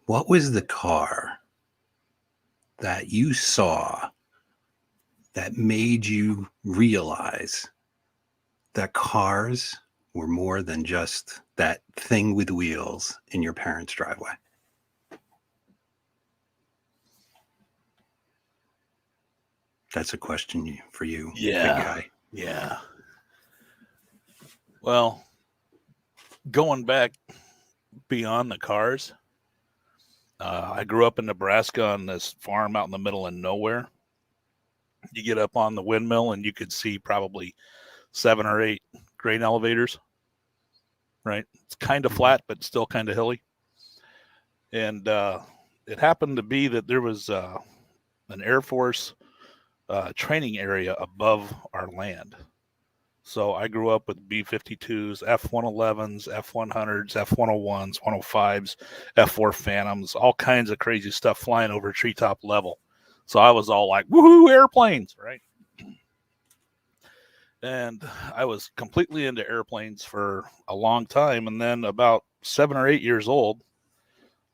What was the car that you saw that made you realize that cars were more than just that thing with wheels in your parents' driveway? That's a question for you, big Yeah. guy. Yeah. Well, going back beyond the cars, I grew up in Nebraska on this farm out in the middle of nowhere. You get up on the windmill and you could see probably 7 or 8 grain elevators, right? It's kind of flat, but still kind of hilly. And it happened to be that there was an Air Force training area above our land. So I grew up with B-52s, F-111s, F-100s, F-101s, 105s, F-4 Phantoms, all kinds of crazy stuff flying over treetop level. So I was all like, woohoo, airplanes, right? And I was completely into airplanes for a long time. And then about 7 or 8 years old,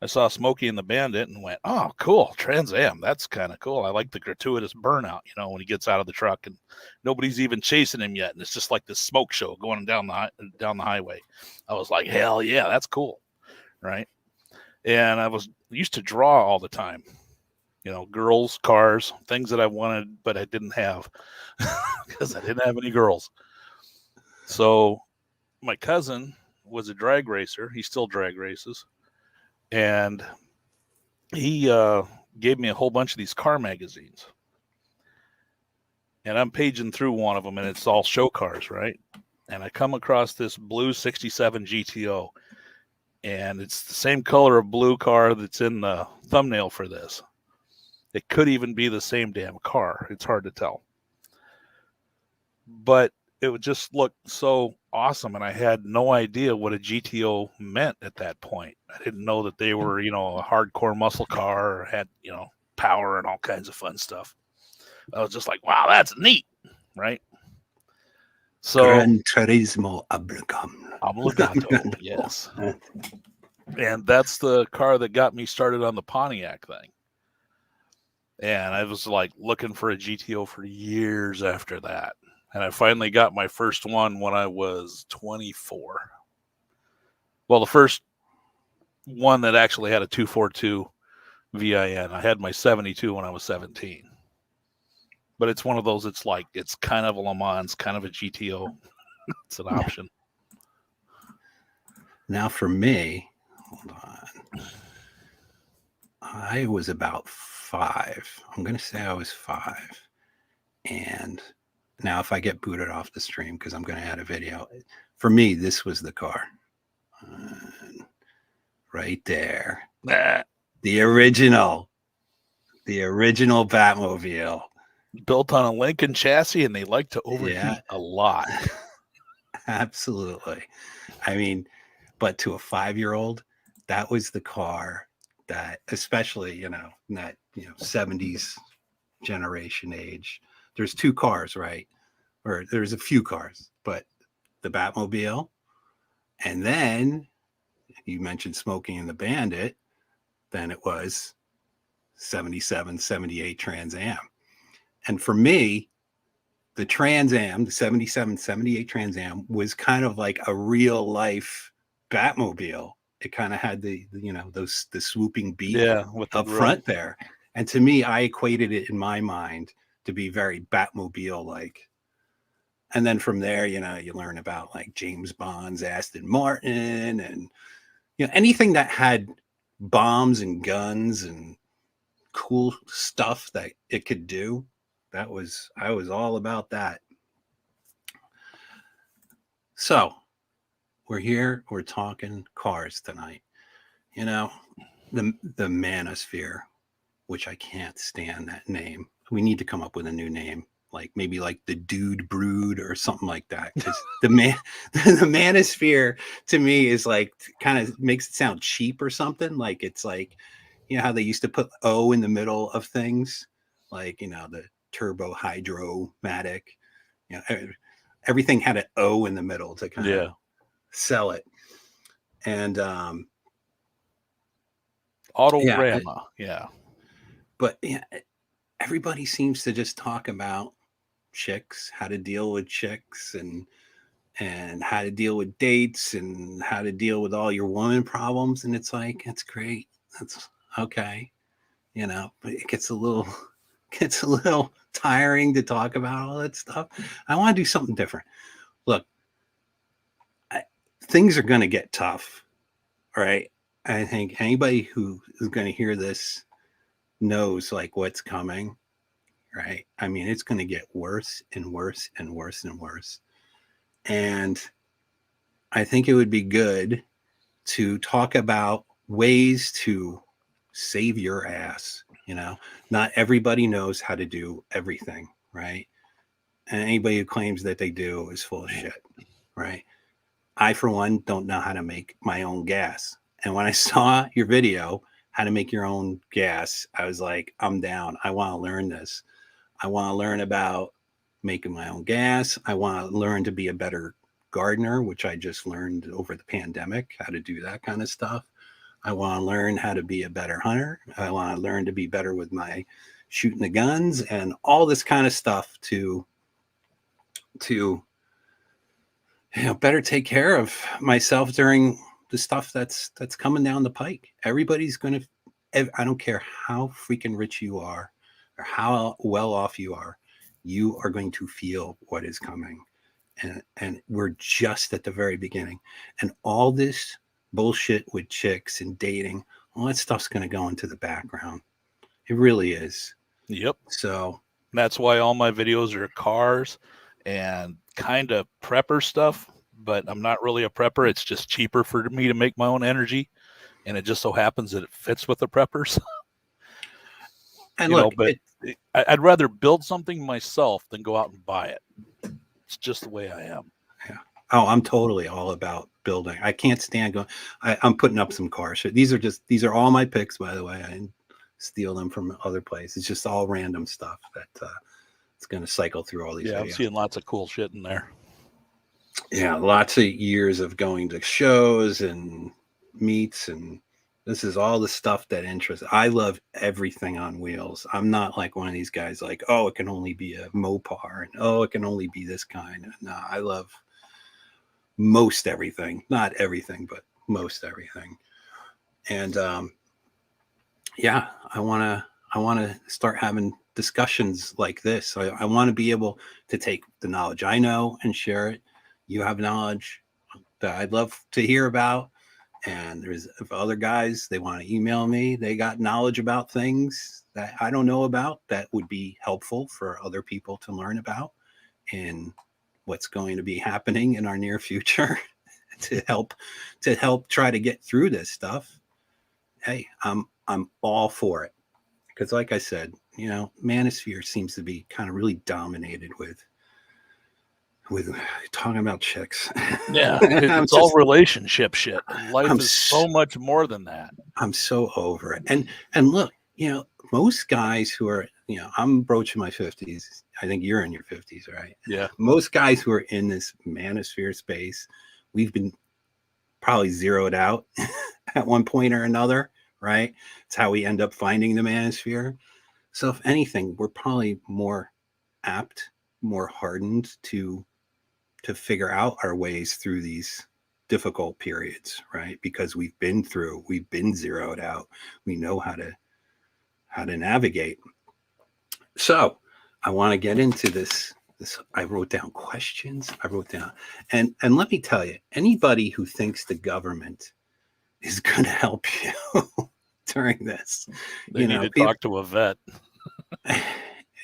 I saw Smokey and the Bandit and went, oh, cool, Trans Am. That's kind of cool. I like the gratuitous burnout, when he gets out of the truck and nobody's even chasing him yet. And it's just like this smoke show going down the highway. I was like, hell yeah, that's cool. Right. And I used to draw all the time, girls, cars, things that I wanted, but I didn't have because I didn't have any girls. So my cousin was a drag racer. He still drag races. And he gave me a whole bunch of these car magazines. And I'm paging through one of them, and it's all show cars, right? And I come across this blue 67 GTO, and it's the same color of blue car that's in the thumbnail for this. It could even be the same damn car. It's hard to tell. But it would just look so awesome, and I had no idea what a GTO meant at that point. I didn't know that they were, a hardcore muscle car or had, power and all kinds of fun stuff. I was just like, wow, that's neat, right? So Gran Turismo Obligato, yes. And that's the car that got me started on the Pontiac thing. And I was like looking for a GTO for years after that. And I finally got my first one when I was 24. Well, the first one that actually had a 242 VIN. I had my 72 when I was 17. But it's one of those, it's kind of a Le Mans, kind of a GTO. It's an option. Now for me, hold on. I was about 5. I'm going to say I was 5. And now if I get booted off the stream, because I'm going to add a video, for me, this was the car. Right there. The original Batmobile. Built on a Lincoln chassis, and they like to overheat a lot. Absolutely. I mean, but to a 5-year-old, that was the car that, especially, in that, 70s generation age, there's 2 cars, right? Or there's a few cars, but the Batmobile, and then you mentioned Smokey and the Bandit, then it was 77, 78 Trans Am. And for me, the Trans Am, the 77, 78 Trans Am was kind of like a real life Batmobile. It kind of had the swooping beak up front there. And to me, I equated it in my mind to be very Batmobile-like. And then from there, you learn about like James Bond's Aston Martin and, anything that had bombs and guns and cool stuff that it could do. I was all about that. So we're here, we're talking cars tonight. The Manosphere, which I can't stand that name. We need to come up with a new name, like maybe like the Dude Brood or something like that. Because the Manosphere to me is like kind of makes it sound cheap or something. Like it's like, how they used to put O in the middle of things, like the Turbo Hydromatic. Everything had an O in the middle to kind of sell it. And Yeah, Autorama. Yeah. but yeah, everybody seems to just talk about chicks, how to deal with chicks, and how to deal with dates, and how to deal with all your woman problems. And it's like, it's great. That's okay. But it gets a little gets a little tiring to talk about all that stuff. I want to do something different. Look, things are going to get tough. All right. I think anybody who is going to hear this knows like what's coming. Right. I mean, it's going to get worse and worse and worse and worse. And I think it would be good to talk about ways to save your ass. Not everybody knows how to do everything, right? And anybody who claims that they do is full of shit, right? I, for one, don't know how to make my own gas. And when I saw your video, how to make your own gas, I was like, I'm down. I want to learn this. I want to learn about making my own gas. I want to learn to be a better gardener, which I just learned over the pandemic, how to do that kind of stuff. I want to learn how to be a better hunter. I want to learn to be better with my shooting the guns and all this kind of stuff to better take care of myself during the stuff that's coming down the pike. Everybody's going to, I don't care how freaking rich you are or how well off you are going to feel what is coming. And we're just at the very beginning. And all this bullshit with chicks and dating, all that stuff's going to go into the background. It really is. Yep. So that's why all my videos are cars and kind of prepper stuff, but I'm not really a prepper. It's just cheaper for me to make my own energy. And it just so happens that it fits with the preppers. And look, I'd rather build something myself than go out and buy it. It's just the way I am. Yeah. Oh, I'm totally all about building. I can't stand going. I'm putting up some cars. These are all my picks, by the way. I didn't steal them from other places. It's just all random stuff that it's going to cycle through all these. Yeah, videos. I'm seeing lots of cool shit in there. Yeah, lots of years of going to shows and meets, and this is all the stuff that interests. I love everything on wheels. I'm not like one of these guys like, oh, it can only be a Mopar, and oh, it can only be this kind. No, I love most everything. Not everything, but most everything. And yeah, I want to start having discussions like this. I want to be able to take the knowledge I know and share it. You have knowledge that I'd love to hear about. And there's other guys, they want to email me. They got knowledge about things that I don't know about that would be helpful for other people to learn about and what's going to be happening in our near future to help try to get through this stuff. Hey, I'm all for it. Because like I said, manosphere seems to be kind of really dominated with talking about chicks. Yeah, it's all relationship shit. Life is so much more than that. I'm so over it. And look, most guys who are, I'm broaching my 50s. I think you're in your 50s, right? Yeah. Most guys who are in this manosphere space, we've been probably zeroed out at one point or another, right? It's how we end up finding the manosphere. So if anything, we're probably more apt, more hardened to figure out our ways through these difficult periods, right? Because we've been zeroed out. We know how to navigate. So I want to get into this. I wrote down questions. And let me tell you, anybody who thinks the government is going to help you during this, they need to talk to a vet.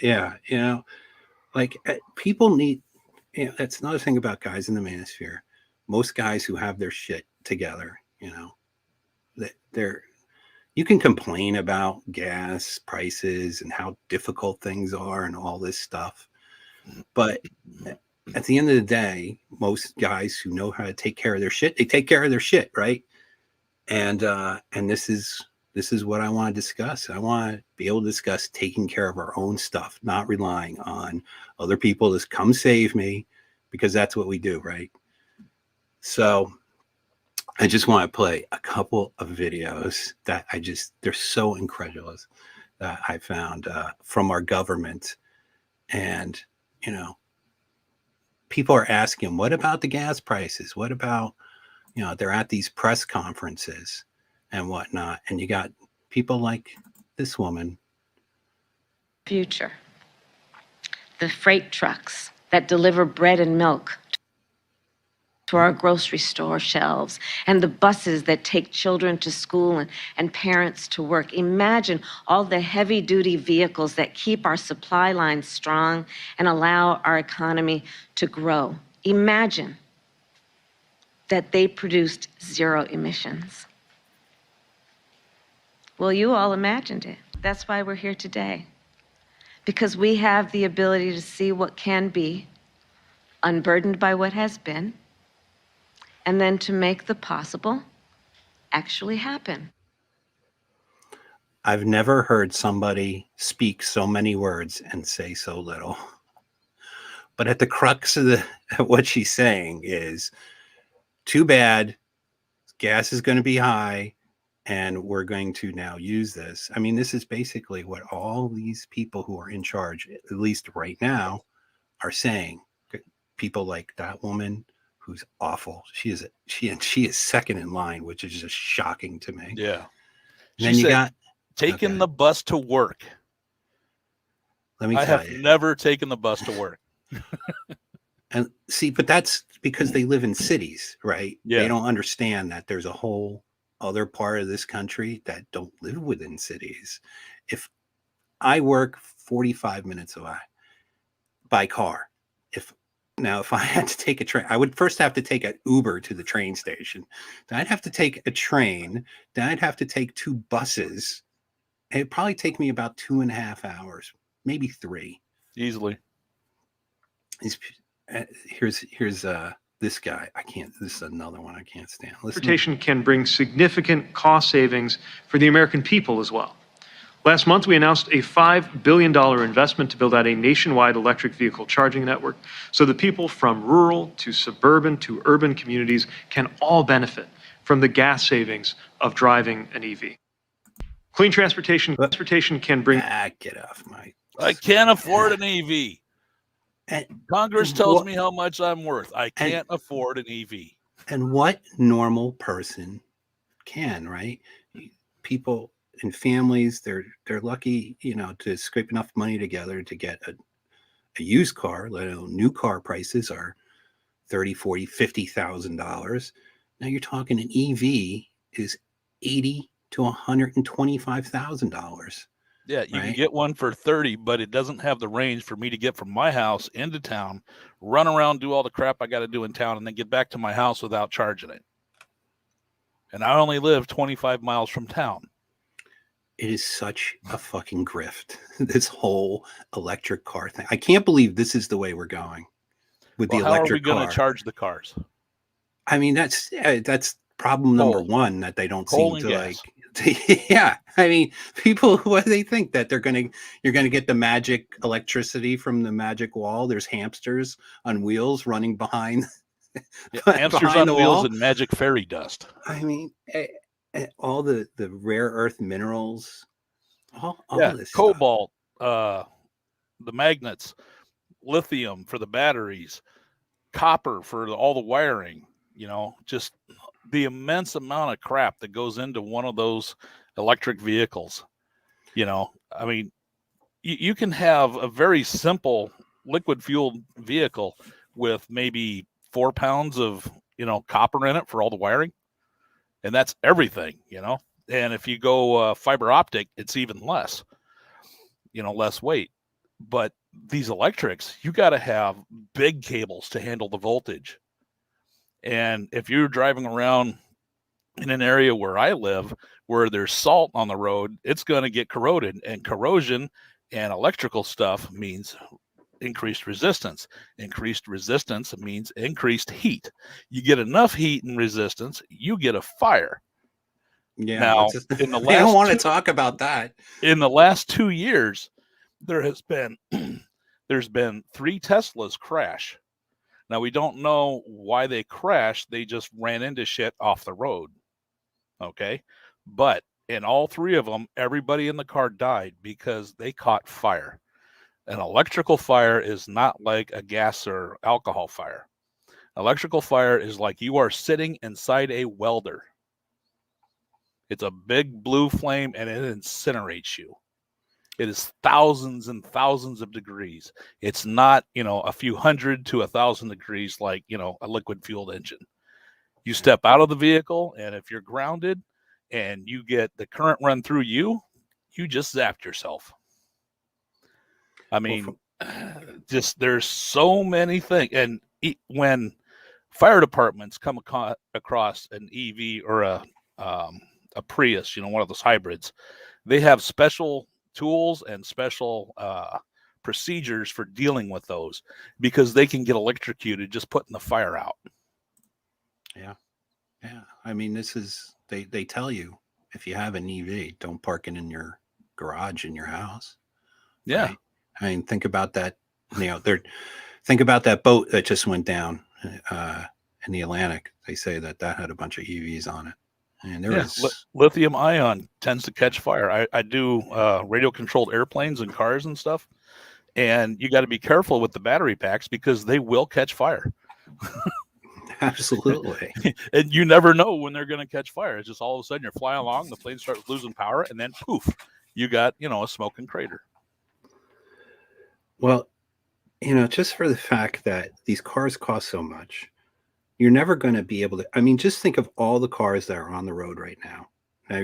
Yeah, like people need. That's another thing about guys in the manosphere. Most guys who have their shit together, you can complain about gas prices and how difficult things are and all this stuff. But at the end of the day, most guys who know how to take care of their shit, they take care of their shit, right? And this is what I want to discuss. I want to be able to discuss taking care of our own stuff, not relying on other people to come save me, because that's what we do, right? So I just want to play a couple of videos that they're so incredulous that I found from our government. And, you know, people are asking, what about the gas prices? What about, they're at these press conferences and whatnot. And you got people like this woman. Future. The freight trucks that deliver bread and milk to our grocery store shelves, and the buses that take children to school and parents to work. Imagine all the heavy-duty vehicles that keep our supply lines strong and allow our economy to grow. Imagine that they produced zero emissions. Well, you all imagined it. That's why we're here today. Because we have the ability to see what can be, unburdened by what has been, and then to make the possible actually happen. I've never heard somebody speak so many words and say so little. But at the crux of what she's saying is, too bad, gas is going to be high, and we're going to now use this. I mean, this is basically what all these people who are in charge, at least right now, are saying. People like that woman, who's awful. She is second in line, which is just shocking to me. Yeah. And then you got taking the bus to work. Let me I tell have you. never taken the bus to work. And see, but that's because they live in cities, right? Yeah. They don't understand that there's a whole other part of this country that don't live within cities. If I work 45 minutes away by car, if I had to take a train, I would first have to take an Uber to the train station. Then I'd have to take a train. Then I'd have to take 2 buses. It'd probably take me about 2.5 hours, maybe 3. Easily. Here's this guy. This is another one I can't stand. Transportation can bring significant cost savings for the American people as well. Last month, we announced a $5 billion investment to build out a nationwide electric vehicle charging network so that people from rural to suburban to urban communities can all benefit from the gas savings of driving an EV. Clean transportation can bring... Get off my... I can't afford an EV. Congress tells me how much I'm worth. I can't afford an EV. And what normal person can, right? People and families, they're lucky, to scrape enough money together to get a used car. Let alone new car prices are $30,000, $40,000, $50,000. Now you're talking an EV is $80,000 to $125,000. Yeah, you can get one for 30, but it doesn't have the range for me to get from my house into town, run around, do all the crap I got to do in town, and then get back to my house without charging it. And I only live 25 miles from town. It is such a fucking grift, this whole electric car thing. I can't believe this is the way we're going with the electric car. How are we going to charge the cars? I mean, that's problem number one that they don't seem to gas. Yeah, I mean, people, what do they think? That you're gonna get the magic electricity from the magic wall? There's hamsters on wheels running behind. Hamsters behind on wheels and magic fairy dust. I mean, all the rare earth minerals, all this cobalt, the magnets, lithium for the batteries, copper for all the wiring. Just the immense amount of crap that goes into one of those electric vehicles. I mean, you can have a very simple liquid fueled vehicle with maybe 4 pounds of, copper in it for all the wiring. And that's everything, and if you go fiber optic, it's even less, less weight. But these electrics, you got to have big cables to handle the voltage. And if you're driving around in an area where I live, where there's salt on the road, it's going to get corroded. And corrosion and electrical stuff means increased resistance. Increased resistance means increased heat. You get enough heat and resistance, you get a fire. Yeah. Now, in the last, I don't want to talk about that. In the last 2 years, there's been 3 Teslas crash. Now, we don't know why they crashed. They just ran into shit off the road. Okay. But in all three of them, everybody in the car died because they caught fire. An electrical fire is not like a gas or alcohol fire. Electrical fire is like you are sitting inside a welder. It's a big blue flame and it incinerates you. It is thousands and thousands of degrees. It's not, a few hundred to 1,000 degrees like, a liquid fueled engine. You step out of the vehicle, and if you're grounded and you get the current run through you, you just zapped yourself. I mean, just there's so many things. And when fire departments come across an EV or a Prius, one of those hybrids, they have special tools and special procedures for dealing with those because they can get electrocuted just putting the fire out. Yeah. I mean, they tell you if you have an EV, don't park it in your garage in your house. Yeah. Right? I mean, think about that. Think about that boat that just went down in the Atlantic. They say that had a bunch of EVs on it, and there was lithium ion tends to catch fire. I do radio controlled airplanes and cars and stuff, and you got to be careful with the battery packs because they will catch fire. Absolutely. And you never know when they're going to catch fire. It's just all of a sudden you're flying along, the plane starts losing power, and then poof, you got, a smoking crater. Well, just for the fact that these cars cost so much, you're never going to be able to. I mean, just think of all the cars that are on the road right now. Now,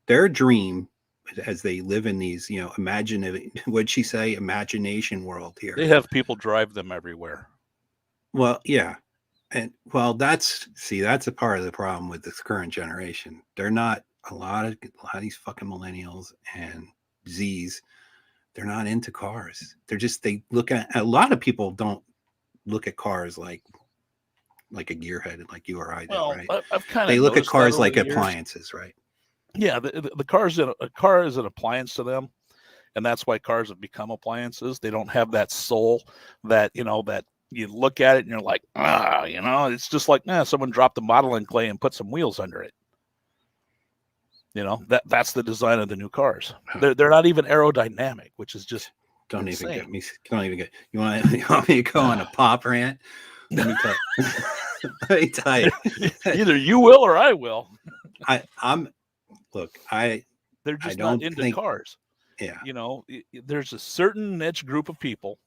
their dream, as they live in these, what'd she say, imagination world here. They have people drive them everywhere. Well, yeah. And that's a part of the problem with this current generation. They're not a lot of these fucking millennials and Z's. They're not into cars. They look at, a lot of people don't look at cars like a gearhead like you or I do, right? They look at cars like appliances, right? Yeah, the car is an appliance to them, and that's why cars have become appliances. They don't have that soul that that you look at it and you're like, it's just like, someone dropped a modeling clay and put some wheels under it. That's the design of the new cars. They're not even aerodynamic, which is just don't insane. even get me. Don't even get. You want me to go on a pop rant? Let me tell you. Either you will or I will. They're just not into cars. Yeah. There's a certain niche group of people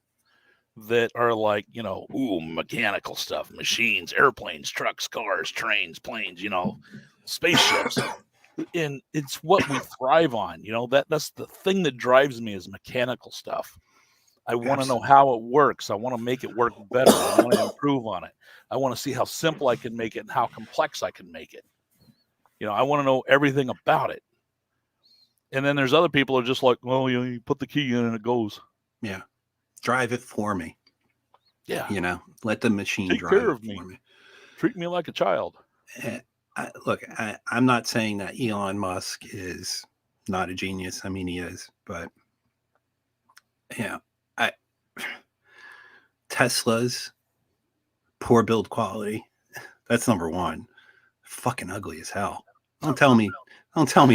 that are like, mechanical stuff, machines, airplanes, trucks, cars, trains, planes, spaceships. And it's what we thrive on. That's the thing that drives me is mechanical stuff. I want to know how it works. I want to make it work better. I want to improve on it. I want to see how simple I can make it and how complex I can make it. I want to know everything about it. And then there's other people who are just like, well, you put the key in and it goes. Yeah. Drive it for me. Yeah. Let the machine take drive care of it me. for me. Treat me like a child. Look, I'm not saying that Elon Musk is not a genius. I mean, he is, but Tesla's poor build quality. That's number one. Fucking ugly as hell. Don't tell me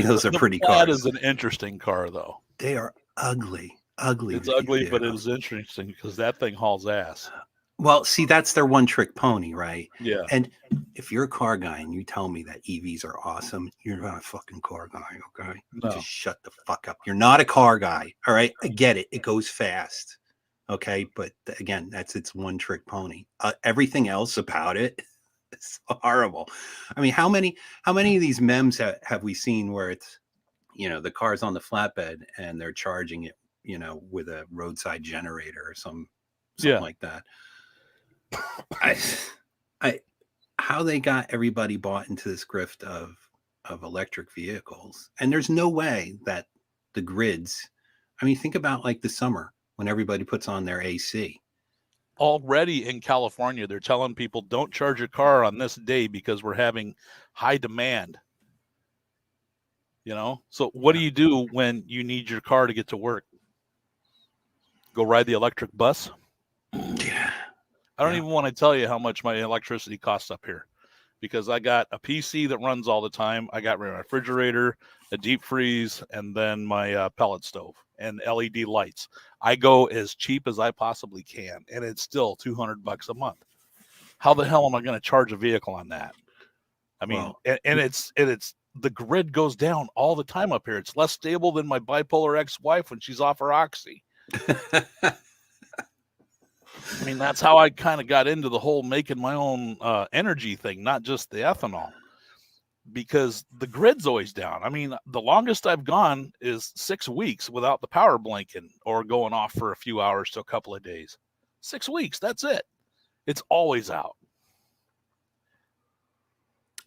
those are pretty cars. That is an interesting car, though. They are ugly. It's ugly, but it is interesting because that thing hauls ass. Well, see, that's their one trick pony, right? Yeah. And if you're a car guy and you tell me that EVs are awesome, you're not a fucking car guy, okay? No. Just shut the fuck up. You're not a car guy, all right? I get it. It goes fast, okay? But again, that's its one trick pony. Everything else about it is horrible. I mean, how many of these memes have we seen where it's, the car's on the flatbed and they're charging it, with a roadside generator or something like that. How they got everybody bought into this grift of electric vehicles, and there's no way that the grids. I mean, think about like the summer when everybody puts on their AC. Already in California, they're telling people don't charge your car on this day because we're having high demand. So what do you do when you need your car to get to work? Go ride the electric bus? Yeah. I don't Yeah. even want to tell you how much my electricity costs up here, because I got a PC that runs all the time. I got my refrigerator, a deep freeze, and then my pellet stove and LED lights. I go as cheap as I possibly can, and it's still $200 a month. How the hell am I going to charge a vehicle on that? I mean, Well, and it's the grid goes down all the time up here. It's less stable than my bipolar ex-wife when she's off her oxy. I mean, that's how I kind of got into the whole making my own energy thing, not just the ethanol, because the grid's always down. I mean, the longest I've gone is 6 weeks without the power blinking or going off for a few hours to a couple of days. 6 weeks, that's it. It's always out.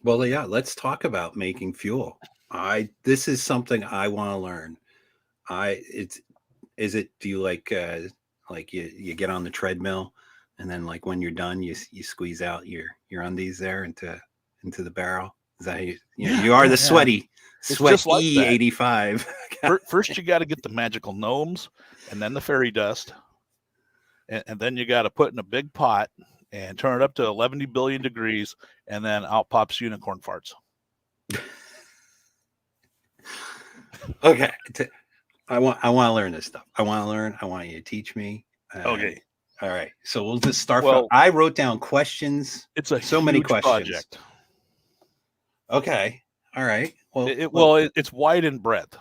well, yeah, let's talk about making fuel. This is something I want to learn. Do you like you get on the treadmill and then like when you're done you squeeze out your undies there into the barrel? Is that how you are the sweaty just like that. 85. First you got to get the magical gnomes and then the fairy dust, and then you got to put in a big pot and turn it up to 11 billion degrees, and then out pops unicorn farts. Okay, I want to learn this stuff. I want you to teach me. Okay. All right. So we'll just start. Well, I wrote down questions. It's a so many huge questions. project. Okay. All right. Well, it's wide in breadth.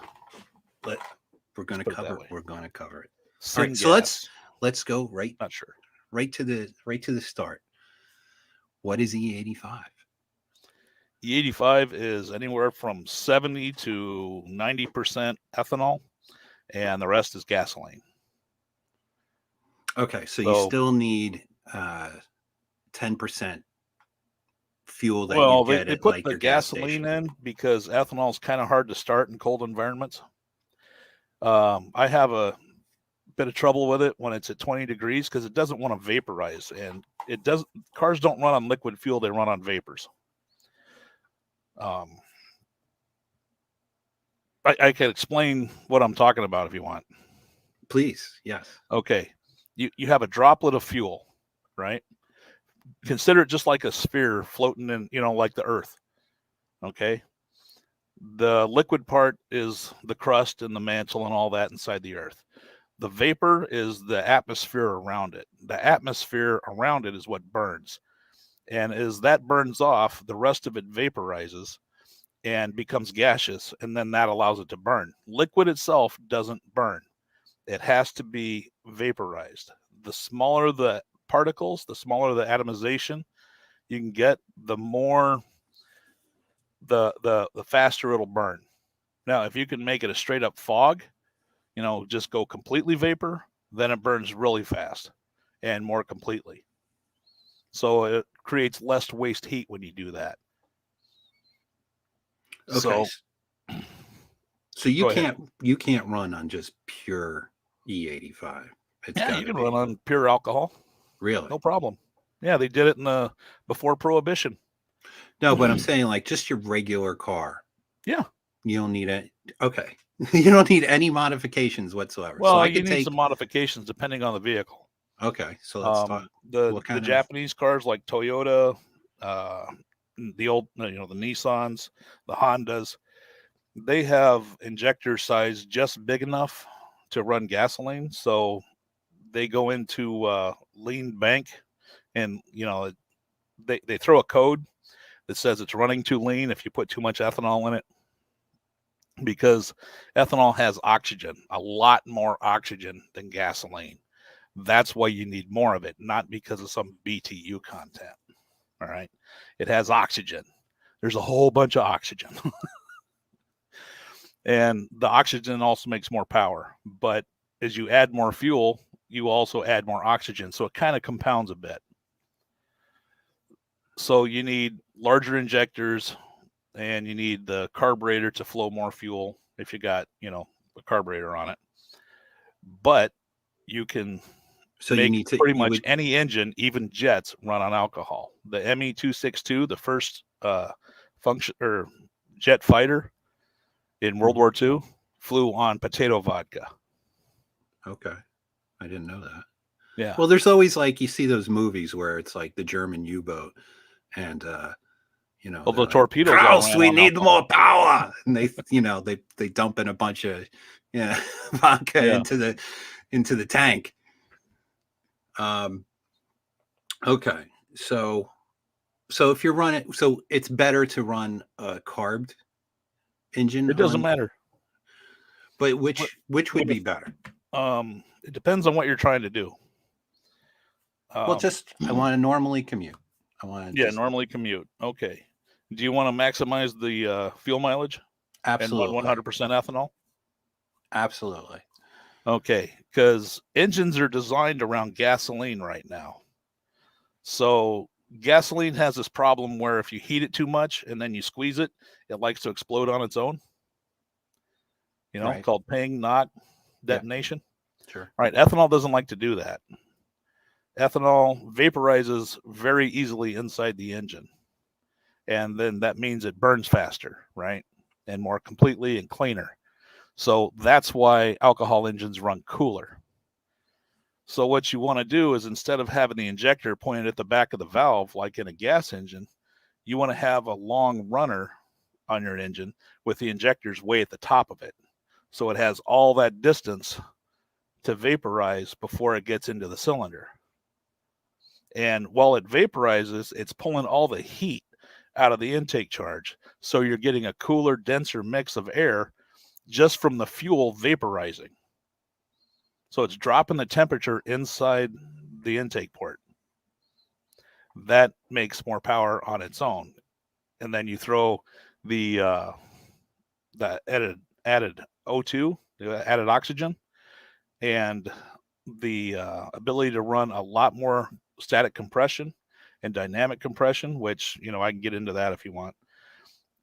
We're going to cover it. We're going to cover it. All right. Syngas. So let's go Not sure. right to the start. What is E85? E85 is anywhere from 70 to 90% ethanol, and the rest is gasoline. Okay, so you still need 10% fuel that you get they at put like the your gas gasoline station. in because ethanol is kind of hard to start in cold environments. I have a bit of trouble with it when it's at 20 degrees because it doesn't want to vaporize, and cars don't run on liquid fuel, they run on vapors. I can explain what I'm talking about if you want. Please, yes. Okay. You have a droplet of fuel, right? Consider it just like a sphere floating in, like the earth. Okay. The liquid part is the crust and the mantle and all that inside the earth. The vapor is the atmosphere around it. The atmosphere around it is what burns. And as that burns off, the rest of it vaporizes and becomes gaseous, and then that allows it to burn. Liquid itself doesn't burn. It has to be vaporized. The smaller the particles, the smaller the atomization you can get, the more the faster it'll burn. Now, if you can make it a straight up fog, just go completely vapor, then it burns really fast and more completely. So it creates less waste heat when you do that. Okay. So you ahead. can't run on just pure E85. You can run on pure alcohol. Really? No problem. Yeah, they did it before Prohibition. No, but I'm saying like just your regular car. Yeah. You don't need it. Okay. You don't need any modifications whatsoever. Well, so I you could need some modifications depending on the vehicle. Okay, so let's talk. The Japanese cars like Toyota, the old, the Nissans, the Hondas, they have injector size just big enough to run gasoline. So they go into lean bank, and they throw a code that says it's running too lean if you put too much ethanol in it, because ethanol has oxygen, a lot more oxygen than gasoline. That's why you need more of it, not because of some BTU content. All right. It has oxygen. There's a whole bunch of oxygen. And the oxygen also makes more power. But as you add more fuel, you also add more oxygen. So it kind of compounds a bit. So you need larger injectors, and you need the carburetor to flow more fuel if you got, a carburetor on it. But you can make pretty much any engine, even jets, run on alcohol. The ME-262, the first jet fighter in World War II, flew on potato vodka. Okay. I didn't know that. Yeah. Well, there's always like you see those movies where it's like the German U-boat, and Well, they're the like, torpedoes all Kraus, ran we on need alcohol. more power, and they dump in a bunch of vodka Yeah. into the tank. Okay, so if you're running, so it's better to run a carbed engine. It doesn't matter. But which would be better? It depends on what you're trying to do. Well, just I want to normally commute. I want to normally commute. Okay. Do you want to maximize the fuel mileage absolutely and run 100% ethanol? Absolutely. Okay, because engines are designed around gasoline right now. So gasoline has this problem where if you heat it too much and then you squeeze it, it likes to explode on its own. Right. Called ping, knock, detonation. Yeah. Sure. Right. Ethanol doesn't like to do that. Ethanol vaporizes very easily inside the engine. And then that means it burns faster, right? And more completely and cleaner. So that's why alcohol engines run cooler. So what you want to do is instead of having the injector pointed at the back of the valve like in a gas engine, you want to have a long runner on your engine with the injectors way at the top of it. So it has all that distance to vaporize before it gets into the cylinder. And while it vaporizes, it's pulling all the heat out of the intake charge. So you're getting a cooler, denser mix of air just from the fuel vaporizing. So it's dropping the temperature inside the intake port. That makes more power on its own. And then you throw the added O2, added oxygen, and the ability to run a lot more static compression and dynamic compression, which, I can get into that if you want.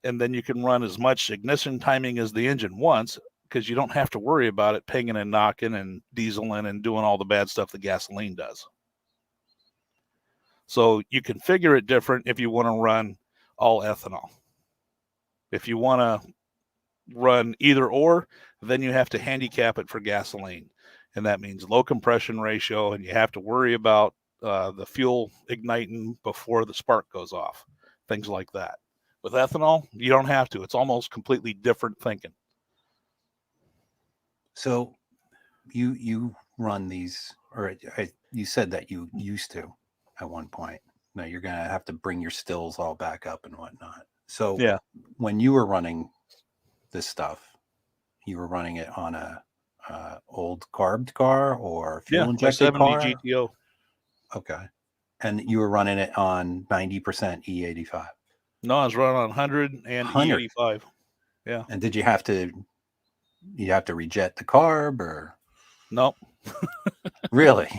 And then you can run as much ignition timing as the engine wants, because you don't have to worry about it pinging and knocking and dieseling and doing all the bad stuff the gasoline does. So you configure it different if you want to run all ethanol. If you want to run either or, then you have to handicap it for gasoline. And that means low compression ratio, and you have to worry about the fuel igniting before the spark goes off, things like that. With ethanol, you don't have to. It's almost completely different thinking. So you run these, or you said that you used to at one point. Now you're going to have to bring your stills all back up and whatnot. So yeah, when you were running this stuff, you were running it on a old carbed car or fuel injected car? 70 GTO. Okay. And you were running it on 90% E85? No, I was running on 100 and 100. E85. Yeah. And did you have to reject the carb or? Nope. Really?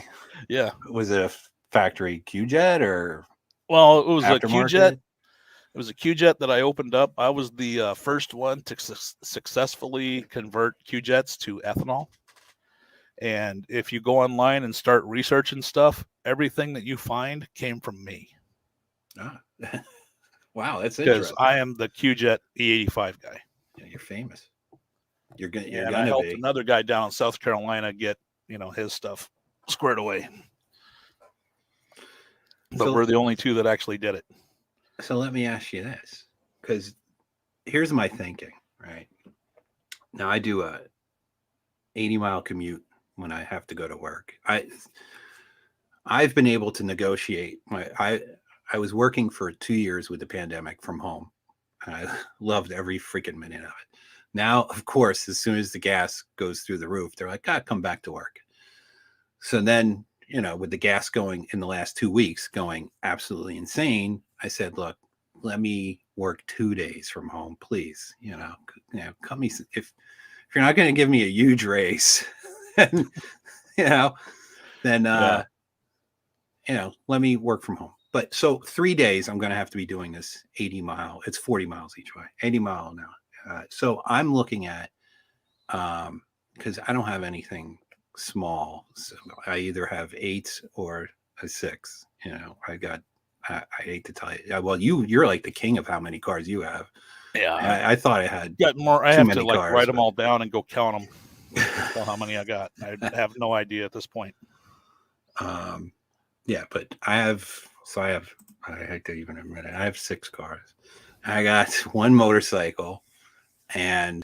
Yeah. Was it a factory Q-Jet or? Well, it was a aftermarket? Q-Jet. It was a Q-Jet that I opened up. I was the first one to successfully convert Q-Jets to ethanol. And if you go online and start researching stuff, everything that you find came from me. Ah. Wow, that's because interesting. I am the Q-Jet E85 guy. Yeah, you're famous. You're gonna and I helped another guy down in South Carolina get his stuff squared away. But we're the only two that actually did it. So let me ask you this, because here's my thinking. Right now, I do a 80-mile commute when I have to go to work. I've been able to negotiate I was working for 2 years with the pandemic from home. And I loved every freaking minute of it. Now, of course, as soon as the gas goes through the roof, they're like, come back to work. So then, with the gas going in the last 2 weeks, going absolutely insane, I said, look, let me work 2 days from home, please. Cut me if you're not going to give me a huge raise, then let me work from home. But so 3 days, I'm going to have to be doing this 80-mile. It's 40 miles each way, 80 mile now. So I'm looking at, because I don't have anything small. So I either have 8s or a 6. I hate to tell you. Well, you're like the king of how many cars you have. Yeah. I thought I had got more. I have to cars, write them all down and go count them. Tell how many I got. I have no idea at this point. Yeah, but I have I hate to even admit it, I have 6 cars. I got one motorcycle, and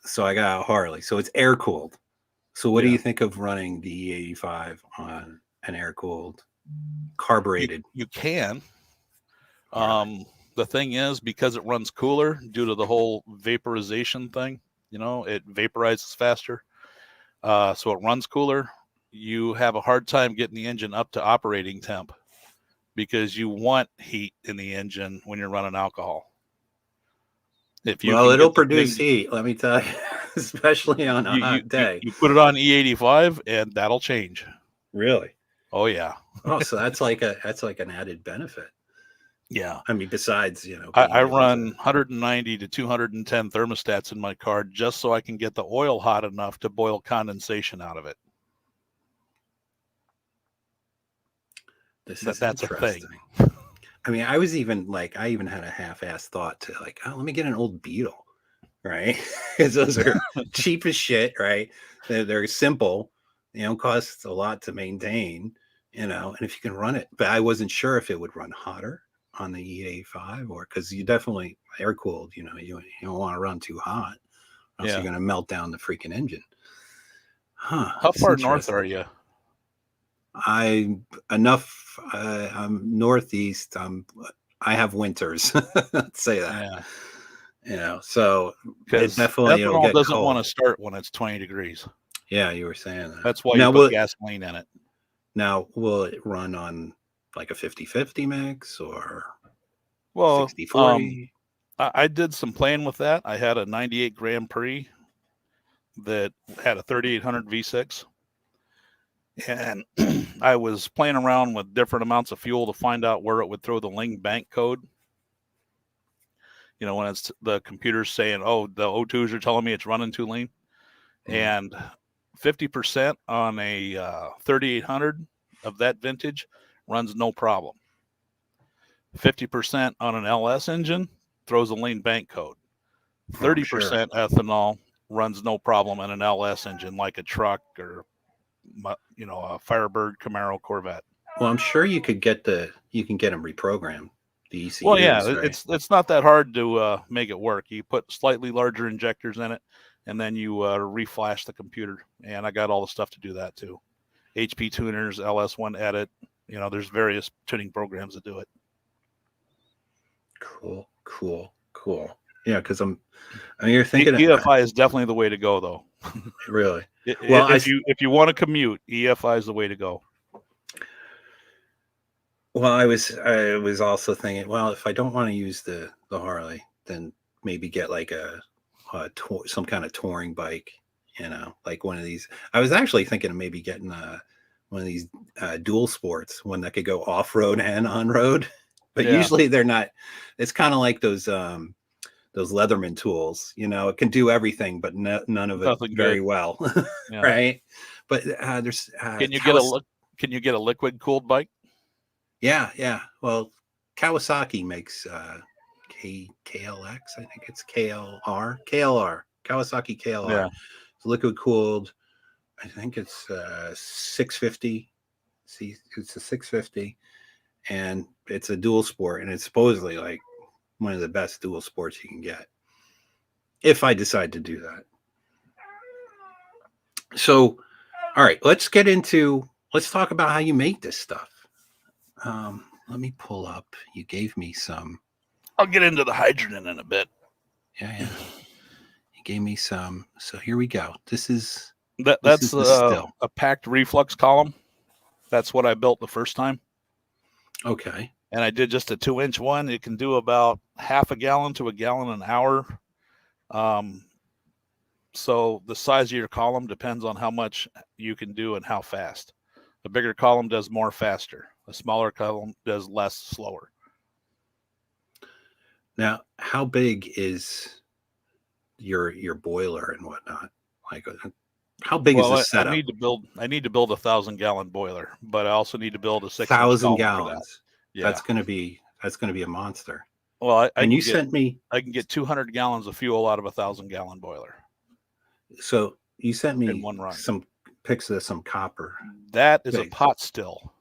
so I got a Harley. So it's air cooled. So what do Yeah. you think of running the E85 on an air cooled, carbureted? You can. Harley? The thing is, because it runs cooler due to the whole vaporization thing, it vaporizes faster. So it runs cooler. You have a hard time getting the engine up to operating temp because you want heat in the engine when you're running alcohol. If you Well, can it'll get the produce thing, heat, let me tell you, especially on a you, hot day. you put it on E85 and that'll change. Really? Oh yeah. Oh, so that's like an added benefit. Yeah. I mean, besides, I being able run to, 190 to 210 thermostats in my car just so I can get the oil hot enough to boil condensation out of it. this is That's a thing. interesting. I mean, I even had a half-assed thought to like, oh, let me get an old Beetle, right? Because those are cheap as shit, right? They're simple, cost a lot to maintain, and if you can run it, but I wasn't sure if it would run hotter on the E85 or because you definitely air cooled, you don't want to run too hot, or else Yeah. you're going to melt down the freaking engine. Huh? How That's far north interesting. are you? I'm northeast. I have winters. Let's say that. Yeah. So Because it'll ethanol get doesn't cold. want to start when it's 20 degrees. Yeah, you were saying that. That's why now, you put gasoline in it. Now, will it run on like a 50-50 mix or Well, 60-40? I did some playing with that. I had a 98 Grand Prix that had a 3800 V6. And I was playing around with different amounts of fuel to find out where it would throw the Ling bank code. When it's the computer's saying, oh, the O2s are telling me it's running too lean. And 50% on a 3800 of that vintage runs no problem. 50% on an LS engine throws a lean bank code. 30% ethanol runs no problem in an LS engine like a truck or a Firebird, Camaro, Corvette. Well, I'm sure you can get them reprogrammed. The ECUs, well, yeah, right? it's not that hard to make it work. You put slightly larger injectors in it, and then you reflash the computer. And I got all the stuff to do that too. HP tuners, LS1 edit. There's various tuning programs that do it. Cool. Yeah, because you're thinking EFI is definitely the way to go, though. Really? Well, if you want to commute, EFI is the way to go. Well, I was also thinking, well, if I don't want to use the Harley, then maybe get like some kind of touring bike, like one of these. I was actually thinking of maybe getting one of these dual sports, one that could go off road and on road, but usually they're not. It's kind of like those Leatherman tools, it can do everything, but none of it very well, right? But there's can you get a liquid cooled bike? Yeah. Well, Kawasaki makes KLX. I think it's KLR. Kawasaki KLR. Yeah. It's liquid cooled. I think it's 650. See, it's a 650, and it's a dual sport, and it's supposedly like one of the best dual sports you can get. If I decide to do that. So, all right, let's talk about how you make this stuff. Let me pull up. You gave me some. I'll get into the hydrogen in a bit. Yeah. You gave me some. So here we go. That's a packed reflux column. That's what I built the first time. Okay. And I did just a 2-inch one. It can do about half a gallon to a gallon an hour. So the size of your column depends on how much you can do and how fast. A bigger column does more faster. A smaller column does less slower. Now, how big is your boiler and whatnot? Like, how big is the setup? I need to build a 1,000-gallon boiler, but I also need to build a 6-inch 1,000 gallons. Yeah. That's gonna be a monster. Well, I can get 200 gallons of fuel out of a 1,000-gallon boiler. So you sent me in one run. some picks of some copper. That is a Big. pot still.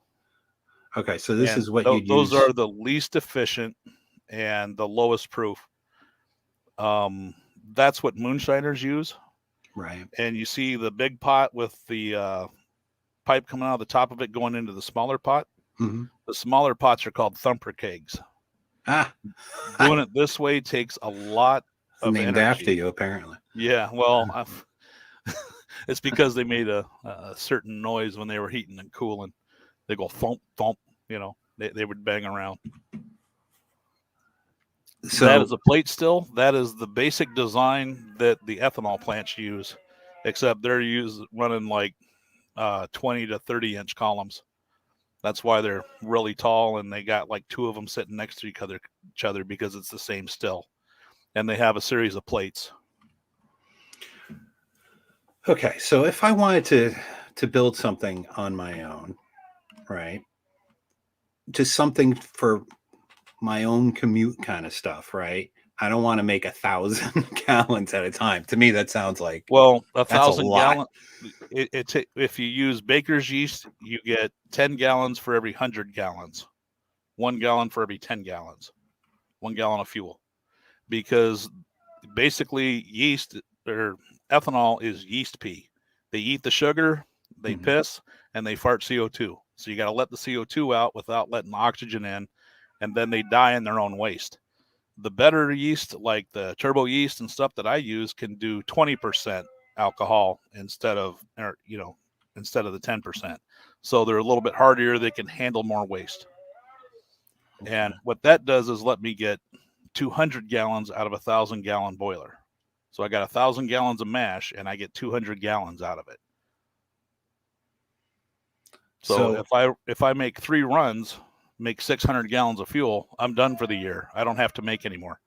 Okay, so this And is what you'd those use. are the least efficient and the lowest proof. That's what moonshiners use. Right. And you see the big pot with the pipe coming out of the top of it going into the smaller pot. Mhm. The smaller pots are called Thumper kegs. Ah, Doing it this way takes a lot of named energy. after you, apparently. Yeah, well, it's because they made a certain noise when they were heating and cooling. They go thump, thump, you know, they would bang around. So That is a plate still. That is the basic design that the ethanol plants use, except they're running like 20 to 30 inch columns. That's why they're really tall, and they got like two of them sitting next to each other because it's the same still. And they have a series of plates. okay, so if I wanted to build something on my own, right? Just something for my own commute kind of stuff, right? I don't want to make 1,000 gallons at a time. To me, that sounds like, Well, a 1,000 lot. gallon. If you use baker's yeast, you get 10 gallons for every 100 gallons, 1 gallon for every 10 gallons, 1 gallon of fuel, because basically yeast or ethanol is yeast pee. They eat the sugar, they Mhm. piss, and they fart CO2. So you got to let the CO2 out without letting the oxygen in, and then they die in their own waste. The better yeast, like the turbo yeast and stuff that I use, can do 20% alcohol instead of the 10%. So they're a little bit hardier. They can handle more waste. And what that does is let me get 200 gallons out of a 1,000-gallon boiler. So I got 1,000 gallons of mash, and I get 200 gallons out of it. So if I make 3 runs, make 600 gallons of fuel, I'm done for the year. I don't have to make any more.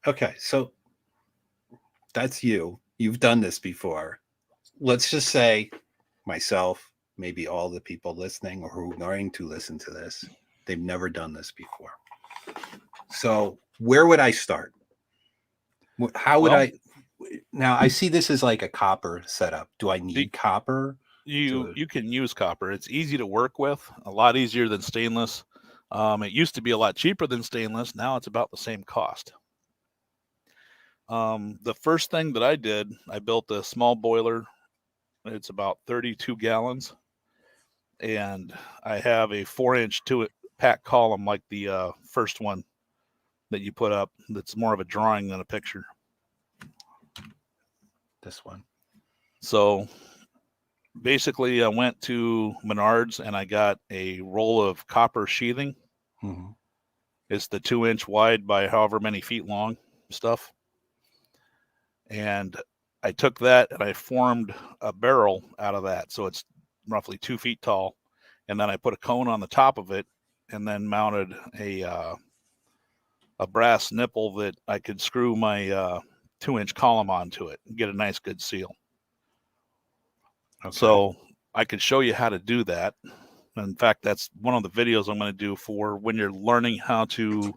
Okay, so that's you. You've done this before. Let's just say myself, maybe all the people listening or who are going to listen to this, they've never done this before. So where would I start? How would I? Now I see this as like a copper setup. Do I need copper? You can use copper. It's easy to work with, a lot easier than stainless. It used to be a lot cheaper than stainless. Now it's about the same cost. The first thing that I did, I built a small boiler. It's about 32 gallons. And I have a 4-inch pack column like the first one that you put up. That's more of a drawing than a picture. This one. So basically, I went to Menards and I got a roll of copper sheathing. Mm-hmm. It's the 2-inch wide by however many feet long stuff. And I took that and I formed a barrel out of that. So it's roughly 2 feet tall. And then I put a cone on the top of it and then mounted a brass nipple that I could screw my 2-inch column onto it and get a nice good seal. Okay. So I could show you how to do that. In fact, that's one of the videos I'm going to do for when you're learning how to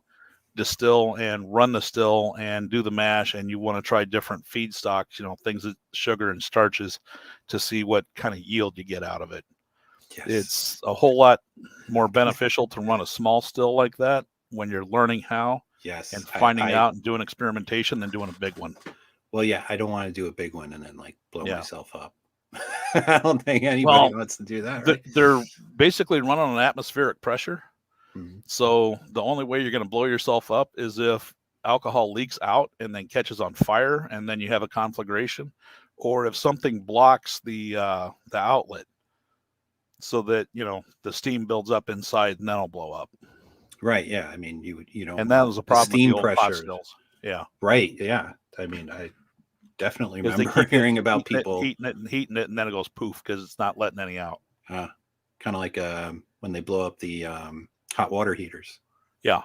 distill and run the still and do the mash, and you want to try different feedstocks, things that sugar and starches, to see what kind of yield you get out of it. Yes. It's a whole lot more beneficial to run a small still like that when you're learning how. Yes. And finding out and doing experimentation than doing a big one. Well, yeah, I don't want to do a big one and then blow myself up. I don't think anybody wants to do that, right? They're basically running on atmospheric pressure. Mm-hmm. So the only way you're going to blow yourself up is if alcohol leaks out and then catches on fire, and then you have a conflagration, or if something blocks the outlet so that the steam builds up inside and then it'll blow up. Right. Yeah. I mean, you know, and that was a problem steam with the old pot pressure. stills. Yeah. Right. Yeah. I mean, I definitely remember hearing about people heating it, and then it goes poof because it's not letting any out. Kind of like when they blow up the hot water heaters. Yeah.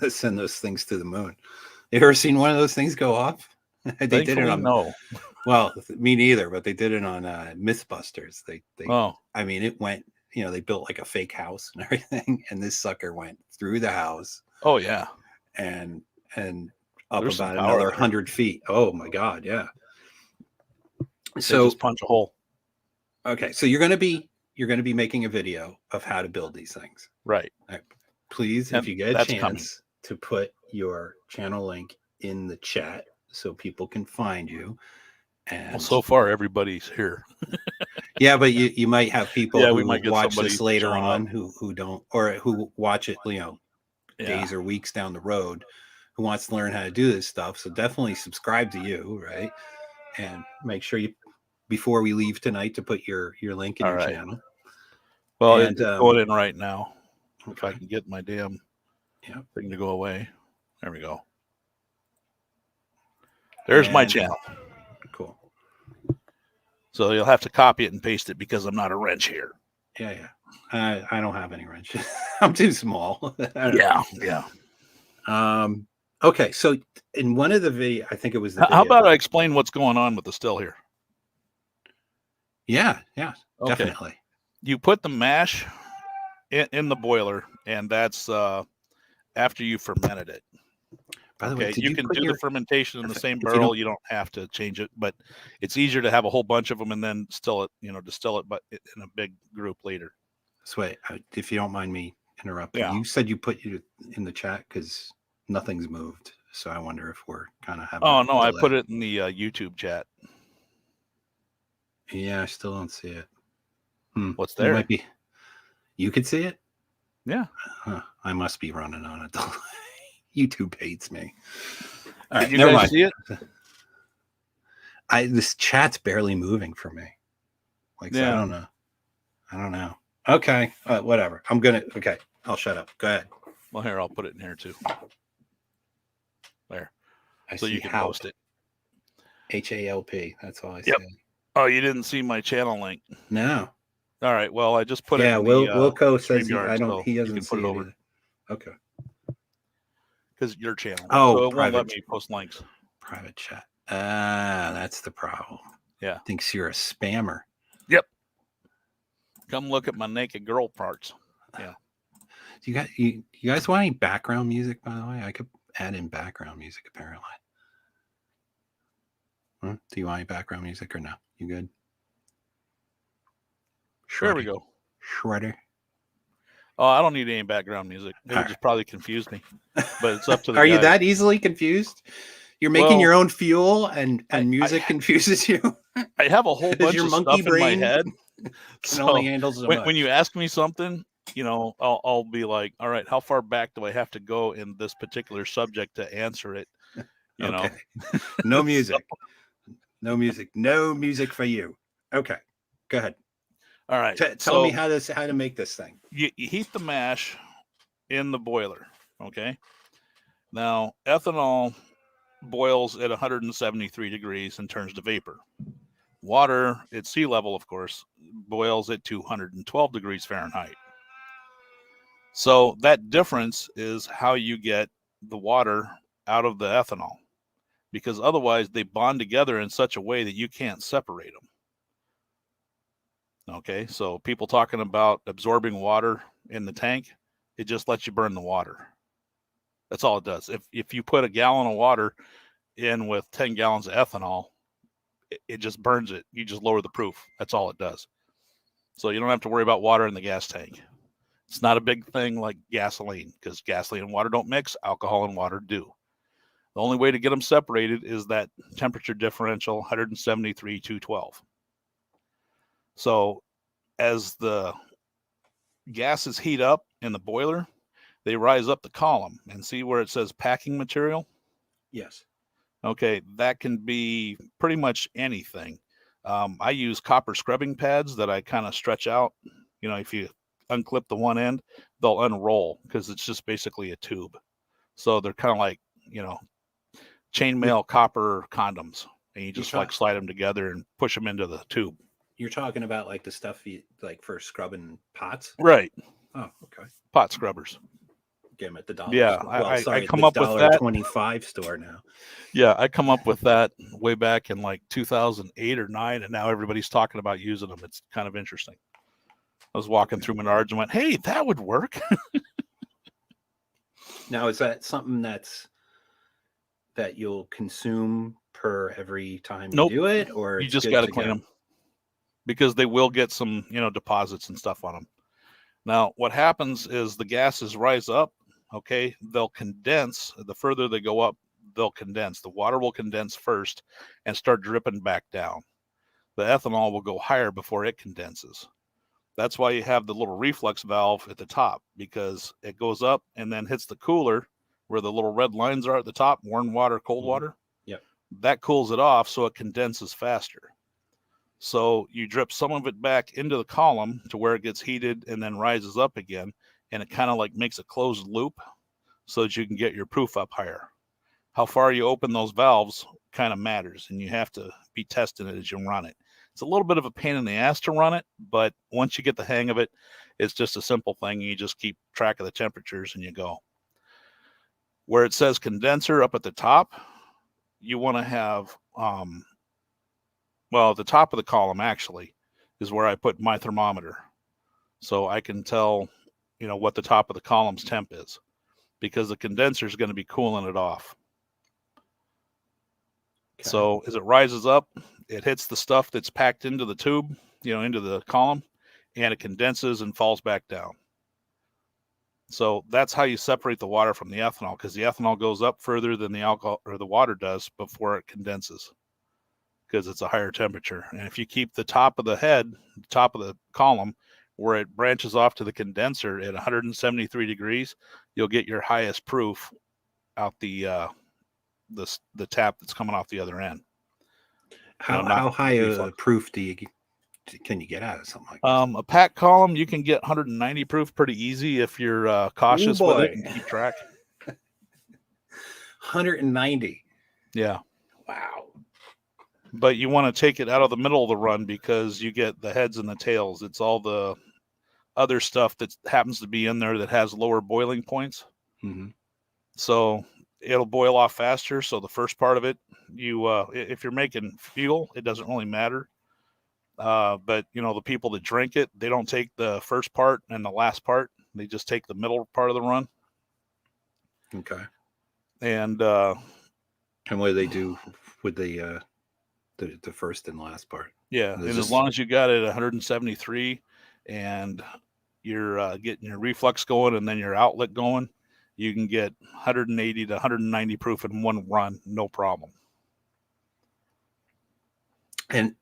Send those things to the moon. You ever seen one of those things go off? They did it on. No. Well, me neither, but they did it on Mythbusters. They I mean, it went, they built like a fake house and everything, and this sucker went through the house. Oh yeah. And up There's about another 100 feet. Oh my God. Yeah. They So just punch a hole. okay, so you're gonna be making a video of how to build these things. Right. All right. Please, And if you get a that's chance, coming. to put your channel link in the chat so people can find you. And Well, so far everybody's here. yeah, but you might have people Yeah, we who might get watch somebody this later showing up. on who don't, or who watch it, Yeah. days or weeks down the road, who wants to learn how to do this stuff. So definitely subscribe to you, right? And make sure you, before we leave tonight, to put your link in All your right. channel. Well, And, it's going in right now. If I okay. can get my damn thing to go away. There we go. There's my And- channel. Cool. So you'll have to copy it and paste it because I'm not a wrench here. Yeah. I don't have any wrenches. I'm too small. Yeah. Okay, so in one of the video, I think it was the How video. about I explain what's going on with the still here? Yeah, Okay. definitely. You put the mash in the boiler, and that's after you fermented it. By the way, Okay, did you you can put do your, the fermentation in the Perfect. same If you barrel. don't- You don't have to change it, but it's easier to have a whole bunch of them and then distill it, but in a big group later. so wait, if you don't mind me interrupting, Yeah. you said you put it in the chat because nothing's moved. So I wonder if we're kind of having. Oh a no, I delay. put it in the YouTube chat. Yeah, I still don't see it. What's You there? might be. You could see it. Yeah. Huh, I must be running on a delay. YouTube hates me. All Did right, you never guys mind. see it? This chat's barely moving for me. So Yeah. I don't know. Okay, whatever. Okay, I'll shut up. Go ahead. Well, here, I'll put it in here too. There. I So see you can HALP. post it. HALP. That's all I Yep. see. Oh, you didn't see my channel link. No. All right. Well, I just put it Yeah, in Wilco says StreamYard, I don't. so He you doesn't can see put it it over. either. Okay. Because your channel. Oh, so it won't let private. me post links. Private chat. That's the problem. Yeah. Thinks you're a spammer. Yep. Come look at my naked girl parts. Yeah. You guys want any background music, by the way? I could add in background music apparently. Do you want any background music or no? You good? There we go. Shredder. Oh, I don't need any background music. It would just probably confuse me. But it's up to the Are you guys. that easily confused? You're making Well, your own fuel and I- music confuses you? I have a whole Does bunch your of monkey stuff in my brain head. can So only handle so much. when you ask me something, I'll be like, all right, how far back do I have to go in this particular subject to answer it? You know, No music. No music. No music for you. Okay. Go ahead. all right. Tell me how to make this thing. You heat the mash in the boiler. Okay. Now, ethanol boils at 173 degrees and turns to vapor. Water at sea level, of course, boils at 212 degrees Fahrenheit. So that difference is how you get the water out of the ethanol, because otherwise they bond together in such a way that you can't separate them. Okay, so people talking about absorbing water in the tank, it just lets you burn the water. That's all it does. If you put a gallon of water in with 10 gallons of ethanol, it just burns it. You just lower the proof. That's all it does. So you don't have to worry about water in the gas tank. It's not a big thing like gasoline, because gasoline and water don't mix. Alcohol and water do. The only way to get them separated is that temperature differential, 173, 212. So as the gases heat up in the boiler, they rise up the column, and see where it says packing material? Yes. Okay, that can be pretty much anything. I use copper scrubbing pads that I kind of stretch out. If you unclip the one end, they'll unroll because it's just basically a tube. So they're kind of like, chainmail copper condoms, and you just like slide them together and push them into the tube. You're talking about like the stuff you like for scrubbing pots? Right. Oh, okay. Pot scrubbers. Get them at the dollar Yeah, store. I come up with that. $1.25 store now. Yeah, I come up with that way back in like 2008 or 9, and now everybody's talking about using them. It's kind of interesting. I was walking through Menards and went, "Hey, that would work." Now, is that something that you'll consume per every time Nope. you do it, or You it's just good got to to clean go? them because they will get some, deposits and stuff on them. Now, what happens is the gases rise up. Okay, they'll condense. The further they go up, they'll condense. The water will condense first and start dripping back down. The ethanol will go higher before it condenses. That's why you have the little reflux valve at the top, because it goes up and then hits the cooler where the little red lines are at the top, warm water, cold water. Yep. That cools it off so it condenses faster. So you drip some of it back into the column to where it gets heated and then rises up again. And it kind of like makes a closed loop so that you can get your proof up higher. How far you open those valves kind of matters, and you have to be testing it as you run it. It's a little bit of a pain in the ass to run it, but once you get the hang of it, it's just a simple thing. You just keep track of the temperatures and you go. Where it says condenser up at the top, you want to have, at the top of the column actually is where I put my thermometer. So I can tell, what the top of the column's temp is, because the condenser is going to be cooling it off. Okay. So as it rises up, it hits the stuff that's packed into the tube, into the column, and it condenses and falls back down. So that's how you separate the water from the ethanol, because the ethanol goes up further than the alcohol or the water does before it condenses, because it's a higher temperature. And if you keep the top of the head, the top of the column, where it branches off to the condenser at 173 degrees, you'll get your highest proof out the tap that's coming off the other end. How high a proof can you get out of something like that? A pack column, you can get 190 proof pretty easy if you're cautious with it and keep track. 190. Yeah. Wow. But you want to take it out of the middle of the run, because you get the heads and the tails. It's all the other stuff that happens to be in there that has lower boiling points. Mm-hmm. So it'll boil off faster. So the first part of it, if you're making fuel, it doesn't really matter. But the people that drink it, they don't take the first part and the last part. They just take the middle part of the run. Okay. And what do they do with the first and last part? Yeah, and as long as you got it at 173 and you're getting your reflux going and then your outlet going, you can get 180 to 190 proof in one run, no problem. And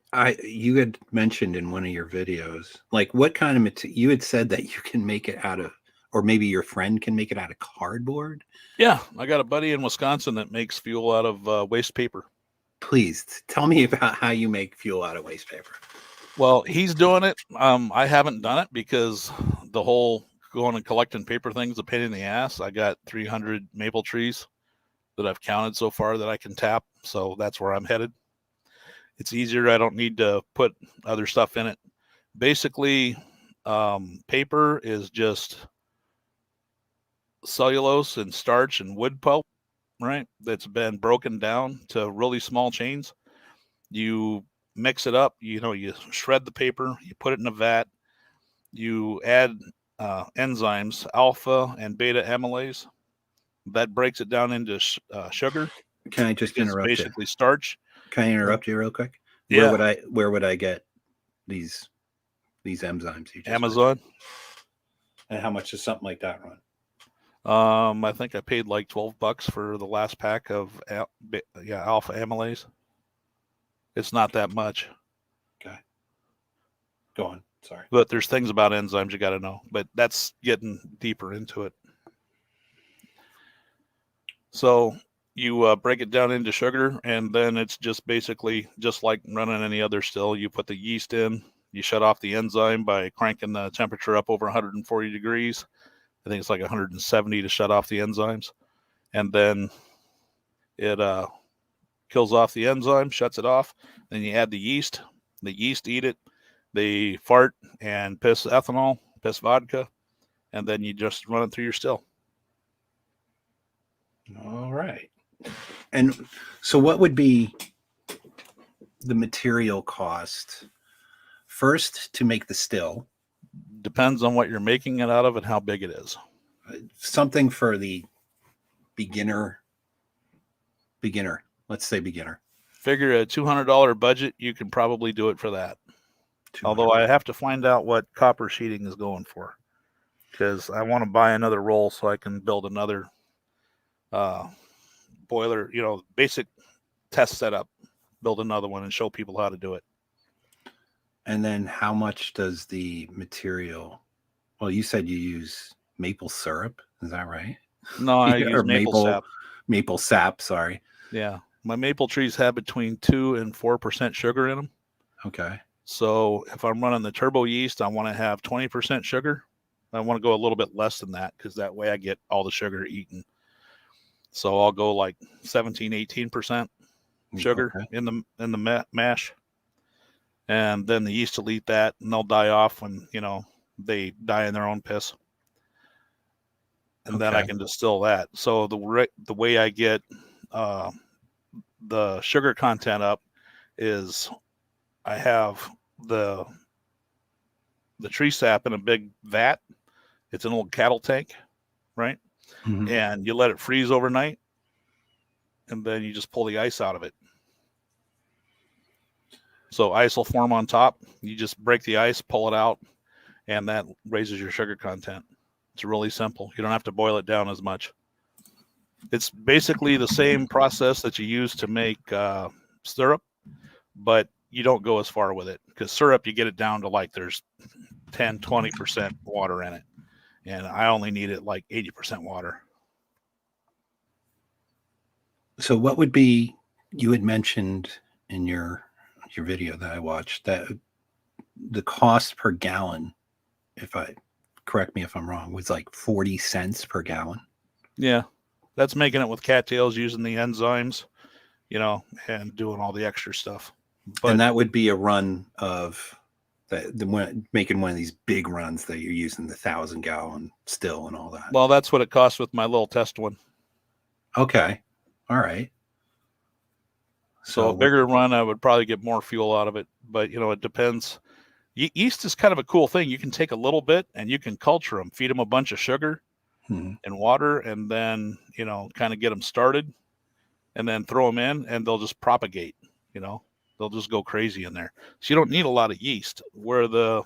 you had mentioned in one of your videos, like what kind of material, you had said that you can make it out of, or maybe your friend can make it out of cardboard. Yeah, I got a buddy in Wisconsin that makes fuel out of waste paper. Please tell me about how you make fuel out of waste paper. Well, he's doing it. I haven't done it because the whole going and collecting paper thing is a pain in the ass. I got 300 maple trees that I've counted so far that I can tap. So that's where I'm headed. It's easier. I don't need to put other stuff in it. Basically, paper is just cellulose and starch and wood pulp, right? That's been broken down to really small chains. You mix it up, you shred the paper, you put it in a vat, you add enzymes, alpha and beta amylase. That breaks it down into sugar. Can I just interrupt you? Basically starch. Can I interrupt you real quick? Yeah. Where would I get these enzymes? You just Amazon. mentioned? And how much does something like that run? I think I paid like $12 for the last pack of alpha amylase. It's not that much. Okay. Go on. Sorry. But there's things about enzymes you got to know. But that's getting deeper into it. So you break it down into sugar, and then it's just basically just like running any other still. You put the yeast in, you shut off the enzyme by cranking the temperature up over 140 degrees. I think it's like 170 to shut off the enzymes. And then it kills off the enzyme, shuts it off. Then you add the yeast. The yeast eat it. They fart and piss ethanol, piss vodka, and then you just run it through your still. All right. And so what would be the material cost first to make the still? Depends on what you're making it out of and how big it is. Something for the beginner. Let's say beginner. Figure a $200 budget, you can probably do it for that. Although I have to find out what copper sheeting is going for, because I want to buy another roll so I can build another boiler, basic test setup, build another one and show people how to do it. And then how much does the material, well, you said you use maple syrup, is that right? No, I use Or maple sap. Maple sap, sorry. Yeah. My maple trees have between 2 and 4% sugar in them. Okay. So if I'm running the turbo yeast, I want to have 20% sugar. I want to go a little bit less than that, because that way I get all the sugar eaten. So I'll go like 17, 18% sugar in the mash. And then the yeast will eat that, and they'll die off when, they die in their own piss. And then I can distill that. So the way I get the sugar content up is I have the tree sap in a big vat. It's an old cattle tank, right? Mm-hmm. And you let it freeze overnight, and then you just pull the ice out of it. So ice will form on top. You just break the ice, pull it out, and that raises your sugar content. It's really simple. You don't have to boil it down as much. It's basically the same process that you use to make syrup, but you don't go as far with it, because syrup, you get it down to like there's 10, 20% water in it. And I only need it like 80% water. So what would be, you had mentioned in your video that I watched that the cost per gallon, correct me if I'm wrong, was like 40 cents per gallon. Yeah. That's making it with cattails, using the enzymes, and doing all the extra stuff. And that would be a run of making one of these big runs that you're using the 1,000-gallon still and all that. Well, that's what it costs with my little test one. Okay. All right. So a bigger run, I would probably get more fuel out of it, but it depends. Yeast is kind of a cool thing. You can take a little bit and you can culture them, feed them a bunch of sugar and water, and then, kind of get them started, and then throw them in, and they'll just propagate, they'll just go crazy in there. So you don't need a lot of yeast. Where the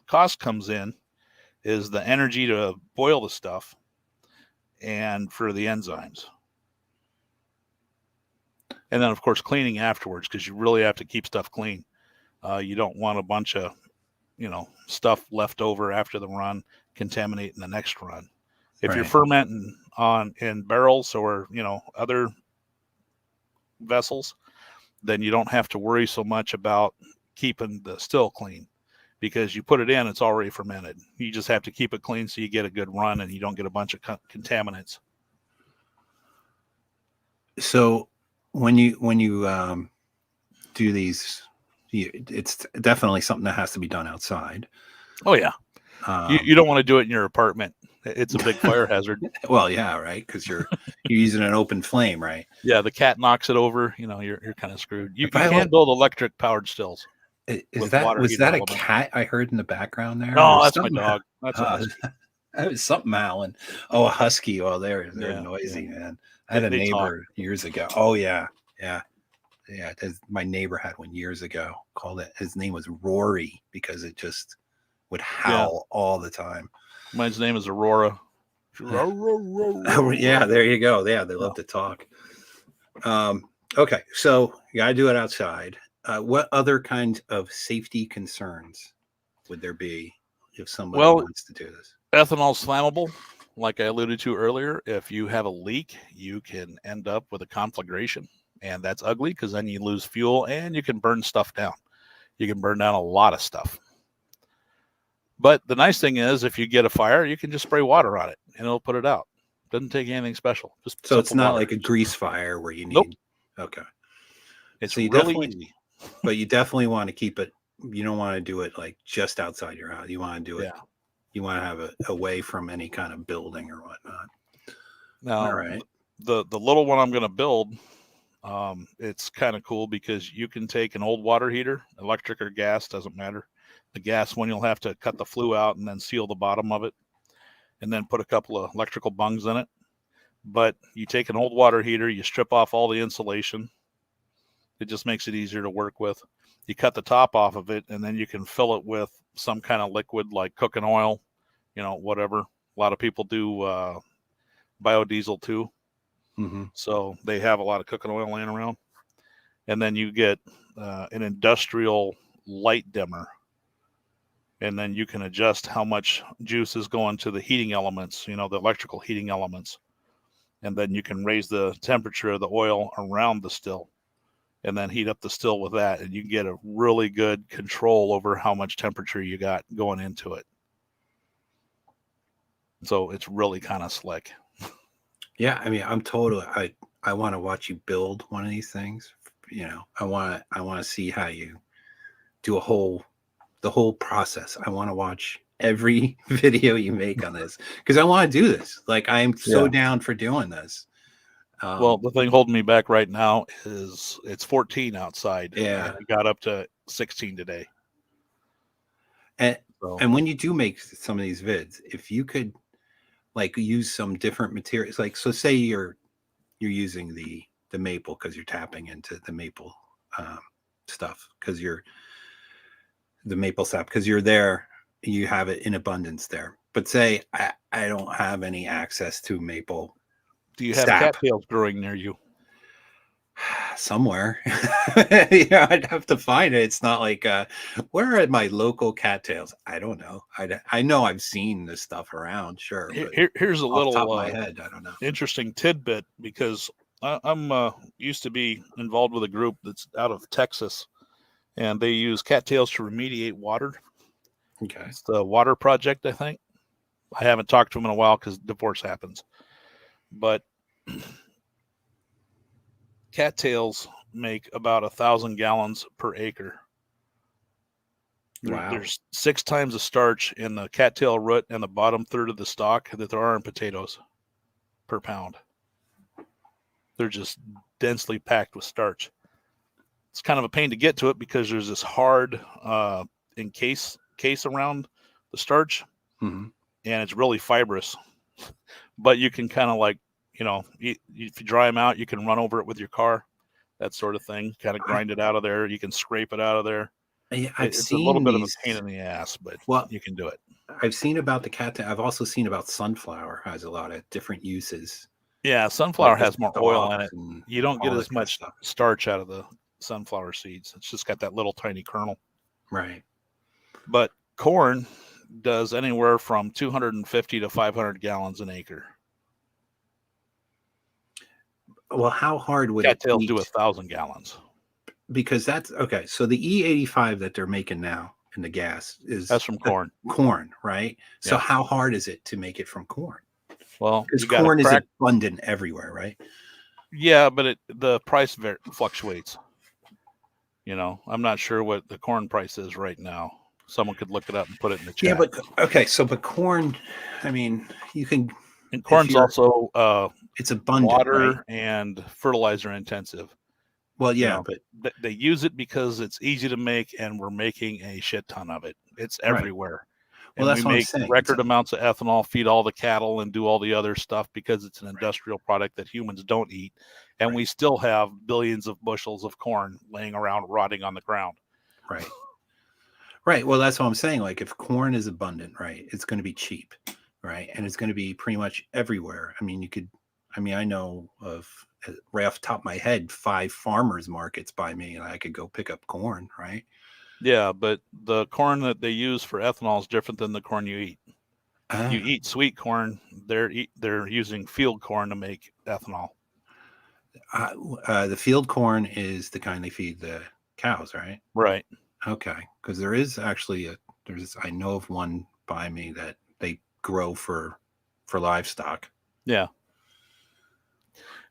cost comes in is the energy to boil the stuff and for the enzymes. And then, of course, cleaning afterwards, because you really have to keep stuff clean. You don't want a bunch of, stuff left over after the run contaminating the next run. If you're fermenting in barrels or, other vessels, then you don't have to worry so much about keeping the still clean, because you put it in, it's already fermented. You just have to keep it clean so you get a good run and you don't get a bunch of contaminants. So when you do these, it's definitely something that has to be done outside. Oh yeah. You don't want to do it in your apartment. It's a big fire hazard. Well, yeah, right, because you're using an open flame, right? Yeah, the cat knocks it over. You're kind of screwed. You can't build electric powered stills. Was that a cat I heard in the background there? No, that's my dog. That's that was something howling. Oh, a husky. Oh, they're noisy, man. I had a neighbor years ago. Oh yeah. My neighbor had one years ago. His name was Rory, because it just would howl all the time. Mine's name is Aurora. Yeah, there you go. Yeah, they love to talk. Okay, so you gotta do it outside. What other kinds of safety concerns would there be if somebody wants to do this? Ethanol's flammable. Like I alluded to earlier, if you have a leak, you can end up with a conflagration. And that's ugly, because then you lose fuel and you can burn stuff down. You can burn down a lot of stuff. But the nice thing is, if you get a fire, you can just spray water on it and it'll put it out. Doesn't take anything special. So it's not like a grease fire where you need. Nope. Okay. It's really easy. But you definitely want to keep it. You don't want to do it like just outside your house. You want to do it. You want to have it away from any kind of building or whatnot. Now, all right. The little one I'm going to build, it's kind of cool, because you can take an old water heater, electric or gas, doesn't matter. The gas one, you'll have to cut the flue out and then seal the bottom of it, and then put a couple of electrical bungs in it. But you take an old water heater, you strip off all the insulation, It just makes it easier to work with. You cut the top off of it, and then you can fill it with some kind of liquid like cooking oil, whatever. A lot of people do biodiesel too. Mm-hmm. So they have a lot of cooking oil laying around. And then you get an industrial light dimmer. And then you can adjust how much juice is going to the heating elements, the electrical heating elements. And then you can raise the temperature of the oil around the still and then heat up the still with that. And you can get a really good control over how much temperature you got going into it. So it's really kind of slick. Yeah, I mean, I want to watch you build one of these things. I want to see how you do the whole process. I want to watch every video you make on this because I want to do this. Like, I am so down for doing this. Well, the thing holding me back right now is it's 14 outside. Yeah. And we got up to 16 today. And when you do make some of these vids, if you could like use some different materials, like, so say you're using the maple because you're tapping into the maple stuff because the maple sap because you're there, you have it in abundance there. But say I don't have any access to maple. Do you have sap. cattails growing near you? Somewhere. Yeah, I'd have to find it. It's not like where are my local cattails? I don't know. I know I've seen this stuff around, sure. But Here's a off little the top of my head, I don't know. interesting tidbit because I'm used to be involved with a group that's out of Texas, and they use cattails to remediate water. Okay. It's the Water Project, I think. I haven't talked to them in a while because divorce happens. But cattails make about 1,000 gallons per acre. Wow. There's 6 times the starch in the cattail root and the bottom third of the stalk that there are in potatoes per pound. They're just densely packed with starch. It's kind of a pain to get to it because there's this hard case around the starch, Mm-hmm. and it's really fibrous. But you can kind of like, if you dry them out, you can run over it with your car, that sort of thing. Kind of grind it out of there. You can scrape it out of there. Yeah, It's a little bit of a pain in the ass, but you can do it. I've seen about the cattail. I've also seen about sunflower has a lot of different uses. Yeah, sunflower Like the has more oil in it. stalks and You don't get all as that kind of much stuff. starch out of the sunflower seeds. It's just got that little tiny kernel. Right. But corn does anywhere from 250 to 500 gallons an acre. Well, how hard would Cattails it do be? 1,000 gallons. Because that's okay. So the E85 that they're making now in the gas That's from corn. Corn, right? So Yeah. how hard is it to make it from corn? Well, Because you gotta corn is crack. abundant everywhere, right? Yeah, but the price fluctuates. I'm not sure what the corn price is right now. Someone could look it up and put it in the chat. Yeah, but okay. So, but corn, I mean, you can. And corn's also It's abundant, water right? and fertilizer intensive. Well, yeah, but They use it because it's easy to make, and we're making a shit ton of it. It's everywhere. Well, And that's we what I'm make saying. record amounts of ethanol, feed all the cattle, and do all the other stuff because it's an industrial product that humans don't eat. And we still have billions of bushels of corn laying around rotting on the ground. Right. Right. Well, that's what I'm saying. Like, if corn is abundant, right, it's going to be cheap, right? And it's going to be pretty much everywhere. I know of, right off the top of my head, 5 farmers markets by me, and I could go pick up corn, right? Yeah, but the corn that they use for ethanol is different than the corn you eat. Ah. You eat sweet corn. They're using field corn to make ethanol. The field corn is the kind they feed the cows, right? Right. Okay, because there is actually I know of one by me that they grow for livestock. Yeah.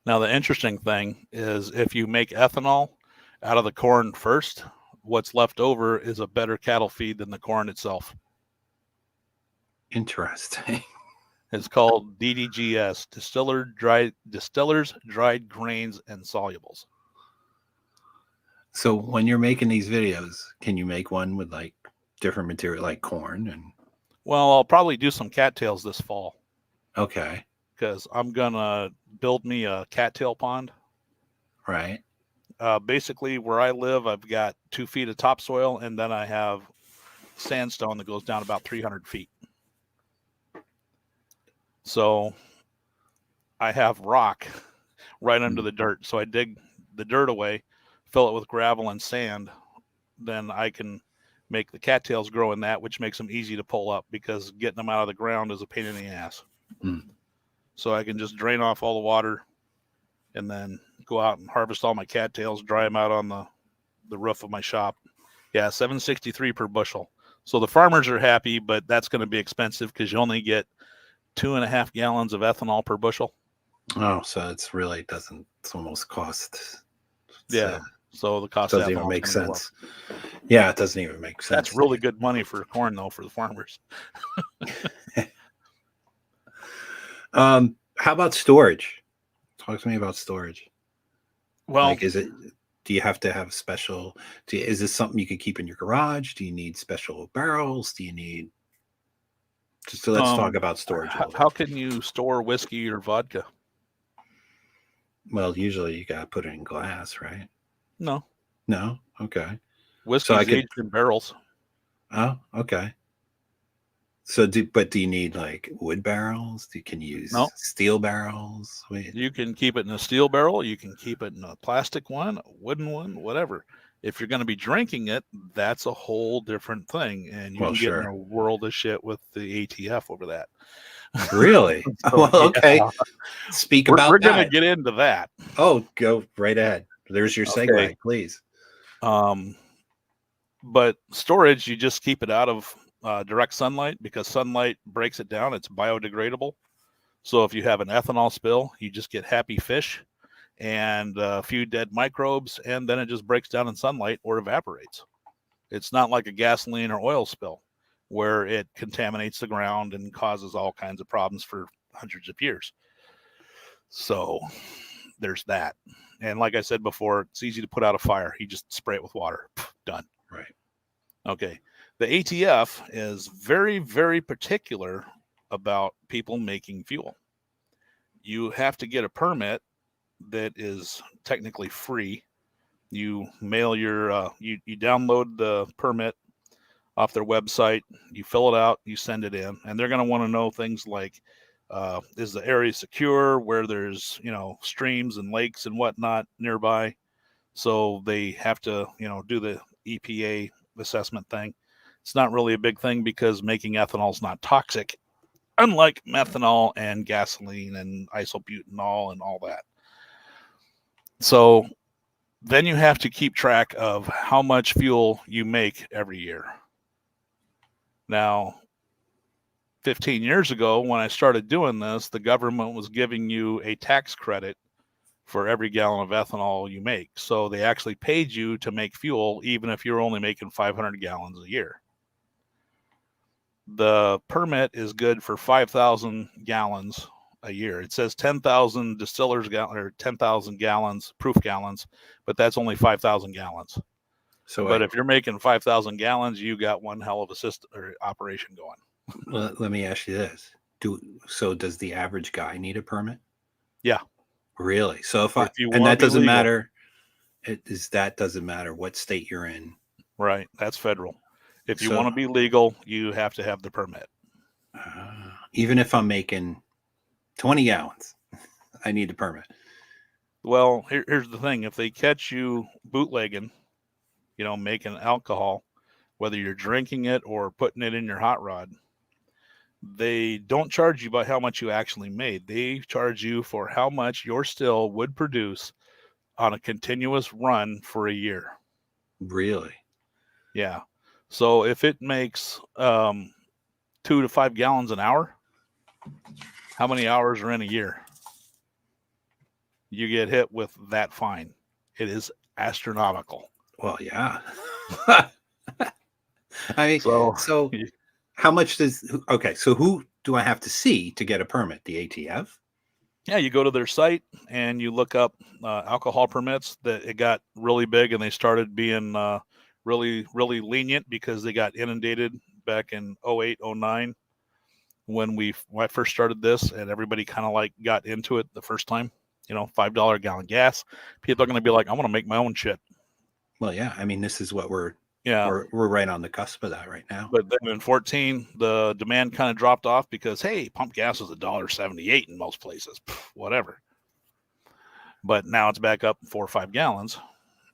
Now, the interesting thing is if you make ethanol out of the corn first, what's left over is a better cattle feed than the corn itself. Interesting. It's called DDGS, Distillers Dried Grains and Solubles. So when you're making these videos, can you make one with like different material like corn and? Well, I'll probably do some cattails this fall. Okay. Because I'm gonna build me a cattail pond. Right. Basically, where I live, I've got 2 feet of topsoil, and then I have sandstone that goes down about 300 feet. So I have rock right under the dirt. So I dig the dirt away, fill it with gravel and sand. Then I can make the cattails grow in that, which makes them easy to pull up, because getting them out of the ground is a pain in the ass. So I can just drain off all the water and then go out and harvest all my cattails, dry them out on the roof of my shop. Yeah, $7.63 per bushel. So the farmers are happy, but that's going to be expensive because you only get 2.5 gallons of ethanol per bushel. Oh, so it's almost cost. Yeah. So the cost doesn't of even ethanol make is gonna go sense. Yeah, it doesn't even make sense. That's really good money for corn, though, for the farmers. How about storage? Talk to me about storage. Well, Like, do you have to have special, is this something you could keep in your garage? Do you need special barrels? Do you need, so let's talk about storage. How can you store whiskey or vodka? Well, usually you got to put it in glass, right? No. Okay. Whiskey's aged in barrels. Oh, okay. So do you need like wood barrels? Can you use steel barrels? You can keep it in a steel barrel. You can keep it in a plastic one, a wooden one, whatever. If you're going to be drinking it, that's a whole different thing. And you can get in a world of shit with the ATF over that. Really? So, okay. Yeah. Speak about We're that. going to get into that. Oh, go right ahead. There's your segue, please. But storage, you just keep it out of direct sunlight, because sunlight breaks it down. It's biodegradable. So if you have an ethanol spill, you just get happy fish and a few dead microbes, and then it just breaks down in sunlight or evaporates. It's not like a gasoline or oil spill where it contaminates the ground and causes all kinds of problems for hundreds of years. So there's that. And like I said before, it's easy to put out a fire. You just spray it with water. Done. Right. Okay. The ATF is very, very particular about people making fuel. You have to get a permit that is technically free. You mail your, you download the permit off their website, you fill it out, you send it in, and they're going to want to know things like, is the area secure, where there's, streams and lakes and whatnot nearby. So they have to, do the EPA assessment thing. It's not really a big thing because making ethanol is not toxic, unlike methanol and gasoline and isobutanol and all that. So then you have to keep track of how much fuel you make every year. Now, 15 years ago, when I started doing this, the government was giving you a tax credit for every gallon of ethanol you make. So they actually paid you to make fuel, even if you're only making 500 gallons a year. The permit is good for 5,000 gallons a year. It says 10,000 distillers gallon or 10,000 gallons, proof gallons, but that's only 5,000 gallons. So, but if you're making 5,000 gallons, you got one hell of a system or operation going. Let me ask you this: does the average guy need a permit? Yeah. Really? So if that doesn't legal, matter. That doesn't matter what state you're in. Right. That's federal. If you want to be legal, you have to have the permit. Even if I'm making 20 gallons, I need a permit. Well, here's the thing. If they catch you bootlegging, making alcohol, whether you're drinking it or putting it in your hot rod, they don't charge you by how much you actually made. They charge you for how much your still would produce on a continuous run for a year. Really? Yeah. So if it makes 2 to 5 gallons an hour, how many hours are in a year? You get hit with that fine. It is astronomical. Well, yeah. I mean, so how much so who do I have to see to get a permit? The ATF? Yeah, you go to their site and you look up alcohol permits. That it got really big and they started being really, really lenient because they got inundated back in 08, 09 when I first started this, and everybody kind of got into it the first time. $5 a gallon gas, people are going to be like, I want to make my own shit. Well, yeah. I mean, this is what we're right on the cusp of that right now. But then in 2014, the demand kind of dropped off because, hey, pump gas was $1.78 in most places, whatever. But now it's back up 4 or 5 gallons.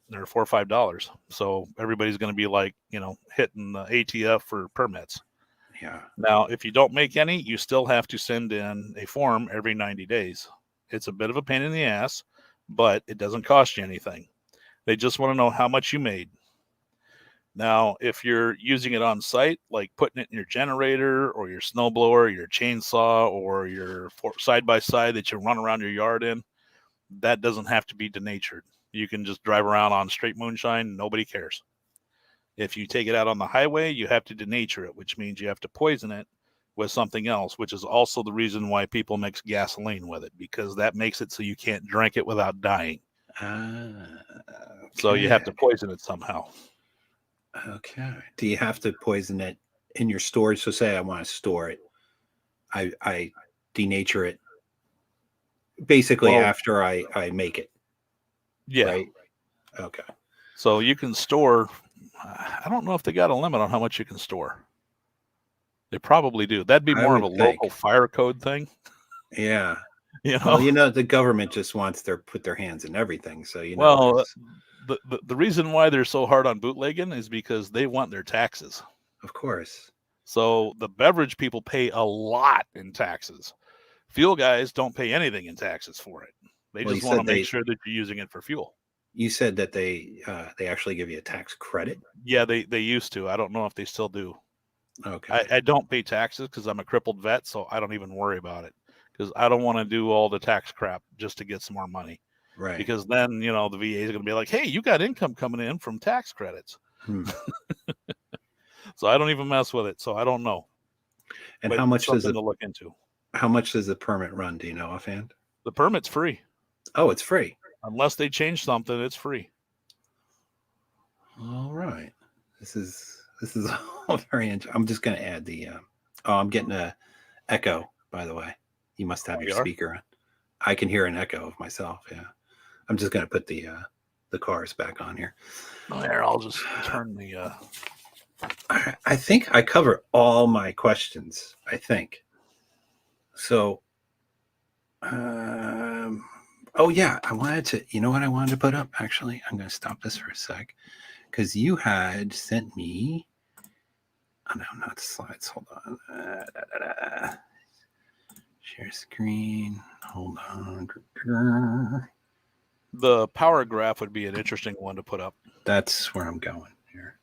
They're $4 or $5. So everybody's going to be like, hitting the ATF for permits. Yeah. Now, if you don't make any, you still have to send in a form every 90 days. It's a bit of a pain in the ass, but it doesn't cost you anything. They just want to know how much you made. Now, if you're using it on site, like putting it in your generator or your snowblower, your chainsaw, or your side-by-side that you run around your yard in, that doesn't have to be denatured. You can just drive around on straight moonshine. Nobody cares. If you take it out on the highway, you have to denature it, which means you have to poison it with something else, which is also the reason why people mix gasoline with it, because that makes it so you can't drink it without dying. Okay. So you have to poison it somehow. Okay. Do you have to poison it in your storage? So say I want to store it. I denature it basically after I make it. Yeah. Right? Okay. So you can store, I don't know if they got a limit on how much you can store. They probably do. That'd be more of a local fire code thing. Yeah. Well, the government just wants to put their hands in everything. So, the reason why they're so hard on bootlegging is because they want their taxes. Of course. So the beverage people pay a lot in taxes. Fuel guys don't pay anything in taxes for it. They just want to make sure that you're using it for fuel. You said that they actually give you a tax credit? Yeah, they used to. I don't know if they still do. Okay. I don't pay taxes because I'm a crippled vet, so I don't even worry about it because I don't want to do all the tax crap just to get some more money. Right. Because then, the VA is going to be like, hey, you got income coming in from tax credits. So I don't even mess with it. So I don't know. And how much does it to look into? How much does the permit run? Do you know offhand? The permit's free. Oh, it's free. Unless they change something, it's free. All right. This is all very interesting. I'm just going to add the. I'm getting a echo. By the way, you must have your speaker on. I can hear an echo of myself. Yeah. I'm just going to put the cars back on here. There, I'll just turn the. I think I covered all my questions. I think. So. Oh yeah, I wanted to. You know what I wanted to put up? Actually, I'm going to stop this for a sec because you had sent me. Oh no, not the slides. Hold on. Share screen. Hold on. The power graph would be an interesting one to put up. That's where I'm going here.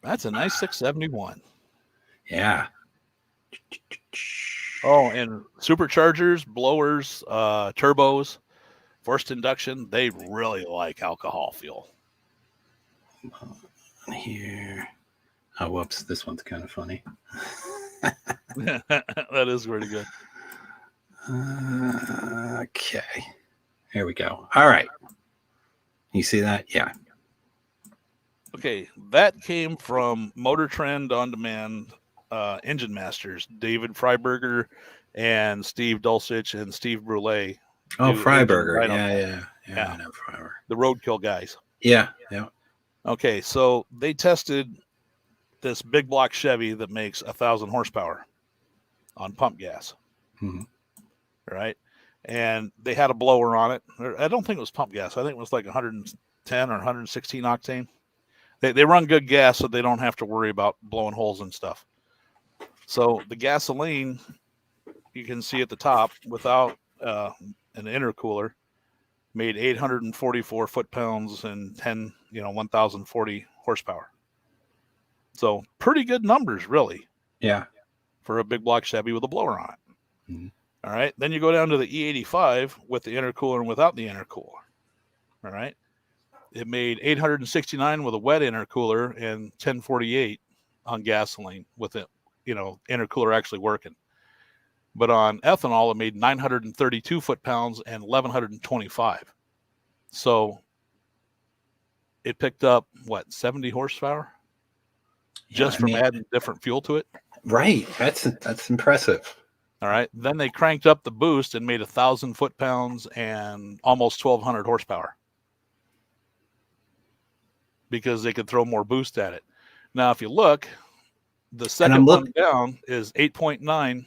That's a nice 671. Yeah. Oh, and superchargers, blowers, turbos, forced induction, they really like alcohol fuel. Here. Oh, whoops. This one's kind of funny. That is pretty good. Okay. Here we go. All right. You see that? Yeah. Okay. That came from Motor Trend On Demand Engine Masters, David Freiberger and Steve Dulcich and Steve Brule. Oh, Freiberger. Yeah. I know Freiberger. The roadkill guys. Yeah. Okay. So they tested this big block Chevy that makes 1,000 horsepower on pump gas. Mm-hmm. Right. And they had a blower on it. I don't think it was pump gas. I think it was like 110 or 116 octane. They run good gas, so they don't have to worry about blowing holes and stuff. So the gasoline, you can see at the top, without an intercooler, made 844 foot-pounds and 1,040 horsepower. So pretty good numbers, really. Yeah. For a big block Chevy with a blower on it. Mm-hmm. All right. Then you go down to the E85 with the intercooler and without the intercooler. All right. It made 869 with a wet intercooler and 1048 on gasoline with it, intercooler actually working. But on ethanol, it made 932 foot-pounds and 1,125. So it picked up, 70 horsepower? Just from adding different fuel to it? Right. That's impressive. All right. Then they cranked up the boost and made 1,000 foot-pounds and almost 1,200 horsepower because they could throw more boost at it. Now, if you look, the second one down is 8.9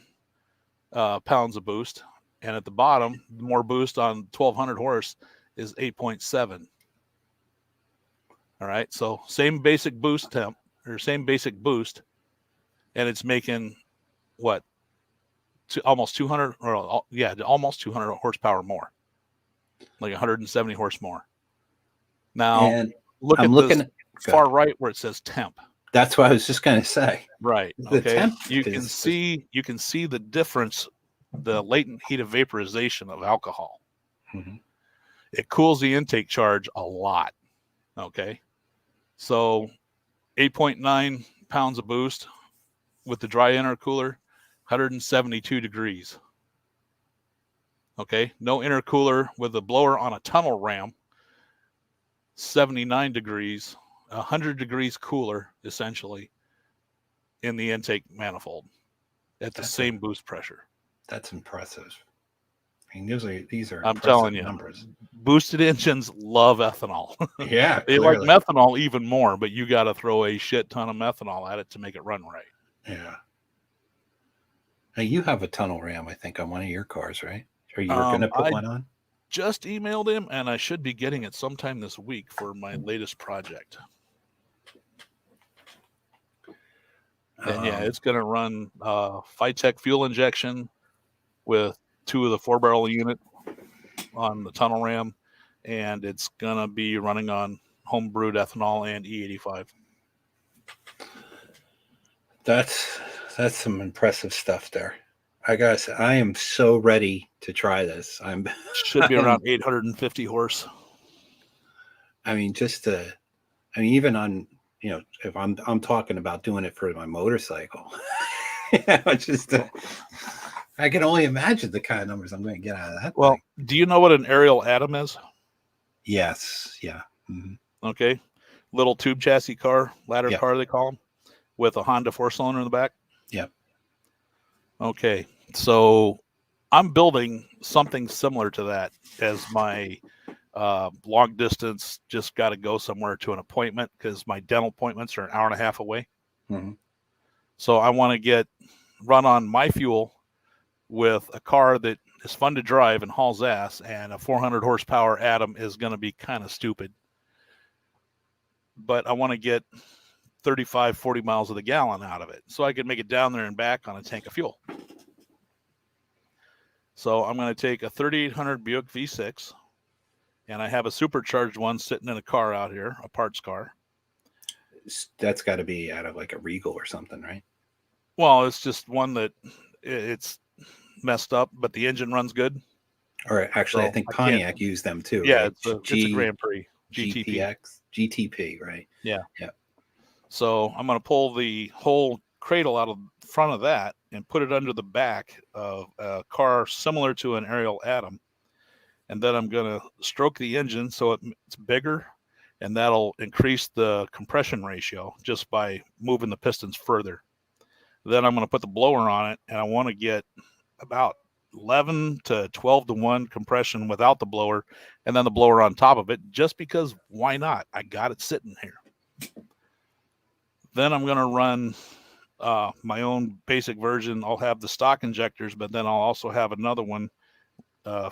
pounds of boost. And at the bottom, more boost on 1,200 horse is 8.7. All right. So same basic boost temp or same basic boost. And it's making what? Almost 200 or almost 200 horsepower more, like 170 horse more. Now And look I'm at looking this far right where it says temp. That's what I was just going to say. Right. The Okay. temp You can see the difference, the latent heat of vaporization of alcohol. Mm-hmm. It cools the intake charge a lot. Okay. So 8.9 pounds of boost with the dry intercooler, 172 degrees. Okay. No intercooler with the blower on a tunnel ram, 79 degrees, 100 degrees cooler, essentially, in the intake manifold at the same boost pressure. That's impressive. I mean, these are I'm telling you, numbers. Boosted engines love ethanol. Yeah, they clearly. like methanol even more, but you got to throw a shit ton of methanol at it to make it run right. Yeah. Now you have a tunnel ram, I think, on one of your cars, right? Or you were going to put one on? Just emailed him, and I should be getting it sometime this week for my latest project. And yeah, it's going to run Phytech fuel injection with 2 of the 4-barrel unit on the tunnel ram, and it's going to be running on home brewed ethanol and E85. That's some impressive stuff there. I gotta say, I am so ready to try this. Should be around 850 horse. I mean, even on, if I'm talking about doing it for my motorcycle, I can only imagine the kind of numbers I'm going to get out of that. Well, thing. Do you know what an aerial atom is? Yes. Yeah. Mm-hmm. Okay. Little tube chassis car, ladder car, they call them, with a Honda 4-cylinder in the back. Yep. Okay. So I'm building something similar to that as my long distance, just got to go somewhere to an appointment because my dental appointments are an hour and a half away. Mm-hmm. So I want to run on my fuel with a car that is fun to drive and hauls ass, and a 400 horsepower atom is going to be kind of stupid. But I want to get 35, 40 miles of the gallon out of it so I can make it down there and back on a tank of fuel. So I'm going to take a 3800 Buick V6, and I have a supercharged one sitting in a car out here, a parts car. That's got to be out of like a Regal or something, right? Well, it's just one that it's messed up, but the engine runs good. Or actually, I think Pontiac used them too. Yeah, right? it's a Grand Prix. GTP, right? Yeah. Yeah. So I'm going to pull the whole cradle out of front of that and put it under the back of a car similar to an aerial atom. And then I'm going to stroke the engine so it's bigger, and that'll increase the compression ratio just by moving the pistons further. Then I'm going to put the blower on it, and I want to get about 11 to 12 to 1 compression without the blower, and then the blower on top of it, just because why not? I got it sitting here. Then I'm going to run my own basic version. I'll have the stock injectors, but then I'll also have another one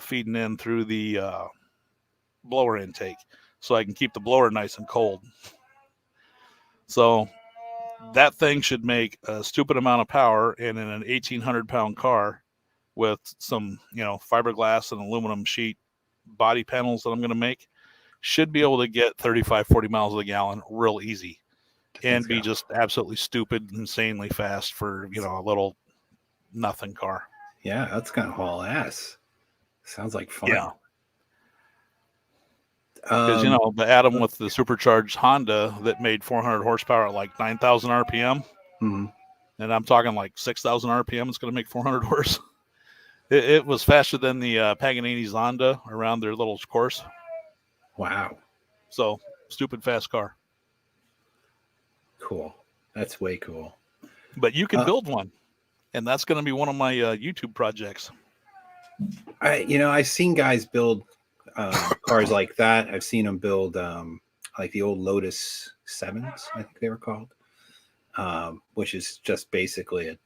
feeding in through the blower intake so I can keep the blower nice and cold. So that thing should make a stupid amount of power, and in an 1,800 pound car with some, fiberglass and aluminum sheet body panels that I'm going to make, should be able to get 35, 40 miles of the gallon real easy and be just absolutely stupid, insanely fast for, a little nothing car. Yeah, that's going to haul ass. Sounds like fun. Yeah. Because, the Atom with the supercharged Honda that made 400 horsepower at like 9,000 RPM. Mm-hmm. And I'm talking like 6,000 RPM. It's going to make 400 horse. It was faster than the Paganini Zonda around their little course. Wow. So, stupid fast car. Cool. That's way cool. But you can build one. and that's going to be one of my YouTube projects. I've seen guys build cars like that. I've seen them build like the old Lotus 7s, I think they were called, which is just basically a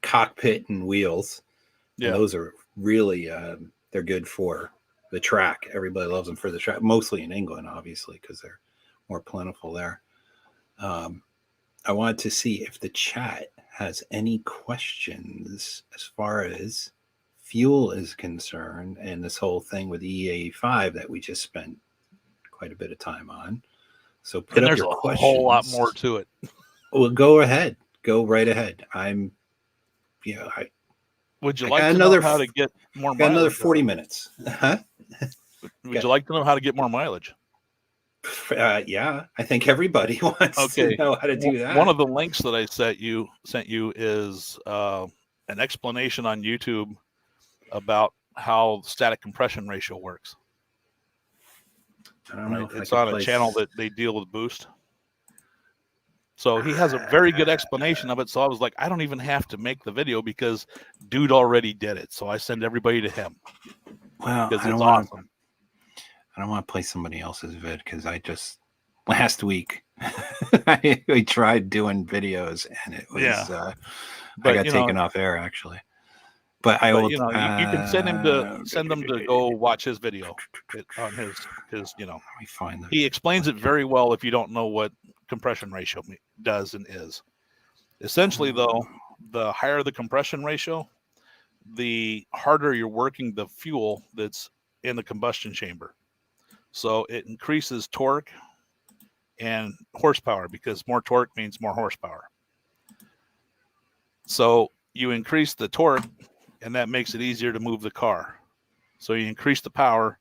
cockpit and wheels. Yeah, and those are really they're good for the track. Everybody loves them for the track, mostly in England, obviously, because they're more plentiful there. I wanted to see if the chat has any questions as far as fuel is concerned and this whole thing with E85 that we just spent quite a bit of time on. So put and up there's your a questions. whole lot more to it. Well, go ahead. Go right ahead. Would you I like got to another know how to get more got another mileage? 40 minutes. Huh? Would you like to know how to get more mileage? Yeah, I think everybody wants to know how to do that. One of the links that I sent you is an explanation on YouTube about how static compression ratio works. I don't know. It's on a channel that they deal with boost. So he has a very good explanation of it. So I was like, I don't even have to make the video because dude already did it. So I send everybody to him. Well, because I don't it's want awesome. I don't want to play somebody else's vid because last week I tried doing videos and it was I got taken off air actually. But you can send them to go watch his video on his Let me find them. he explains it very well if you don't know what compression ratio does and is. Essentially, though, the higher the compression ratio, the harder you're working the fuel that's in the combustion chamber. So it increases torque and horsepower because more torque means more horsepower. So you increase the torque, and that makes it easier to move the car. So you increase the power,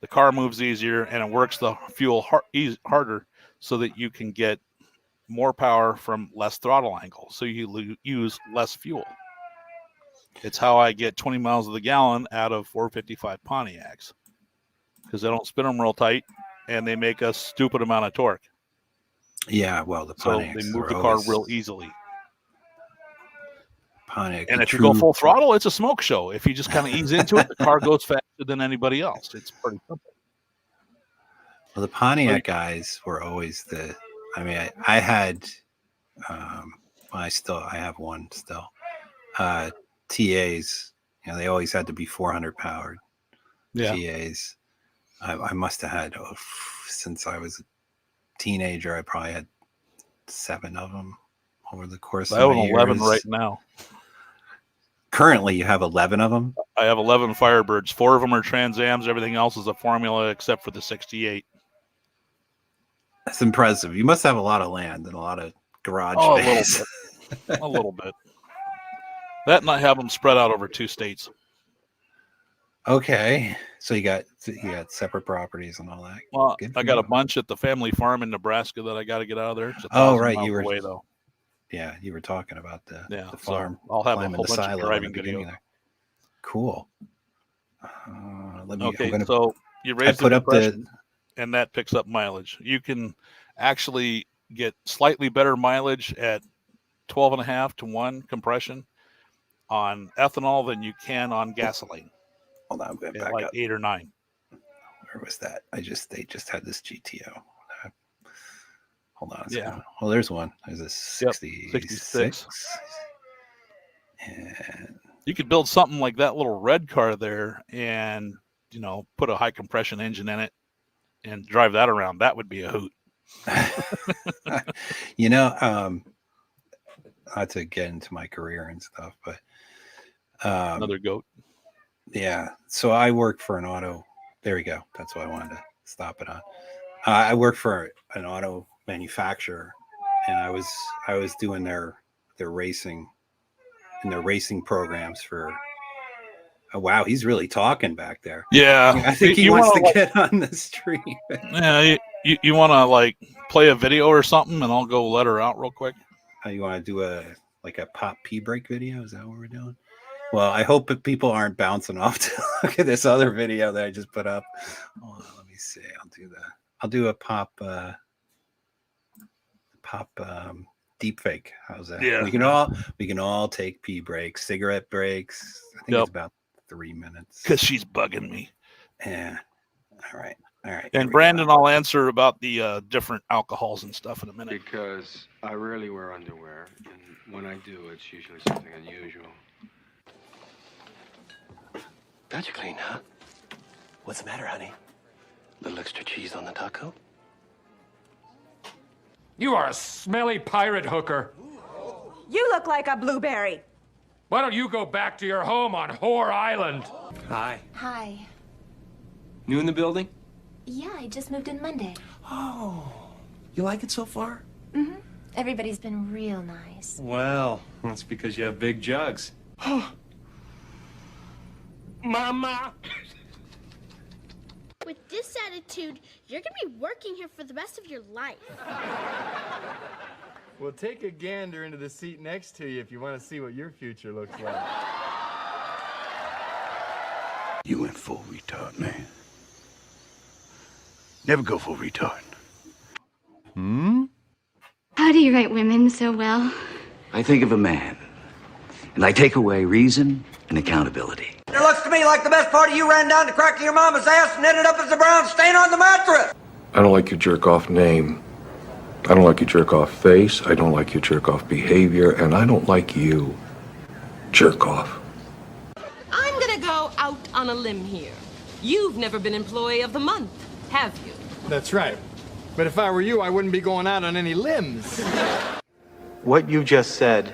the car moves easier, and it works the fuel harder so that you can get more power from less throttle angle. So you use less fuel. It's how I get 20 miles of the gallon out of 455 Pontiacs because I don't spin them real tight, and they make a stupid amount of torque. Yeah, well, the Pontiacs they move the car real easily. Pontiac, and if you go full throttle, it's a smoke show. If you just kind of ease into it, the car goes faster than anybody else. It's pretty simple. Well, the Pontiac guys were always I had, I have one still. TAs, they always had to be 400 powered. Yeah. TAs. I must have had, since I was a teenager, I probably had 7 of them over the course of my years. I have 11 right now. Currently, you have 11 of them? I have 11 Firebirds. 4 of them are Trans Ams. Everything else is a Formula except for the 68. That's impressive. You must have a lot of land and a lot of garage space. A little bit. That and I have them spread out over 2 states. Okay. So you got separate properties and all that. Well, I got a bunch at the family farm in Nebraska that I got to get out of there. Right. You were away, though. Yeah, you were talking about the farm. So I'll have a whole bunch of driving video. Cool. So you raise the compression, and that picks up mileage. You can actually get slightly better mileage at 12.5 to 1 compression on ethanol than you can on gasoline. Hold on, I'm going back like up. 8 or 9. Where was that? They just had this GTO. Hold on. Yeah. Well, there's one. There's a 66. And you could build something like that little red car there and, put a high compression engine in it and drive that around. That would be a hoot. Not to get into my career and stuff, but another goat. Yeah. So I work for an auto. There we go. That's what I wanted to stop it on. I work for an auto manufacturer, and I was doing their racing and their racing programs for. Oh, wow, he's really talking back there. Yeah, I think he wants to get on the stream. Yeah, you want to play a video or something, and I'll go let her out real quick. You want to do a pop P break video? Is that what we're doing? Well, I hope that people aren't bouncing off to look at this other video that I just put up. Hold on, let me see. I'll do a pop deep fake. How's that? Yeah. We can all take pee breaks, cigarette breaks. I think Yep. it's about 3 minutes. Because she's bugging me. Yeah. All right. And Brandon, I'll answer about the different alcohols and stuff in a minute. Because I rarely wear underwear, and when I do, it's usually something unusual. Got you clean, huh? What's the matter, honey? Little extra cheese on the taco? You are a smelly pirate hooker. You look like a blueberry. Why don't you go back to your home on Whore Island? Hi. Hi. New in the building? Yeah, I just moved in Monday. Oh. You like it so far? Mm-hmm. Everybody's been real nice. Well, that's because you have big jugs. Mama! With this attitude, you're gonna be working here for the rest of your life. Well, take a gander into the seat next to you if you want to see what your future looks like. You went full retard, man. Never go full retard. How do you write women so well? I think of a man, and I take away reason and accountability. It looks to me like the best part of you ran down the crack of your mama's ass and ended up as a brown stain on the mattress. I don't like your jerk-off name. I don't like your jerk-off face. I don't like your jerk-off behavior. And I don't like you. Jerk-off. I'm gonna go out on a limb here. You've never been Employee of the Month, have you? That's right. But if I were you, I wouldn't be going out on any limbs. What you just said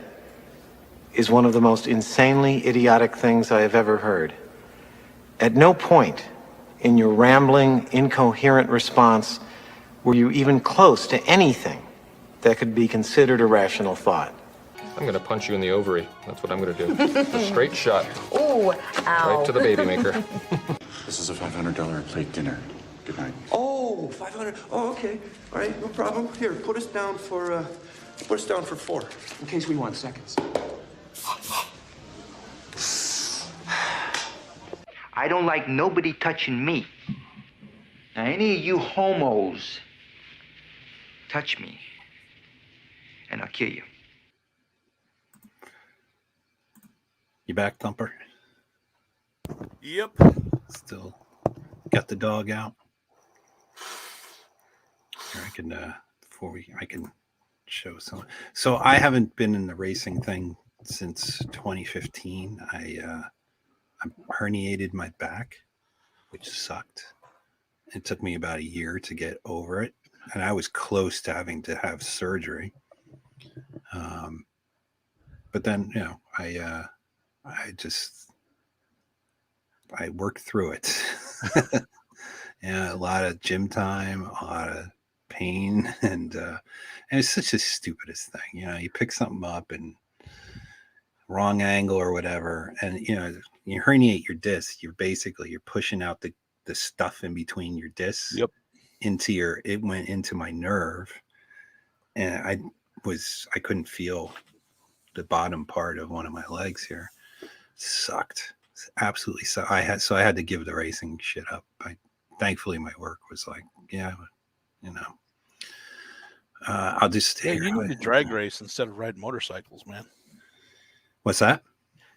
is one of the most insanely idiotic things I have ever heard. At no point in your rambling, incoherent response were you even close to anything that could be considered a rational thought. I'm gonna punch you in the ovary. That's what I'm gonna do. A straight shot. Ooh, ow. Right to the baby maker. This is a $500 a plate dinner. Good night. Oh, 500. Oh, okay. All right, no problem. Here, put us down for 4, in case we want seconds. I don't like nobody touching me. Now, any of you homos touch me, and I'll kill you. You back, Thumper? Yep. Still got the dog out. Here, I can I can show some. So I haven't been in the racing thing since 2015. I herniated my back, which sucked. It took me about a year to get over it, and I was close to having to have surgery. But then, I worked through it. Yeah, a lot of gym time, a lot of pain, and it's such the stupidest thing. You pick something up and wrong angle or whatever, and you herniate your disc. You're pushing out the stuff in between your discs. Yep. It went into my nerve, and I couldn't feel the bottom part of one of my legs here. Sucked. Absolutely. So I had to give the racing shit up. Thankfully my work was like, I'll just you need to drag race instead of riding motorcycles, man. What's that?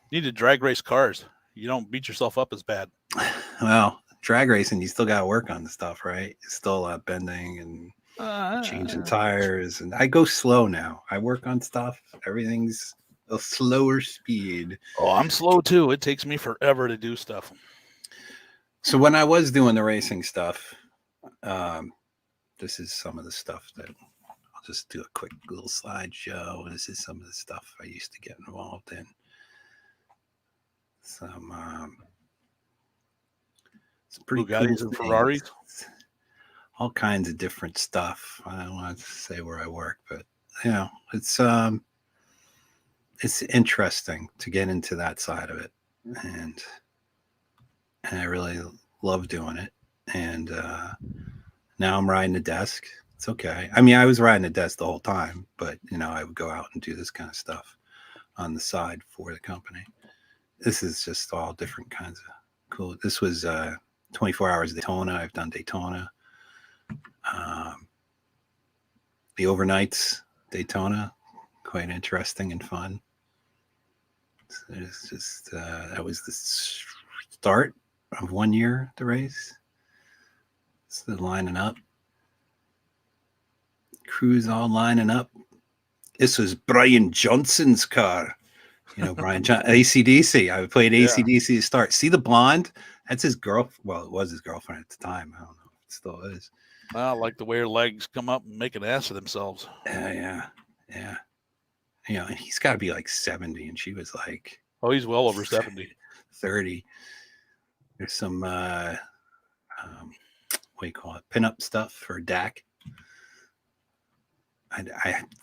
You need to drag race cars. You don't beat yourself up as bad. Well, drag racing, you still got to work on the stuff, right? It's still a lot bending and changing tires, and I go slow now. I work on stuff. Everything's a slower speed. Oh, I'm slow too. It takes me forever to do stuff. So when I was doing the racing stuff, this is some of the stuff that I'll just do a quick little slideshow. This is some of the stuff I used to get involved in. Some pretty Bugattis cool and Ferraris. All kinds of different stuff. I don't want to say where I work, but it's interesting to get into that side of it, and I really love doing it. And now I'm riding a desk. It's okay. I mean, I was riding a desk the whole time, but I would go out and do this kind of stuff on the side for the company. This is just all different kinds of cool. This was 24 Hours Daytona. I've done Daytona. The overnights Daytona. quite interesting and fun. So it's just that was the start of 1 year at the race. So lining up, crews all lining up. This was Brian Johnson's car. You know, Brian AC/DC. I played AC/DC to start. See the blonde? That's his girl. Well, it was his girlfriend at the time. I don't know if it still is. Well, I like the way her legs come up and make an ass of themselves. Yeah. You know, and he's got to be like 70, and she was like, oh, he's well over 70. 30. There's some what do you call it? Pinup stuff for Dak.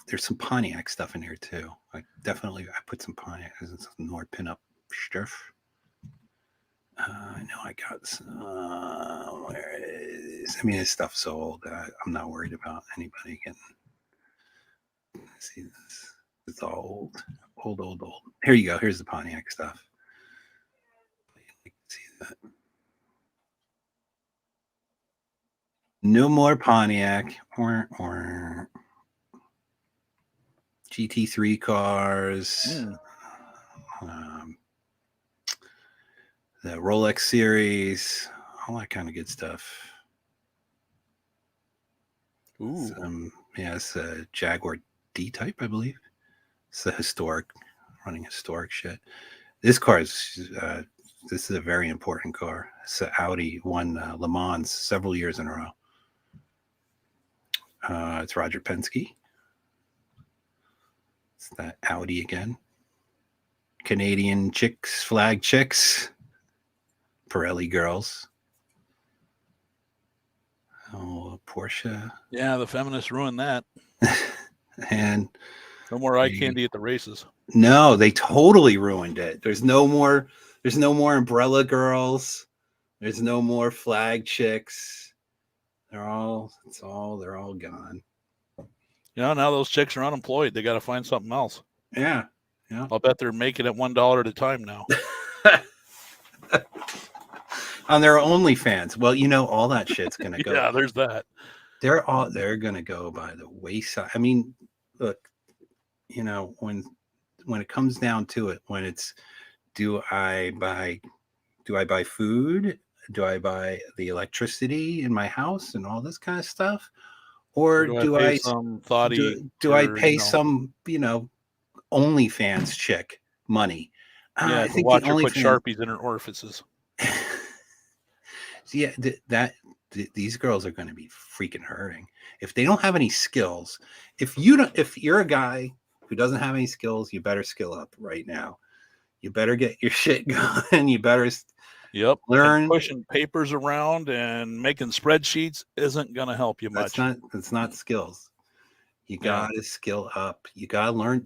There's some Pontiac stuff in here too. I put some Pontiac, some more pinup stuff. I know I got some. Where is? I mean, this stuff's so old that I'm not worried about anybody getting. See this? It's all old. Here you go. Here's the Pontiac stuff. See that? No more Pontiac. Or. GT3 cars, the Rolex series, all that kind of good stuff. Ooh. It's a Jaguar D-Type, I believe. It's the running historic shit. This car is, this is a very important car. It's an Audi, won Le Mans several years in a row. It's Roger Penske. It's that Audi again. Canadian chicks, flag chicks. Pirelli girls. Oh, Porsche. Yeah, the feminists ruined that. And no more eye candy at the races. No, they totally ruined it. There's no more umbrella girls. There's no more flag chicks. They're all gone. You know, now those chicks are unemployed. They got to find something else. Yeah. I'll bet they're making it $1 at a time now. On their OnlyFans. Well, you know, all that shit's gonna go. Yeah, there's that. They're gonna go by the wayside. I mean, look, you know, when it comes down to it, when it's do I buy food? Do I buy the electricity in my house and all this kind of stuff? Or do I pay some OnlyFans chick money? I think watch her put Sharpies in her orifices. Yeah, these girls are going to be freaking hurting if they don't have any skills. If you're a guy who doesn't have any skills, you better skill up right now. You better get your shit going. You better learn. And pushing papers around and making spreadsheets isn't going to help you much. It's not skills. You got to skill up. You got to learn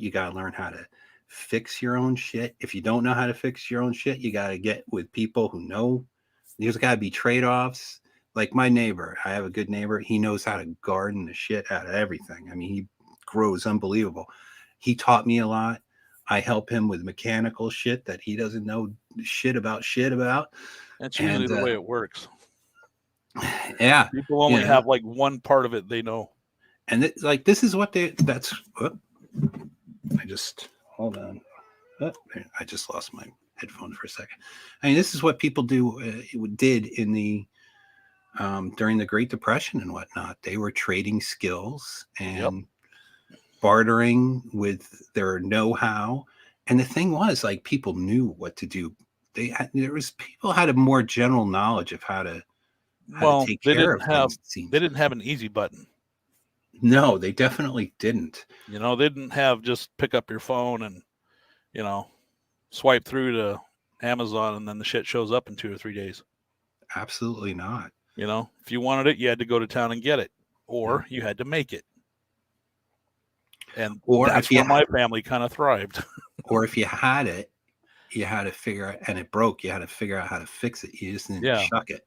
how to fix your own shit. If you don't know how to fix your own shit, you got to get with people who know. There's got to be trade-offs. Like my neighbor, I have a good neighbor. He knows how to garden the shit out of everything. I mean, he grows unbelievable. He taught me a lot. I help him with mechanical shit that he doesn't know shit about. That's usually the way it works. Yeah. People only have like one part of it they know. And this is what hold on. I just lost my headphone for a second. I mean, this is what people did in the during the Great Depression and whatnot. They were trading skills and bartering with their know-how. And the thing was, like, people knew what to do. People had a more general knowledge of how to take care of things. They didn't have an easy button. No, they definitely didn't. You know, they didn't have just pick up your phone and, you know, swipe through to Amazon and then the shit shows up in 2 or 3 days. Absolutely not. You know, if you wanted it, you had to go to town and get it, or you had to make it. And that's where my family kind of thrived. Or if you had it, you had to figure out, and it broke, you had to figure out how to fix it. You just didn't chuck it.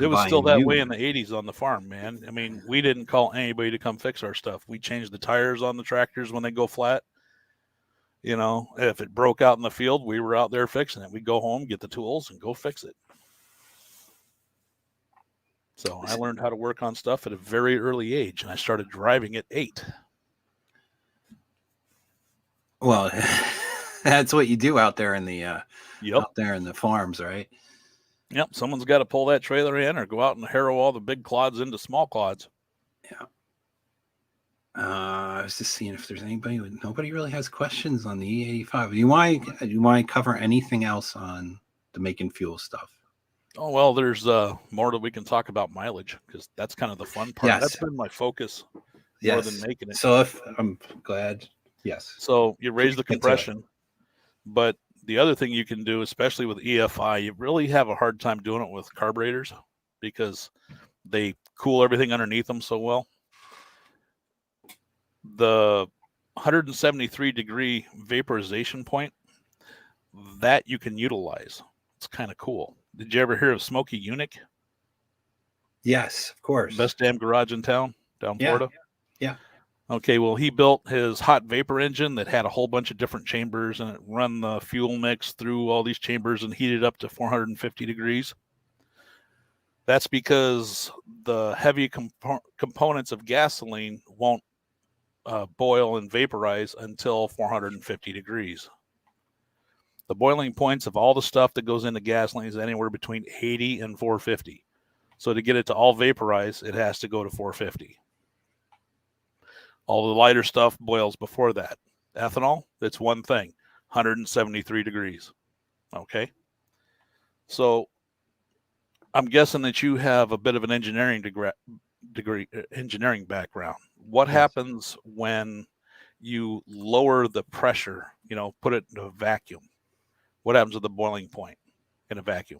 It was still that way in the 80s on the farm, man. I mean, we didn't call anybody to come fix our stuff. We changed the tires on the tractors when they go flat. You know, if it broke out in the field, we were out there fixing it. We'd go home, get the tools, and go fix it. So I learned how to work on stuff at a very early age, and I started driving at 8. Well, that's what you do out there in the Yep. out there in the farms, right? Yep. Someone's got to pull that trailer in or go out and harrow all the big clods into small clods. Yeah. I was just seeing if there's anybody. Nobody really has questions on the E85. Do you want to cover anything else on the making fuel stuff? Oh, well, there's more that we can talk about mileage, because that's kind of the fun part. Yes. That's been my focus more than making it. So if I'm glad. Yes. So you raise the Get to it. compression, but the other thing you can do, especially with EFI, you really have a hard time doing it with carburetors because they cool everything underneath them so well. The 173 degree vaporization point, that you can utilize. It's kind of cool. Did you ever hear of Smokey Unick? Yes, of course. Best damn garage in town, down Florida. Yeah. Okay, well, he built his hot vapor engine that had a whole bunch of different chambers, and it run the fuel mix through all these chambers and heated up to 450 degrees. That's because the heavy components of gasoline won't boil and vaporize until 450 degrees. The boiling points of all the stuff that goes into gasoline is anywhere between 80 and 450. So to get it to all vaporize, it has to go to 450. All the lighter stuff boils before that. Ethanol, that's one thing, 173 degrees. Okay. So I'm guessing that you have a bit of an engineering engineering background. What happens when you lower the pressure, put it in a vacuum? What happens with the boiling point in a vacuum?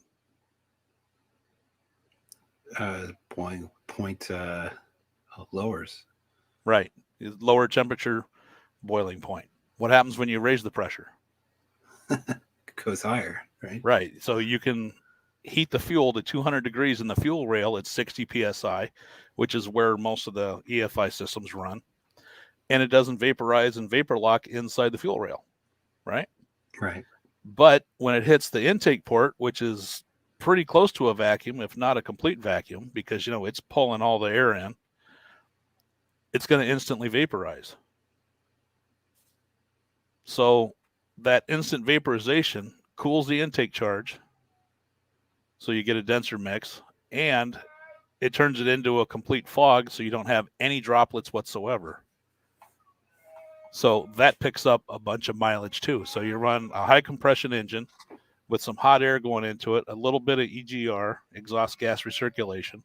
Boiling point lowers. Right. Lower temperature boiling point. What happens when you raise the pressure? It goes higher, right? Right. So you can heat the fuel to 200 degrees in the fuel rail at 60 psi, which is where most of the EFI systems run. And it doesn't vaporize and vapor lock inside the fuel rail, right? Right. But when it hits the intake port, which is pretty close to a vacuum, if not a complete vacuum, because, it's pulling all the air in, it's going to instantly vaporize. So that instant vaporization cools the intake charge, so you get a denser mix, and it turns it into a complete fog, so you don't have any droplets whatsoever. So that picks up a bunch of mileage too. So you run a high compression engine with some hot air going into it, a little bit of EGR, exhaust gas recirculation,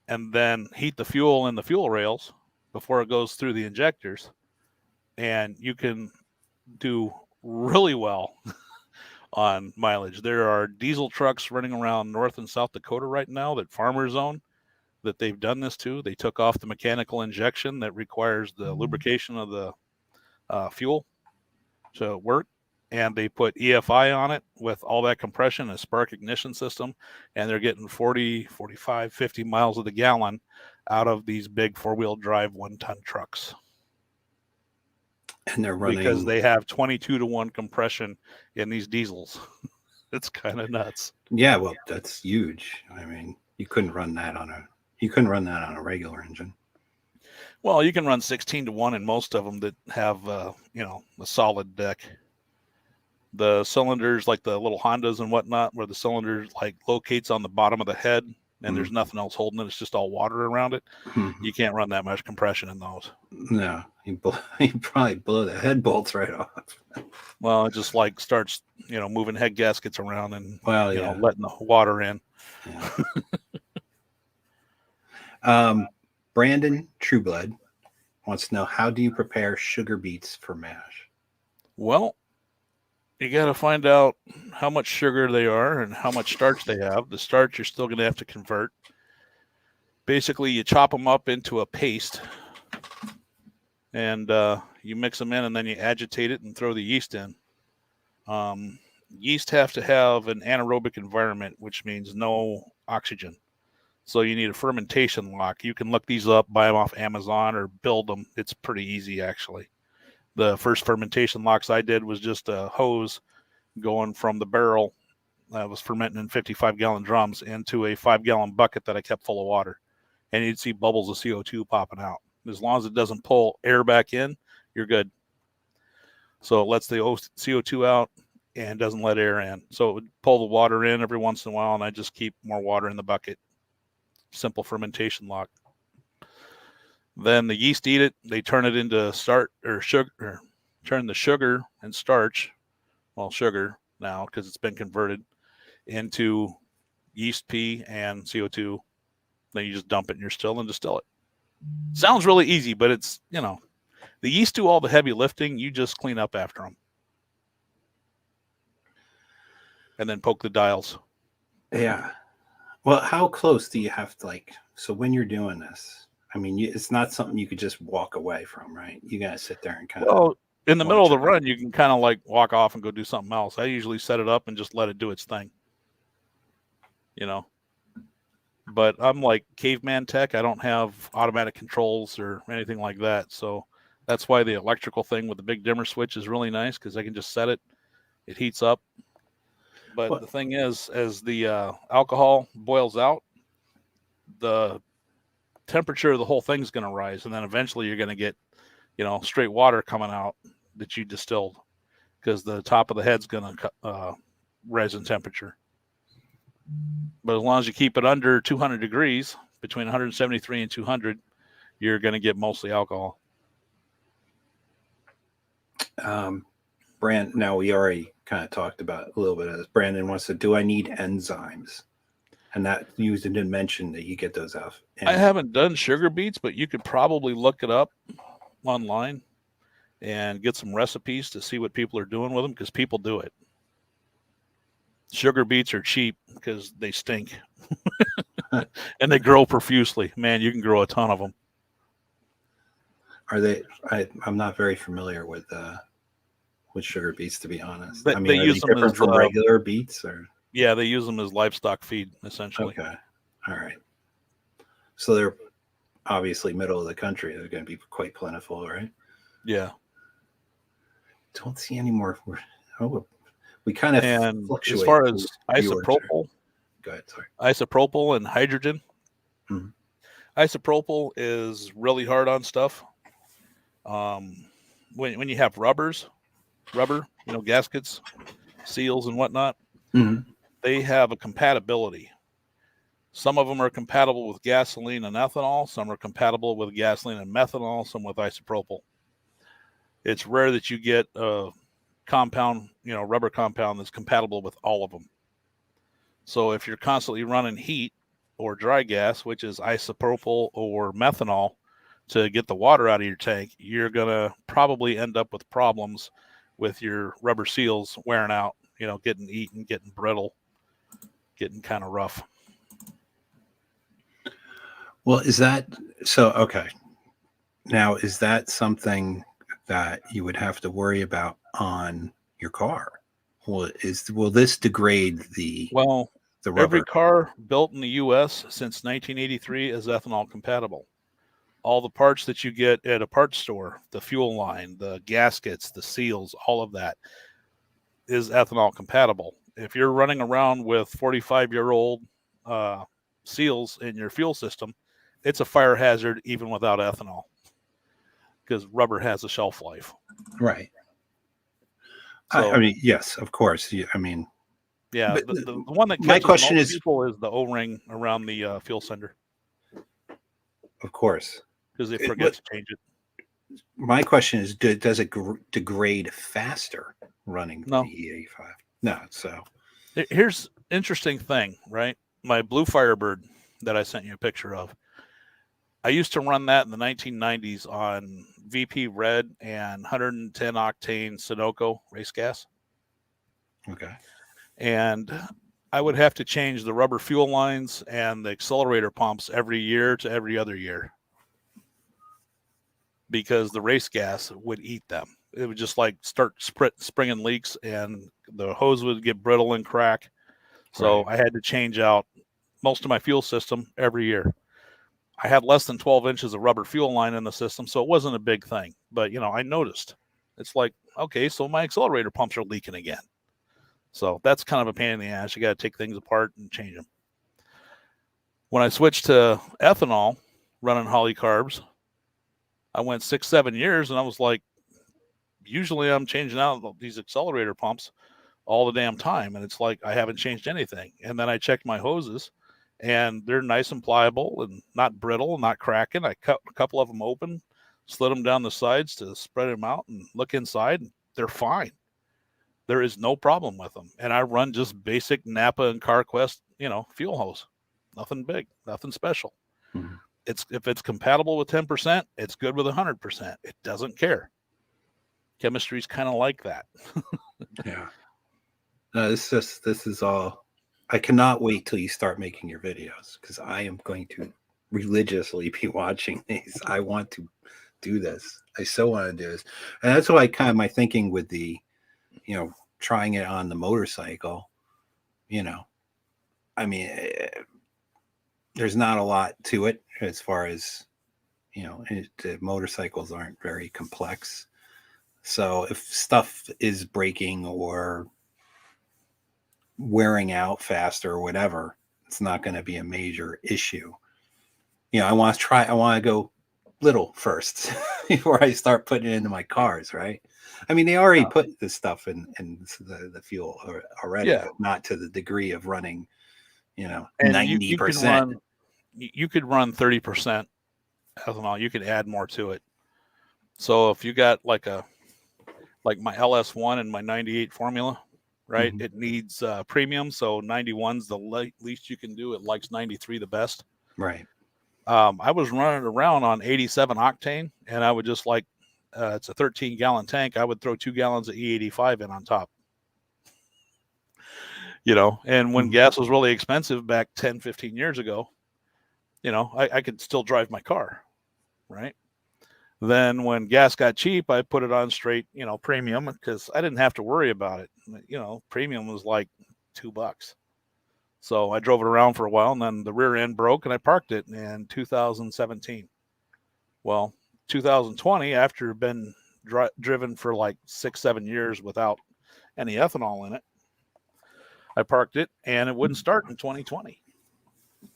and then heat the fuel in the fuel rails before it goes through the injectors. And you can do really well on mileage. There are diesel trucks running around North and South Dakota right now that farmers own, that they've done this to. They took off the mechanical injection that requires the lubrication of the fuel to work, and they put EFI on it with all that compression, a spark ignition system, and they're getting 40, 45, 50 miles of the gallon out of these big four-wheel drive 1-ton trucks. And they're running because they have 22-to-1 compression in these diesels. It's kind of nuts. Yeah, well, that's huge. I mean, you couldn't run that on a regular engine. Well, you can run 16-to-1 in most of them that have a solid deck. The cylinders, like the little Hondas and whatnot, where the cylinder locates on the bottom of the head and there's nothing else holding it, it's just all water around it. You can't run that much compression in those. No, you probably blow the head bolts right off. Well, it just starts moving head gaskets around and letting the water in. Yeah. Brandon Trueblood wants to know, how do you prepare sugar beets for mash? Well, you got to find out how much sugar they are and how much starch they have. The starch you're still going to have to convert. Basically, you chop them up into a paste, and you mix them in, and then you agitate it and throw the yeast in. Yeast have to have an anaerobic environment, which means no oxygen. So you need a fermentation lock. You can look these up, buy them off Amazon, or build them. It's pretty easy, actually. The first fermentation locks I did was just a hose going from the barrel that was fermenting in 55-gallon drums into a 5-gallon bucket that I kept full of water. And you'd see bubbles of CO2 popping out. As long as it doesn't pull air back in, you're good. So it lets the CO2 out and doesn't let air in. So it would pull the water in every once in a while, and I just keep more water in the bucket. Simple fermentation lock. Then the yeast eat it. They turn it into turn the sugar and starch, well, sugar now because it's been converted, into yeast pee and CO2. Then you just dump it in your still and distill it. Sounds really easy, but it's, the yeast do all the heavy lifting. You just clean up after them. And then poke the dials. Yeah. Well, how close do you have to, so when you're doing this, I mean, it's not something you could just walk away from, right? You got to sit there and kind of. Well, in the middle of the run, you can kind of walk off and go do something else. I usually set it up and just let it do its thing. But I'm like caveman tech. I don't have automatic controls or anything like that. So that's why the electrical thing with the big dimmer switch is really nice, because I can just set it. It heats up. But the thing is, as the alcohol boils out, the temperature of the whole thing's going to rise. And then eventually you're going to get, straight water coming out that you distilled, because the top of the head's going to rise in temperature. But as long as you keep it under 200 degrees, between 173 and 200, you're going to get mostly alcohol. Now we already kind of talked about a little bit of this. Brandon wants to, do I need enzymes? And that you didn't mention that you get those out. I haven't done sugar beets, but you could probably look it up online and get some recipes to see what people are doing with them, because people do it. Sugar beets are cheap because they stink and they grow profusely. Man, you can grow a ton of them. Are they? I'm not very familiar with sugar beets, to be honest. They use them different as from regular beets, or? Yeah, they use them as livestock feed, essentially. Okay, all right. So they're obviously middle of the country. They're going to be quite plentiful, right? Yeah. Don't see any more. We kind of fluctuate. As far as isopropyl, go ahead. Sorry. Isopropyl and hydrogen. Mm-hmm. Isopropyl is really hard on stuff. When you have rubber, gaskets, seals, and whatnot, they have a compatibility. Some of them are compatible with gasoline and ethanol. Some are compatible with gasoline and methanol. Some with isopropyl. It's rare that you get a compound, rubber compound that's compatible with all of them. So if you're constantly running heat or dry gas, which is isopropyl or methanol, to get the water out of your tank, you're going to probably end up with problems with your rubber seals wearing out, getting eaten, getting brittle, getting kind of rough. Well, is that so? Okay. Now, is that something that you would have to worry about on your car? Will this degrade the rubber? Every car built in the U.S. since 1983 is ethanol compatible. All the parts that you get at a parts store, the fuel line, the gaskets, the seals, all of that is ethanol compatible. If you're running around with 45-year-old seals in your fuel system, it's a fire hazard even without ethanol, because rubber has a shelf life. Right. So, I mean, yes, of course. I mean, yeah, the one that my catches question most is, people is the O-ring around the fuel sender. Of course. Because they forget to change it. My question is, does it degrade faster running the E85? No. So here's interesting thing, right? My blue Firebird that I sent you a picture of, I used to run that in the 1990s on VP Red and 110 octane Sunoco race gas. Okay. And I would have to change the rubber fuel lines and the accelerator pumps every year to every other year, because the race gas would eat them. It would just start springing leaks, and the hose would get brittle and crack. So I had to change out most of my fuel system every year. I had less than 12 inches of rubber fuel line in the system, so it wasn't a big thing. But, I noticed. It's like, okay, so my accelerator pumps are leaking again. So that's kind of a pain in the ass. You got to take things apart and change them. When I switched to ethanol, running Holly carbs, I went 6-7 years, and I was like, usually I'm changing out these accelerator pumps all the damn time, and it's like I haven't changed anything. And then I checked my hoses, and they're nice and pliable and not brittle, not cracking. I cut a couple of them open, slid them down the sides to spread them out, and look inside, and they're fine. There is no problem with them. And I run just basic Napa and CarQuest, fuel hose. Nothing big, nothing special. Mm-hmm. If it's compatible with 10%, it's good with 100%. It doesn't care. Chemistry's kind of like that. Yeah. No, this is all. I cannot wait till you start making your videos, because I am going to religiously be watching these. I want to do this. I so want to do this. And that's why my thinking with the, trying it on the motorcycle, I mean, there's not a lot to it as far as, the motorcycles aren't very complex. So if stuff is breaking or wearing out faster or whatever, it's not going to be a major issue. I want to go little first before I start putting it into my cars, right? I mean, they already put this stuff in the fuel already, but not to the degree of running, 90%. You could run 30% ethanol. You could add more to it. So if you got like my LS1 and my 98 formula, right? Mm-hmm. It needs premium. So 91's the least you can do. It likes 93 the best. Right. I was running around on 87 octane, and I would just it's a 13-gallon tank. I would throw 2 gallons of E85 in on top. And when gas was really expensive back 10, 15 years ago, I could still drive my car, right? Then when gas got cheap, I put it on straight, premium, because I didn't have to worry about it. Premium was like $2. So I drove it around for a while, and then the rear end broke, and I parked it in 2017. Well, 2020, after been driven for like 6-7 years without any ethanol in it, I parked it, and it wouldn't start in 2020.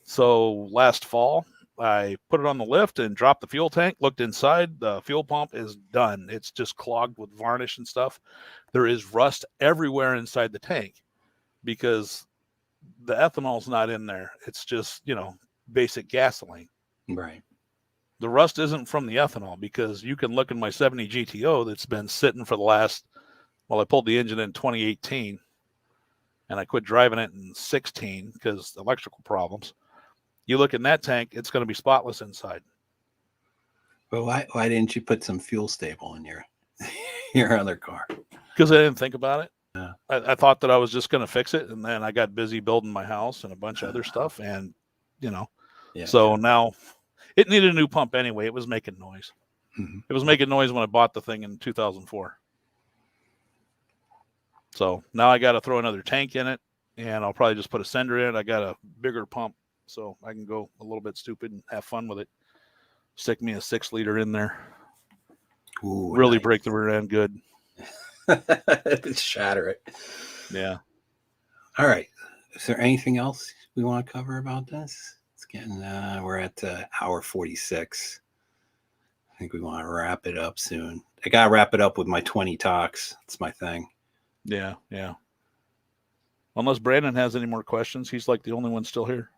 So last fall, I put it on the lift and dropped the fuel tank, looked inside. The fuel pump is done. It's just clogged with varnish and stuff. There is rust everywhere inside the tank because the ethanol's not in there. It's just, basic gasoline. Right. The rust isn't from the ethanol, because you can look in my 70 GTO that's been sitting for I pulled the engine in 2018 and I quit driving it in 16 because electrical problems. You look in that tank, it's going to be spotless inside. But why didn't you put some fuel stable in your other car? Because I didn't think about it. Yeah. I thought that I was just going to fix it, and then I got busy building my house and a bunch of other stuff, and now it needed a new pump anyway. It was making noise. Mm-hmm. It was making noise when I bought the thing in 2004. So now I got to throw another tank in it, and I'll probably just put a sender in it. I got a bigger pump, so I can go a little bit stupid and have fun with it. Stick me a 6-liter in there. Ooh, really nice. Break the rear end good. Shatter it. Yeah. All right. Is there anything else we want to cover about this? It's getting we're at hour 46. I think we want to wrap it up soon. I gotta wrap it up with my 20 talks. It's my thing. Yeah. Unless Brandon has any more questions, he's like the only one still here.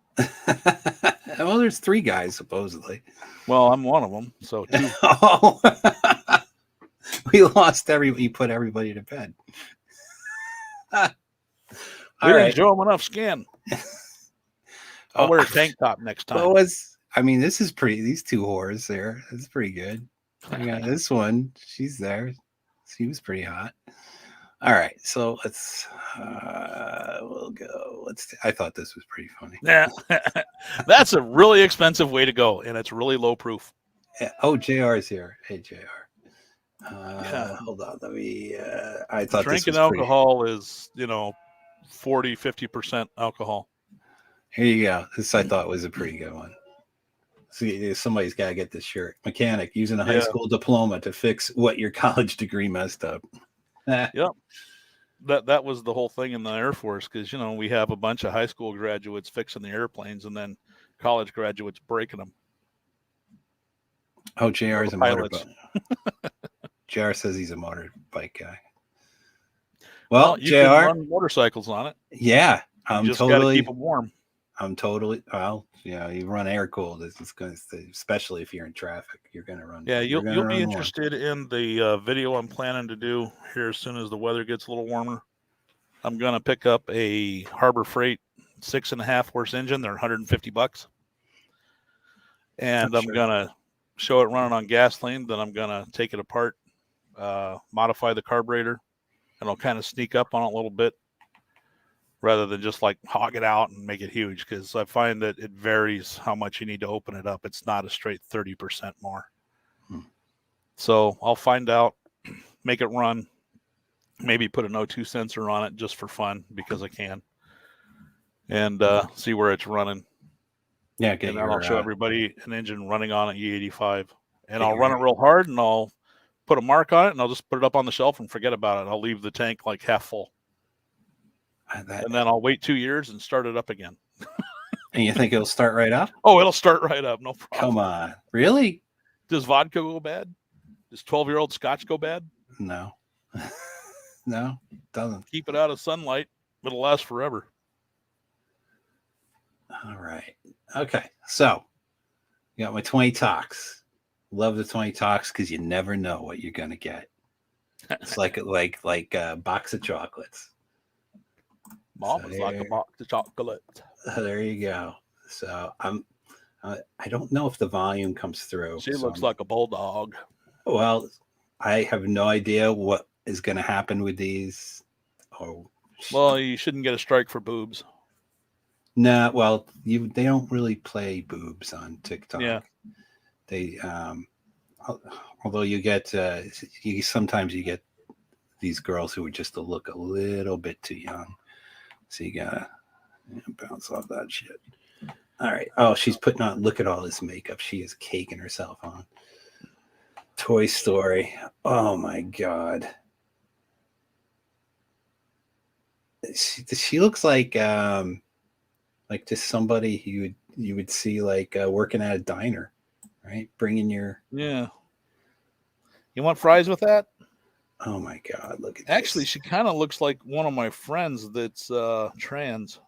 Well, there's 3 guys supposedly. Well, I'm one of them, so 2. Oh. We lost you put everybody to bed. We didn't show them enough skin. I'll wear a tank top next time. This is pretty. These 2 whores there. That's pretty good. I got this one. She's there. She was pretty hot. All right, so we'll go. I thought this was pretty funny. Yeah, that's a really expensive way to go, and it's really low proof. Yeah. Oh, JR is here. Hey, JR. Hold on. Let me. I thought drinking alcohol is 40-50% alcohol. Here you go. This I thought was a pretty good one. See, somebody's got to get this shirt. Mechanic using a high school diploma to fix what your college degree messed up. Yep. That was the whole thing in the Air Force, because we have a bunch of high school graduates fixing the airplanes and then college graduates breaking them. Oh, JR is a motorboat. JR says he's a motorbike guy. Well, you JR, can run motorcycles on it. yeah, You just got to keep them warm. I'm totally, well, you run air cooled. It's going to, especially if you're in traffic, you're going to run. Yeah, you'll be warm. interested in the video I'm planning to do here as soon as the weather gets a little warmer. I'm going to pick up a Harbor Freight 6.5 horse engine. They're $150. And I'm going to show it running on gasoline. Then I'm going to take it apart, modify the carburetor, and I'll kind of sneak up on it a little bit rather than just like hog it out and make it huge. Because I find that it varies how much you need to open it up. It's not a straight 30% more. So I'll find out, make it run, maybe put an O2 sensor on it just for fun because I can, and see where it's running. Yeah, and then I'll show everybody an engine running on an E85, and I'll run it real hard, and I'll put a mark on it, and I'll just put it up on the shelf and forget about it. I'll leave the tank like half full, and then I'll wait 2 years and start it up again. And you think it'll start right up? Oh, it'll start right up, no problem. Come on, really? Does vodka go bad? Does 12-year-old scotch go bad? No. No, doesn't. Keep it out of sunlight. It'll last forever. All right. Okay. So, you got my 20 talks. Love the 20 talks because you never know what you're gonna get. It's like a box of chocolates. Mom is like a box of chocolate. There you go. So I don't know if the volume comes through. She looks like a bulldog. Well, I have no idea what is going to happen with these. Oh, well, you shouldn't get a strike for boobs. Nah, well, they don't really play boobs on TikTok. Yeah, they although you get sometimes you get these girls who are just to look a little bit too young, so you gotta bounce off that shit. All right. Oh, she's putting on. Look at all this makeup. She is caking herself on. Toy Story. Oh my god. She looks like just somebody you would see like working at a diner, right? Bringing your You want fries with that? Oh my god! Look at Actually, she kind of looks like one of my friends that's trans.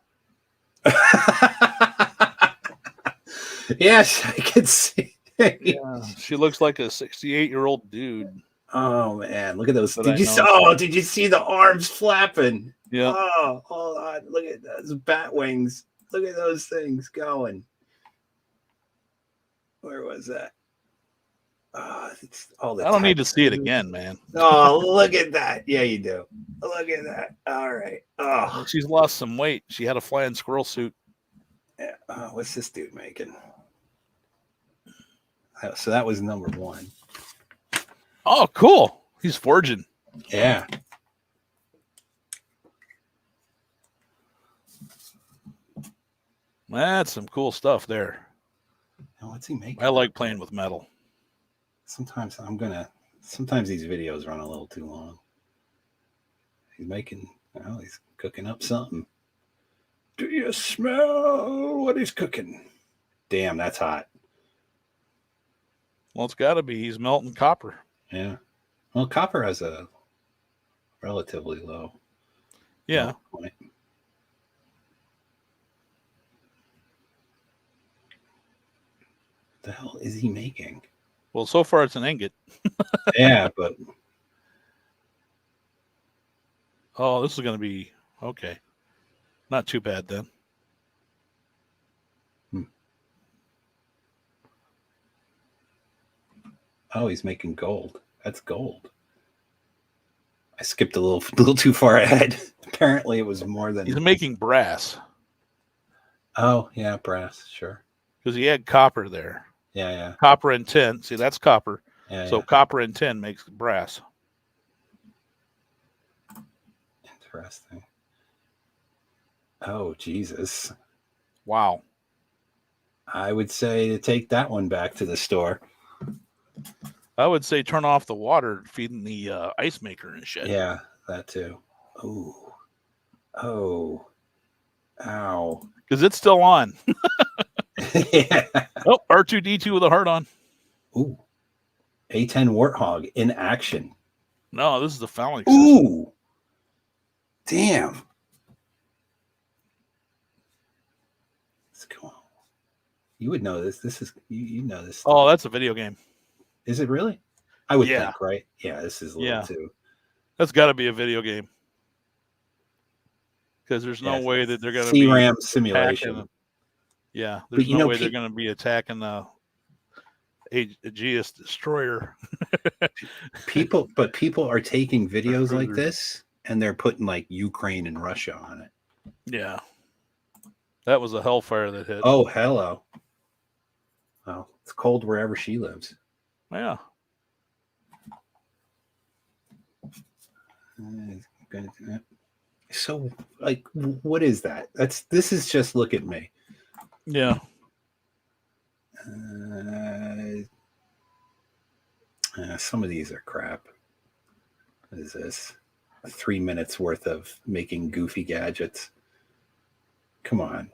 Yes, I can see. Yeah, she looks like a 68-year-old dude. Oh man, look at those! Did you see the arms flapping? Yeah. Oh, hold on! Look at those bat wings. Look at those things going. Where was that? It's all the I don't need to see it again, man. Oh, look at that! Yeah, you do. Look at that! All right. Oh, she's lost some weight. She had a flying squirrel suit. Yeah. What's this dude making? So that was number one. Oh, cool! He's forging. Yeah. That's some cool stuff there. Now, what's he making? I like playing with metal. Sometimes these videos run a little too long. He's he's cooking up something. Do you smell what he's cooking? Damn, that's hot. Well, it's got to be. He's melting copper. Yeah. Well, copper has a relatively low. Yeah. Point. What the hell is he making? Well, so far it's an ingot. Yeah, but oh, this is going to be okay. Not too bad then. Oh, he's making gold. That's gold. I skipped a little too far ahead. Apparently, it was more than he's making brass. Oh yeah, brass, sure. Because he had copper there. Yeah. Copper and tin. See, that's copper. Yeah, so copper and tin makes brass. Interesting. Oh, Jesus. Wow. I would say to take that one back to the store. I would say turn off the water feeding the ice maker and shit. Yeah, that too. Oh. Oh. Ow. Because it's still on. Yeah. Oh, R2-D2 with a heart on. Ooh. A10 Warthog in action. No, this is the fouling system. Ooh. Damn. Let's go on. You would know this. This is you know this stuff. Oh, that's a video game. Is it really? I would Yeah. think, right? Yeah, this is a little too. That's got to be a video game. Because there's no way that they're going to be CRAM simulation. attacking. Yeah, there's no way they're going to be attacking the Aegis destroyer. people are taking videos like this and they're putting like Ukraine and Russia on it. Yeah, that was a hellfire that hit. Oh, hello. Oh, it's cold wherever she lives. Yeah. So, like, what is that? This is just look at me. Yeah. Some of these are crap. What is this? 3 minutes worth of making goofy gadgets. Come on.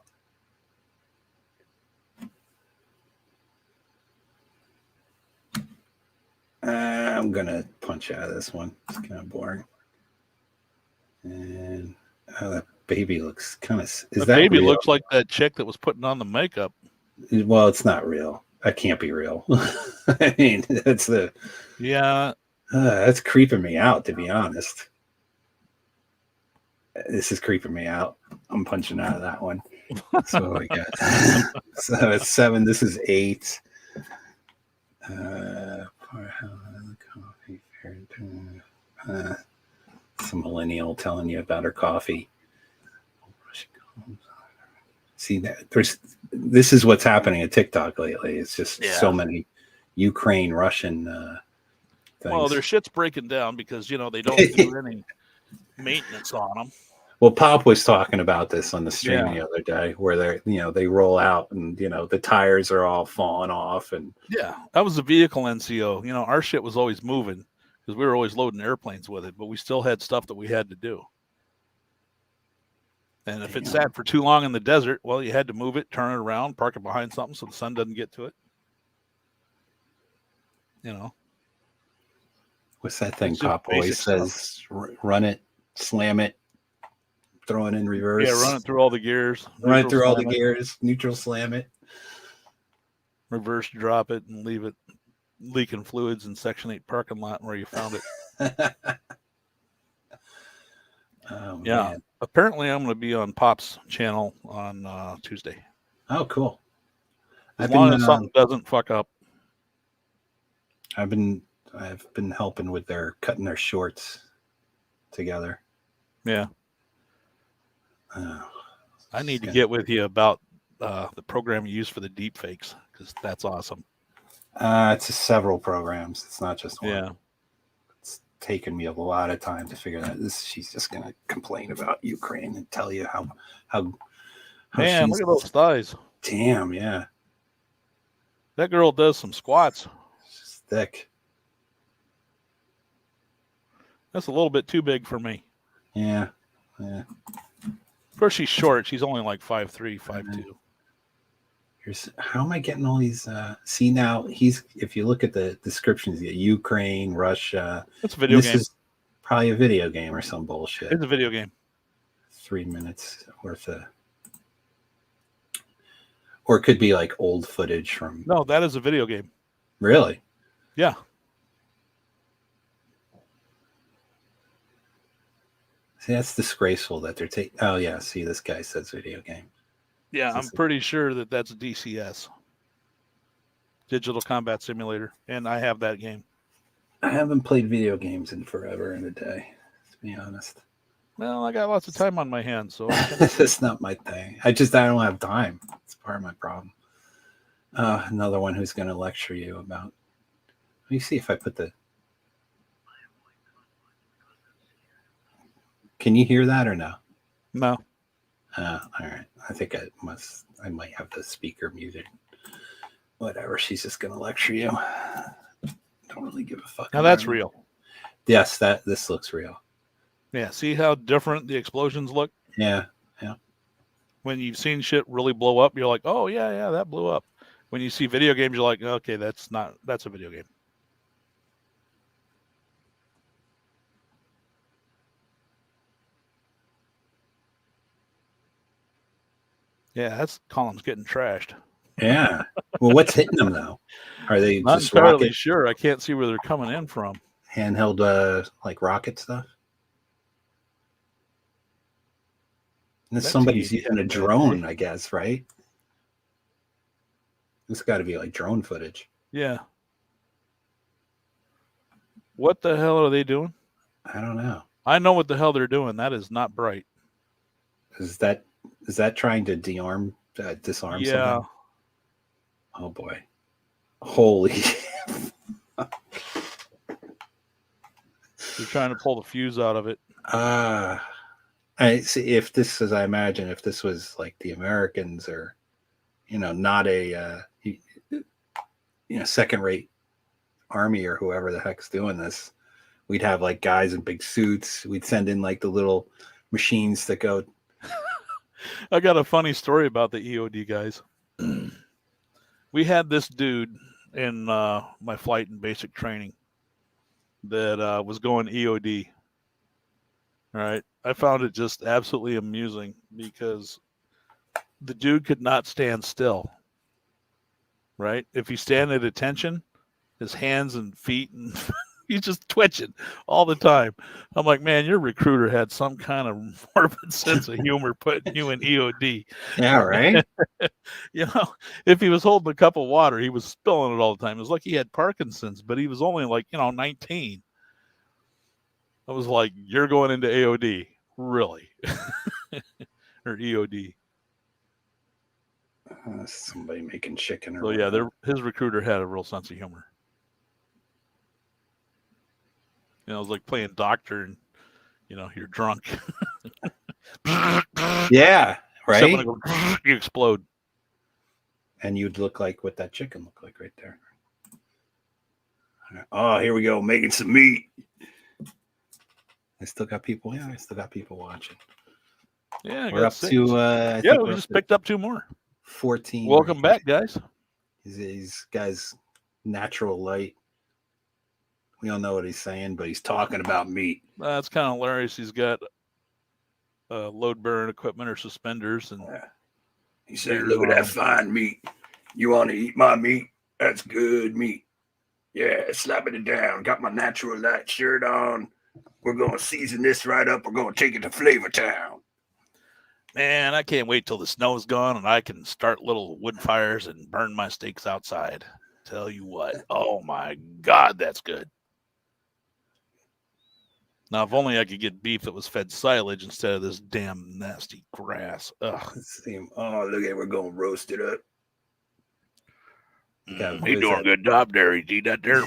I'm gonna punch out of this one. It's kind of boring. And that baby looks kind of. Is that baby real? looks like that chick that was putting on the makeup. Well, it's not real. That can't be real. I mean, that's the. Yeah. That's creeping me out, to be honest. This is creeping me out. I'm punching out of that one. So I got. So it's 7. This is 8. Some millennial telling you about her coffee. See that this is what's happening at TikTok lately. It's just so many Ukraine, Russian things. Well, their shit's breaking down because they don't do any maintenance on them. Well, Pop was talking about this on the stream the other day, where they roll out and the tires are all falling off, and that was the vehicle NCO. Our shit was always moving because we were always loading airplanes with it, but we still had stuff that we had to do. And if it sat for too long in the desert, well, you had to move it, turn it around, park it behind something so the sun doesn't get to it. What's that thing Pop always says? Run it, slam it, throw it in reverse. Yeah, run it through all the gears. Run it through all the gears, neutral slam it. Reverse drop it and leave it leaking fluids in Section 8 parking lot where you found it. Oh, yeah. Man. Apparently, I'm going to be on Pop's channel on Tuesday. Oh, cool. As long as something doesn't fuck up. I've been helping with cutting their shorts together. Yeah. I need to get with you about the program you use for the deep fakes because that's awesome. It's several programs. It's not just one. Yeah. It's taken me a lot of time to figure that. She's just gonna complain about Ukraine and tell you how Man, look at those thighs. Damn, yeah. That girl does some squats. She's thick. That's a little bit too big for me. Yeah. Yeah. Of course, she's short. She's only like 5'3", 5'2". How am I getting all these? See now, if you look at the descriptions, Ukraine, Russia. It's a video game. This is probably a video game or some bullshit. It's a video game. 3 minutes worth of, or it could be like old footage from. No, that is a video game. Really? Yeah. See, that's disgraceful that they're taking. Oh yeah, see, this guy says video game. Yeah, I'm pretty sure that's DCS, Digital Combat Simulator, and I have that game. I haven't played video games in forever and a day, to be honest. Well, I got lots of time on my hands, so that's not my thing. I don't have time. It's part of my problem. Another one who's going to lecture you about. Let me see if I put the. Can you hear that or no? No. All right. I think I might have the speaker muted. Whatever. She's just going to lecture you. Don't really give a fuck. Now that's real. Yes, this looks real. Yeah. See how different the explosions look? Yeah. Yeah. When you've seen shit really blow up, you're like, oh yeah, that blew up. When you see video games, you're like, okay, that's a video game. Yeah, that's column's getting trashed. Yeah. Well, what's hitting them though? Are they Not just entirely rocket sure. I can't see where they're coming in from. handheld like rocket stuff? And That somebody's TAD using a had a bad drone, day. I guess, right? It's got to be like drone footage. Yeah. What the hell are they doing? I don't know. I know what the hell they're doing. That is not bright. Is that trying to disarm Yeah. something? Oh boy. Holy. They're trying to pull the fuse out of it. I see. If this is, I imagine, if this was like the Americans or, not a, second-rate army or whoever the heck's doing this, we'd have like guys in big suits. We'd send in like the little machines that go. I got a funny story about the EOD guys. We had this dude in my flight and basic training that was going EOD. All right. I found it just absolutely amusing because the dude could not stand still. Right? If he stand at attention, his hands and feet and he's just twitching all the time. I'm like, man, your recruiter had some kind of morbid sense of humor putting you in EOD. Yeah, right. If he was holding a cup of water, he was spilling it all the time. It was like he had Parkinson's, but he was only like, 19. I was like, you're going into AOD, really? Or EOD. Somebody making chicken. So yeah, his recruiter had a real sense of humor. It was like playing doctor, and you're drunk. Yeah, right. You explode, and you'd look like what that chicken looked like right there. Oh, here we go, making some meat. I still got people. Yeah, I still got people watching. Yeah, we're up 6. to. We just picked up 2 more. 14. Welcome back, guys. These guys, natural light. We don't know what he's saying, but he's talking about meat. That's kind of hilarious. He's got load bearing equipment or suspenders, and he said, "Look at that fine meat. You want to eat my meat? That's good meat. Yeah, slapping it down. Got my natural light shirt on. We're going to season this right up. We're going to take it to Flavor Town." Man, I can't wait till the snow's gone and I can start little wood fires and burn my steaks outside. Tell you what. Oh, my God, that's good. Now, if only I could get beef that was fed silage instead of this damn nasty grass. Ugh. Oh, look at it. We're going to roast it up. He doing a good job there. He see that there?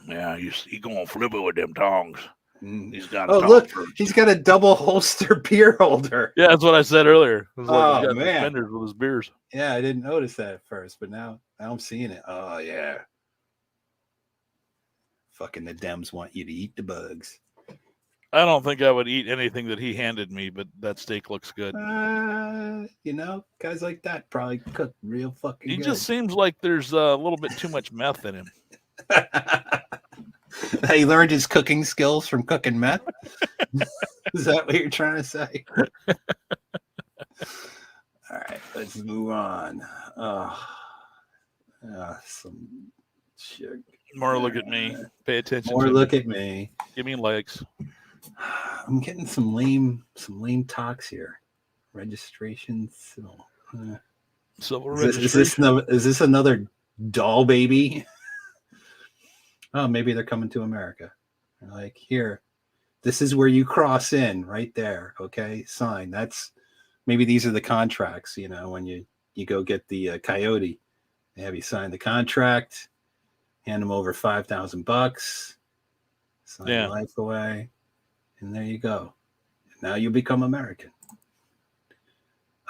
Yeah, he going to flip it with them tongs. He's got a look, he's got a double holster beer holder. Yeah, that's what I said earlier. It was like he's got man. suspenders with his beers. Yeah, I didn't notice that at first, but now I'm seeing it. Oh, yeah. Fucking the Dems want you to eat the bugs. I don't think I would eat anything that he handed me, but that steak looks good. Guys like that probably cook real fucking good. He just seems like there's a little bit too much meth in him. He learned his cooking skills from cooking meth? Is that what you're trying to say? All right, let's move on. Some shit. More look at me. Pay attention. More look at me. Give me likes. I'm getting some lame talks here. Registrations. Civil Is this another doll baby? Oh, maybe they're coming to America. They're like, here, this is where you cross in right there. Okay, sign. Maybe these are the contracts, when you go get the coyote, they have you sign the contract, hand them over $5,000, sign your life away, and there you go. Now you become American.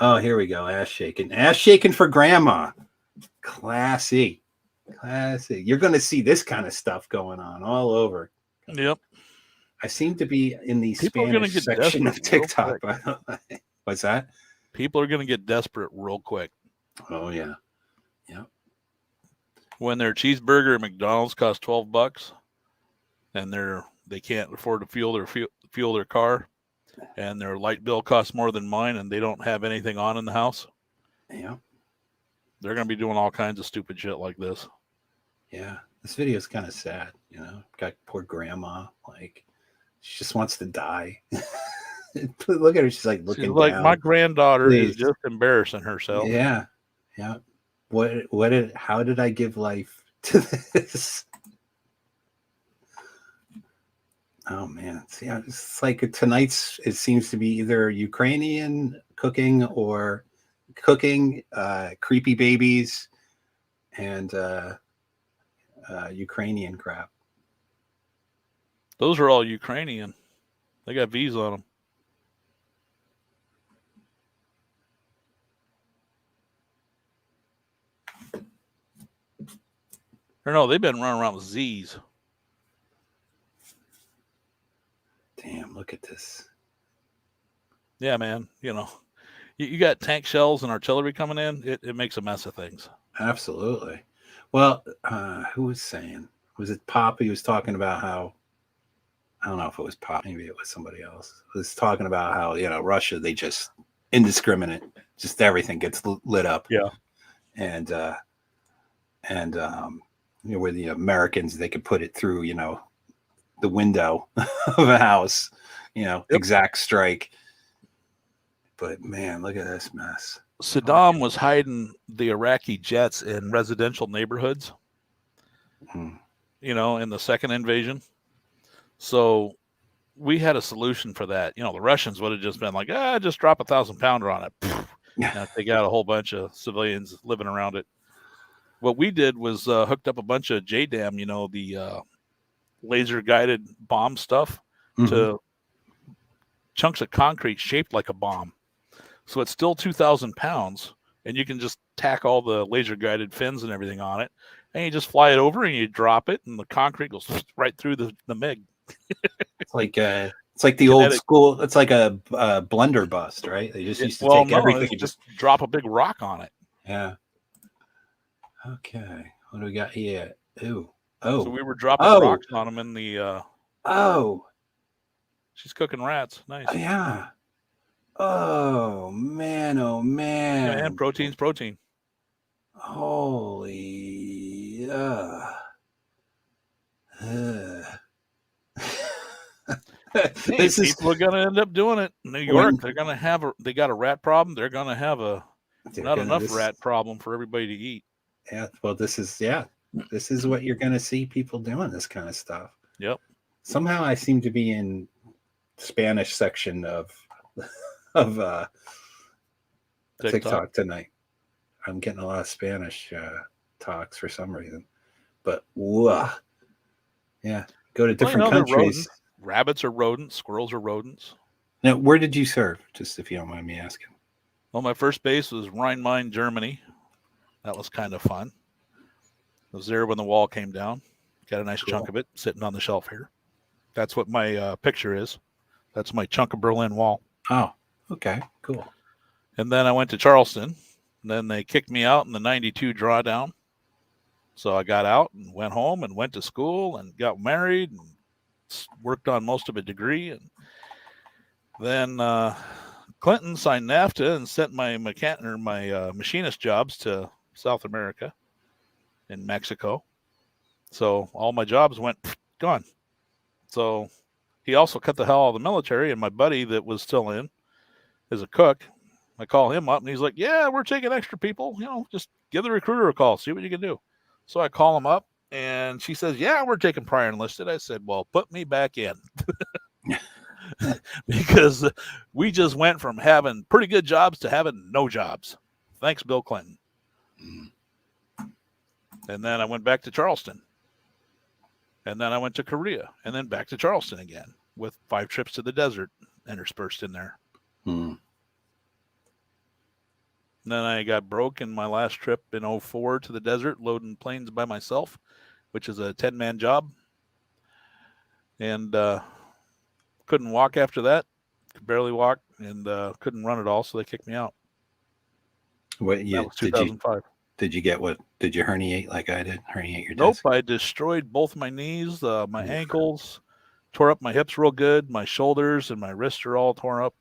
Oh, here we go. Ass shaking for grandma. Classy. You're going to see this kind of stuff going on all over. Yep. I seem to be in the People Spanish section of TikTok. By the way. What's that? People are going to get desperate real quick. Oh, yeah. Yep. When their cheeseburger at McDonald's costs $12 and they can't afford to fuel their car, and their light bill costs more than mine, and they don't have anything on in the house, Yeah. They're going to be doing all kinds of stupid shit like this. Yeah. This video is kind of sad, you know. Got poor grandma, like she just wants to die. Look at her, she's like looking She's like, down. my granddaughter Please. is just embarrassing herself. Yeah. Yeah. How did I give life to this? Oh man. See, it's like tonight's, it seems to be either Ukrainian cooking or cooking, creepy babies, and Ukrainian crap. Those are all Ukrainian. They got V's on them. Or no, they've been running around with Z's. Damn, look at this. Yeah, man. You know, you got tank shells and artillery coming in. It makes a mess of things. Absolutely. Well, who was saying? Was it Pop? He was talking about how, I don't know if it was Pop, maybe it was somebody else. He was talking about how, you know, Russia, they just indiscriminate, just everything gets lit up. Yeah. And you know, where the Americans, they could put it through, you know, the window of a house, you know, exact strike. But man, look at this mess. Saddam was hiding the Iraqi jets in residential neighborhoods, you know, in the second invasion. So we had a solution for that. You know, the Russians would have just been like, just drop a 1,000-pounder on it. Now they got a whole bunch of civilians living around it. What we did was hooked up a bunch of JDAM, you know, the laser-guided bomb stuff, to chunks of concrete shaped like a bomb. So it's still 2,000 pounds, and you can just tack all the laser-guided fins and everything on it, and you just fly it over and you drop it, and the concrete goes right through the MiG. It's like the old school. It's like a blunderbuss, right? They just used to take everything and just drop a big rock on it. Yeah. Okay. What do we got here? Ooh. Oh. So we were dropping rocks on them in the. She's cooking rats. Nice. Oh, yeah. Oh man. Oh man. Yeah, and protein's protein. Holy. People are gonna end up doing it. New York, they're gonna have they got a rat problem. They're gonna have not enough rat problem for everybody to eat. Yeah. Well, this is what you're gonna see people doing, this kind of stuff. Yep. Somehow I seem to be in Spanish section of TikTok tonight. I'm getting a lot of Spanish talks for some reason. But yeah, go to different countries. Rabbits are rodents, squirrels are rodents. Now, where did you serve? Just if you don't mind me asking. Well, my first base was Rhein-Main, Germany. That was kind of fun. I was there when the wall came down. Got a nice chunk of it sitting on the shelf here. That's what my picture is. That's my chunk of Berlin Wall. Oh, okay, cool. And then I went to Charleston. And then they kicked me out in the 92 drawdown. So I got out and went home and went to school and got married and worked on most of a degree. And then Clinton signed NAFTA and sent my machinist jobs to South America and Mexico. So all my jobs went gone. So he also cut the hell out of the military, and my buddy that was still in is a cook. I call him up and he's like, yeah, we're taking extra people, you know, just give the recruiter a call, see what you can do. So I call him up and she says, yeah, we're taking prior enlisted. I said, well, put me back in. Because we just went from having pretty good jobs to having no jobs. Thanks, Bill Clinton. And then I went back to Charleston. And then I went to Korea and then back to Charleston again with 5 trips to the desert interspersed in there. And then I got broke in my last trip in 2004 to the desert, loading planes by myself, which is a 10-man job. And couldn't walk after that. Could barely walk and couldn't run at all, so they kicked me out. What that was 2005. Did you herniate like I did? Herniate your Nope, disc? I destroyed both my knees, my ankles, tore up my hips real good. My shoulders and my wrists are all torn up.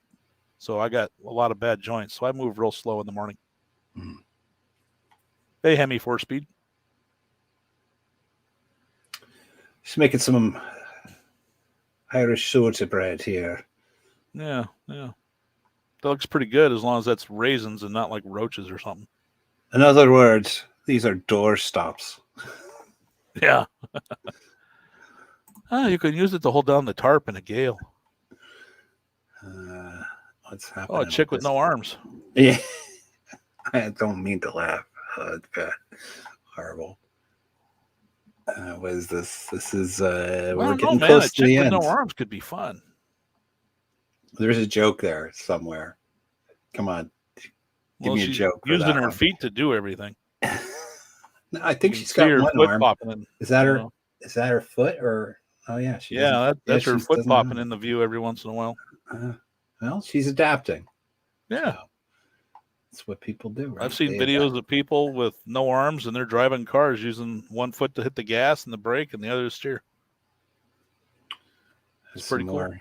So I got a lot of bad joints. So I move real slow in the morning. Hey, Hemi 4-speed. Just making some Irish soda bread here. Yeah, yeah. That looks pretty good as long as that's raisins and not like roaches or something. In other words, these are door stops. Yeah. You can use it to hold down the tarp in a gale. What's happening? Oh, a chick with no arms. Yeah. I don't mean to laugh. It's bad. Horrible. What is this? This is we're getting close to the end. A chick with no arms could be fun. There's a joke there somewhere. Come on. Give me a joke. Using her feet to do everything. No, I think she's got one arm. In, is that her? Is that her foot or? Oh yeah, that's her foot popping in the view every once in a while. Well, she's adapting. Yeah, so that's what people do. Right? I've seen videos of people with no arms and they're driving cars using one foot to hit the gas and the brake and the other to steer. It's pretty cool.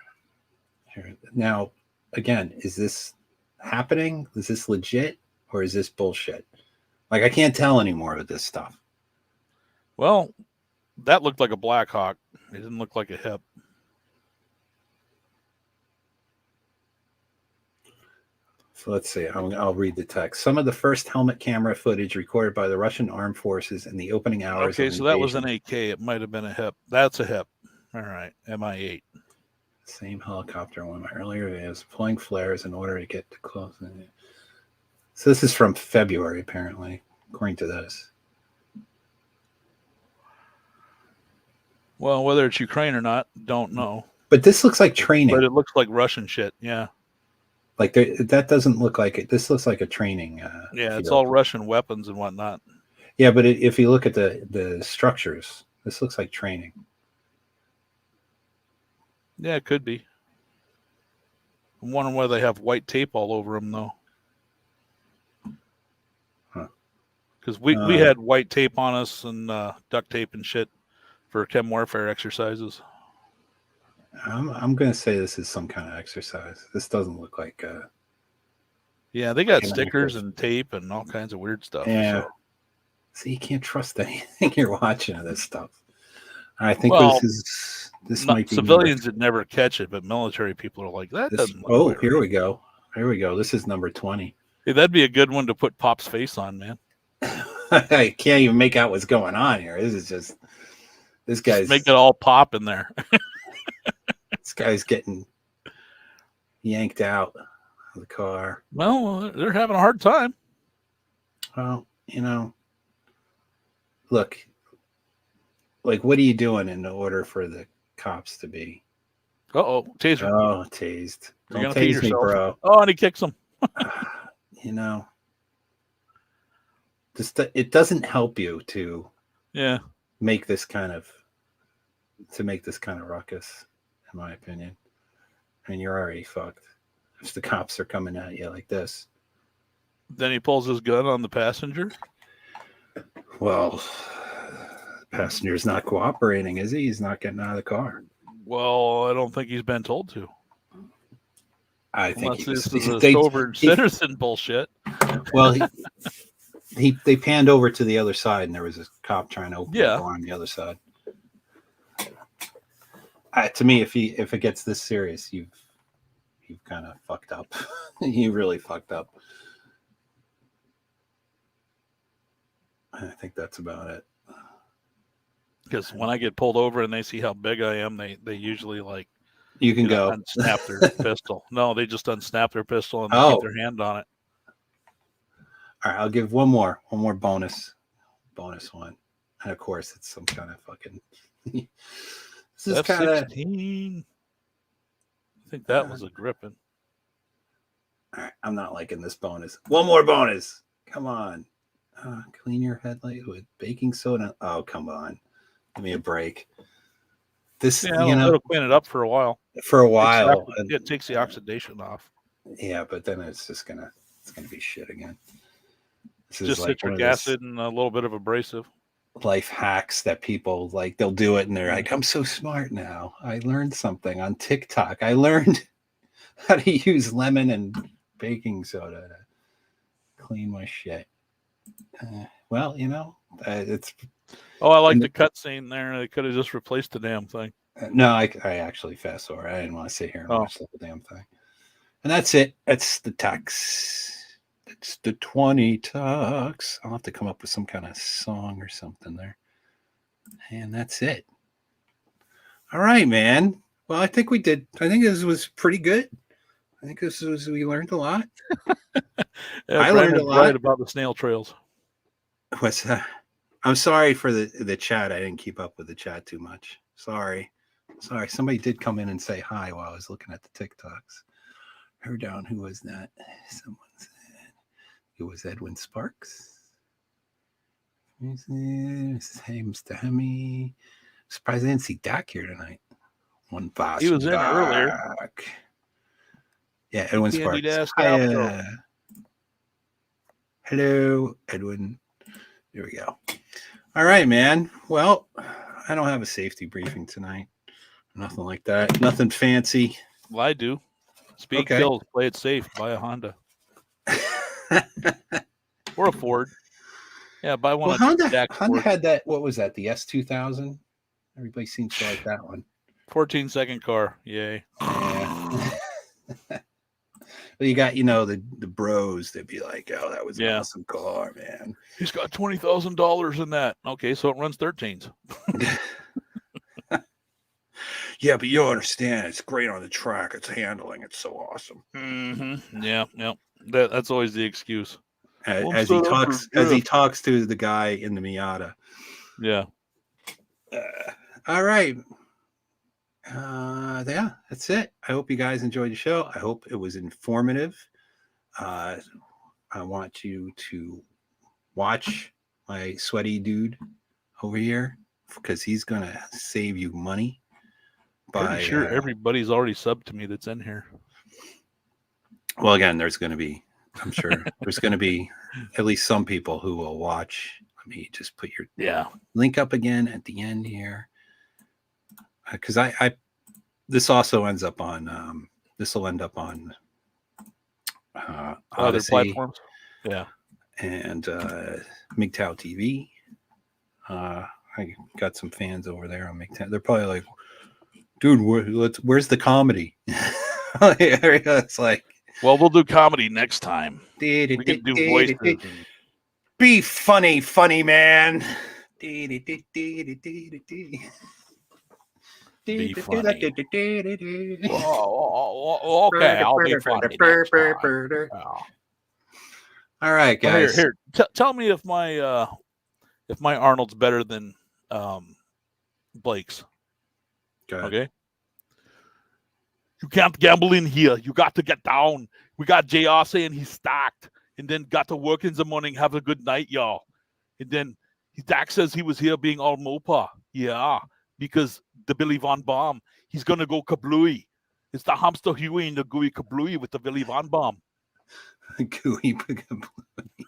Here. Now, again, is this happening? Is this legit or is this bullshit? Like, I can't tell anymore with this stuff. Well, that looked like a Black Hawk. It didn't look like a hip. So let's see. I'll read the text. Some of the first helmet camera footage recorded by the Russian armed forces in the opening hours. Okay, so that was an AK. It might have been a hip. That's a hip. All right, MI8. Same helicopter one of my earlier videos, deploying flares in order to get to close. So this is from February, apparently, according to this. Well, whether it's Ukraine or not, don't know. But this looks like training. But it looks like Russian shit, yeah. Like that doesn't look like it. This looks like a training. Yeah, it's all Russian weapons and whatnot. Yeah, but if you look at the structures, this looks like training. Yeah, it could be. I'm wondering why they have white tape all over them, though. Because we had white tape on us and duct tape and shit for chem warfare exercises. I'm going to say this is some kind of exercise. This doesn't look like. Yeah, they got stickers and tape and all kinds of weird stuff. Yeah. So you can't trust anything you're watching of this stuff. I think this might be civilians that never catch it, but military people are like that. Doesn't look weird. Here we go. Here we go. This is number 20. Hey, that'd be a good one to put Pop's face on, man. I can't even make out what's going on here. This is just this guy's just make it all pop in there. This guy's getting yanked out of the car. Well, they're having a hard time. Well, look, like, what are you doing in order for the cops to be? Taser. Oh, tased. You're Don't gonna tase me, bro. Oh, and he kicks him. It doesn't help you to make this kind of ruckus, in my opinion. I mean, you're already fucked if the cops are coming at you like this. Then he pulls his gun on the passenger. Well, the passenger's not cooperating, is he? He's not getting out of the car. Well, I don't think he's been told to. I think this is a sober citizen bullshit. Well, they panned over to the other side, and there was a cop trying to open the door on the other side. To me, if it gets this serious, you've kind of fucked up. You really fucked up. I think that's about it. Because when I get pulled over and they see how big I am, they usually you can go unsnap their pistol. No, they just unsnap their pistol and keep their hand on it. All right, I'll give one more bonus one, and of course it's some kind of fucking. This is kind of. I think that was a gripping. All right, I'm not liking this bonus. One more bonus. Come on. Clean your headlight with baking soda. Oh, come on. Give me a break. This, it'll clean it up for a while. It takes the oxidation off. Yeah, but then it's gonna be shit again. This just is like citric acid and a little bit of abrasive. Life hacks that people they'll do it and they're like, I'm so smart now. I learned something on TikTok. I learned how to use lemon and baking soda to clean my shit. Well, it's. Oh, I like the cutscene there. They could have just replaced the damn thing. No, I actually fast forward. I didn't want to sit here and watch the whole damn thing. And that's it. That's the tux. It's the 20 tux. I'll have to come up with some kind of song or something there. And that's it. All right, man. Well, I think we did. I think this was pretty good. I think we learned a lot. I learned a lot about the snail trails. What's that? I'm sorry for the chat. I didn't keep up with the chat too much. Sorry. Somebody did come in and say hi while I was looking at the TikToks. Heard down. Who was that? Someone said it was Edwin Sparks. Hey, Mr. Hemi. Surprised I didn't see Dak here tonight. He was in earlier. Yeah, Edwin Sparks. Hello, Edwin. There we go. All right, man. Well, I don't have a safety briefing tonight. Nothing like that. Nothing fancy. Well, I do. Speed kills. Play it safe. Buy a Honda. Or a Ford. Yeah, buy one. Well, Honda had that. What was that? The S2000? Everybody seems to like that one. 14-second car. Yay. Yeah. Well, you got, the bros that be like, oh, that was an awesome car, man. He's got $20,000 in that. Okay, so it runs 13s. Yeah, but you understand, it's great on the track. It's handling. It's so awesome. Mm-hmm. Yeah. That's always the excuse. As he talks to the guy in the Miata. Yeah. All right. Yeah, that's it. I hope you guys enjoyed the show. I hope it was informative. I want you to watch my sweaty dude over here because he's gonna save you money. Pretty sure everybody's already subbed to me that's in here. Well, again, there's going to be, I'm sure there's going to be at least some people who will watch. Let me just put your link up again at the end here. Because this also ends up on, this will end up on other Odyssey, platforms. Yeah. And MGTOW TV. I got some fans over there on MGTOW. They're probably like, dude, where's the comedy? It's like, well, we'll do comedy next time. We can do voices. Be funny, man. Be funny. Okay, I'll be funny. All right, guys. Here. Tell me if my Arnold's better than Blake's. Okay. You can't gamble in here. You got to get down. We got JR saying he's stacked, and then got to work in the morning. Have a good night, y'all. And then Dak says he was here being all mopa. Yeah, because the Billy Von Baum, he's gonna go kablooey. It's the hamster Huey and the gooey kablooey with the Billy Von Baum. Gooey kablooey.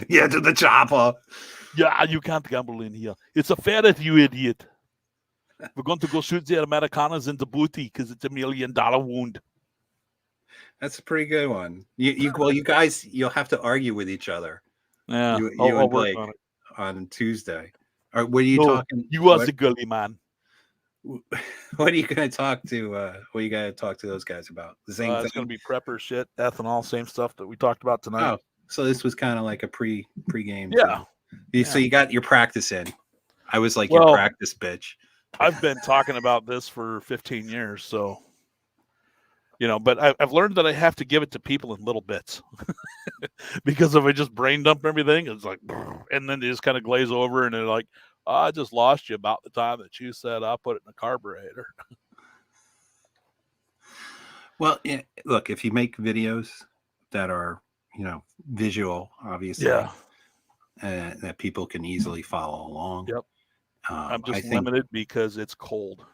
Yeah, to the chopper. Yeah, you can't gamble in here. It's a ferret, you idiot. We're going to go shoot the Americanas in the booty because it's $1 million wound. That's a pretty good one. You guys, you'll have to argue with each other. Yeah, you I'll and work Blake on it. Tuesday. Or what are you talking? You was a gully man. What are you going to talk to? What are you going to talk to those guys about? The same thing. It's going to be prepper shit, ethanol, same stuff that we talked about tonight. Oh, so this was kind of like a pre-game. Yeah. So you got your practice in. I was like your practice bitch. I've been talking about this for 15 years, so but I've learned that I have to give it to people in little bits because if I just brain dump everything, it's like, and then they just kind of glaze over and they're like, oh, I just lost you about the time that you said I'll put it in a carburetor. Well, yeah, look, if you make videos that are, visual, obviously, that people can easily follow along. Yep. I'm just limited because it's cold.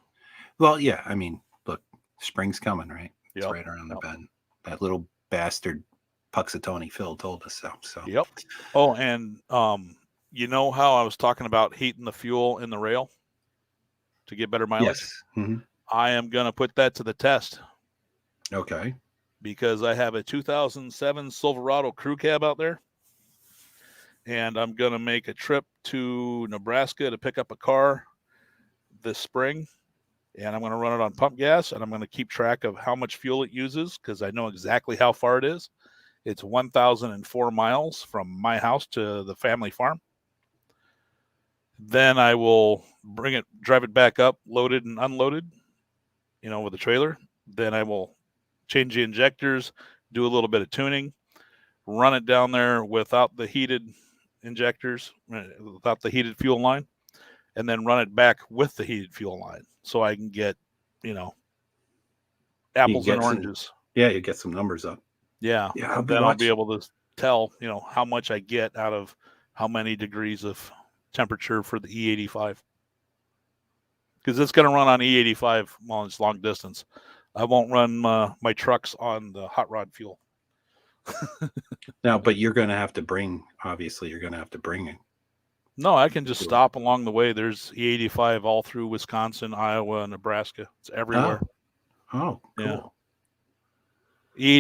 Well, yeah. I mean, look, spring's coming, right? It's Yep. right around the bend. That little bastard Puxatony Phil told us so. Yep. Oh, and you know how I was talking about heating the fuel in the rail to get better mileage? Yes. Mm-hmm. I am going to put that to the test. Okay. because I have a 2007 Silverado crew cab out there. And I'm going to make a trip to Nebraska to pick up a car this spring. And I'm going to run it on pump gas. And I'm going to keep track of how much fuel it uses because I know exactly how far it is. It's 1,004 miles from my house to the family farm. Then I will drive it back up, loaded and unloaded, with a trailer. Then I will change the injectors, do a little bit of tuning, run it down there without the heated injectors, without the heated fuel line, and then run it back with the heated fuel line so I can get, apples and oranges. You get some numbers up. Yeah. Then I'll be able to tell, how much I get out of how many degrees of temperature for the E85. Because it's going to run on E85 while it's long distance. I won't run my trucks on the hot rod fuel. Now, but you're going to have to bring it. No, I can just stop along the way. There's E85 all through Wisconsin, Iowa, Nebraska. It's everywhere. Oh, cool. Yeah.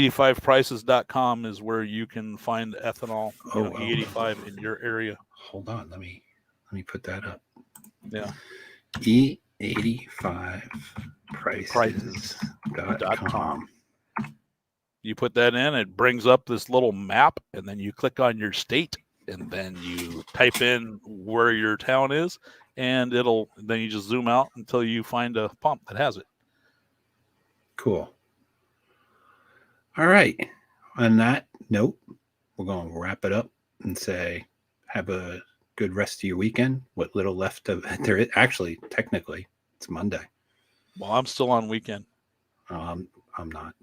E85prices.com is where you can find ethanol, E85 in your area. Hold on. Let me put that up. Yeah. E85prices.com. You put that in, it brings up this little map, and then you click on your state, and then you type in where your town is, and then you just zoom out until you find a pump that has it. Cool. All right. On that note, we're going to wrap it up and say, have a good rest of your weekend. What little left of there is, actually, technically, it's Monday. Well, I'm still on weekend. I'm not.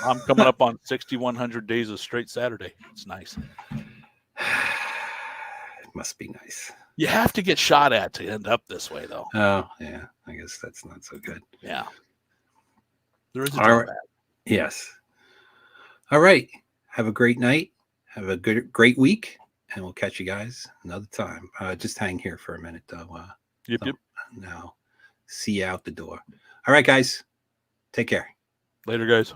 I'm coming up on 6,100 days of straight Saturday. It's nice. It must be nice. You have to get shot at to end up this way, though. Oh, yeah. I guess that's not so good. Yeah. There is a drawback. Yes. All right. Have a great night. Have a great week. And we'll catch you guys another time. Just hang here for a minute, though. Yep. Now, see you out the door. All right, guys. Take care. Later, guys.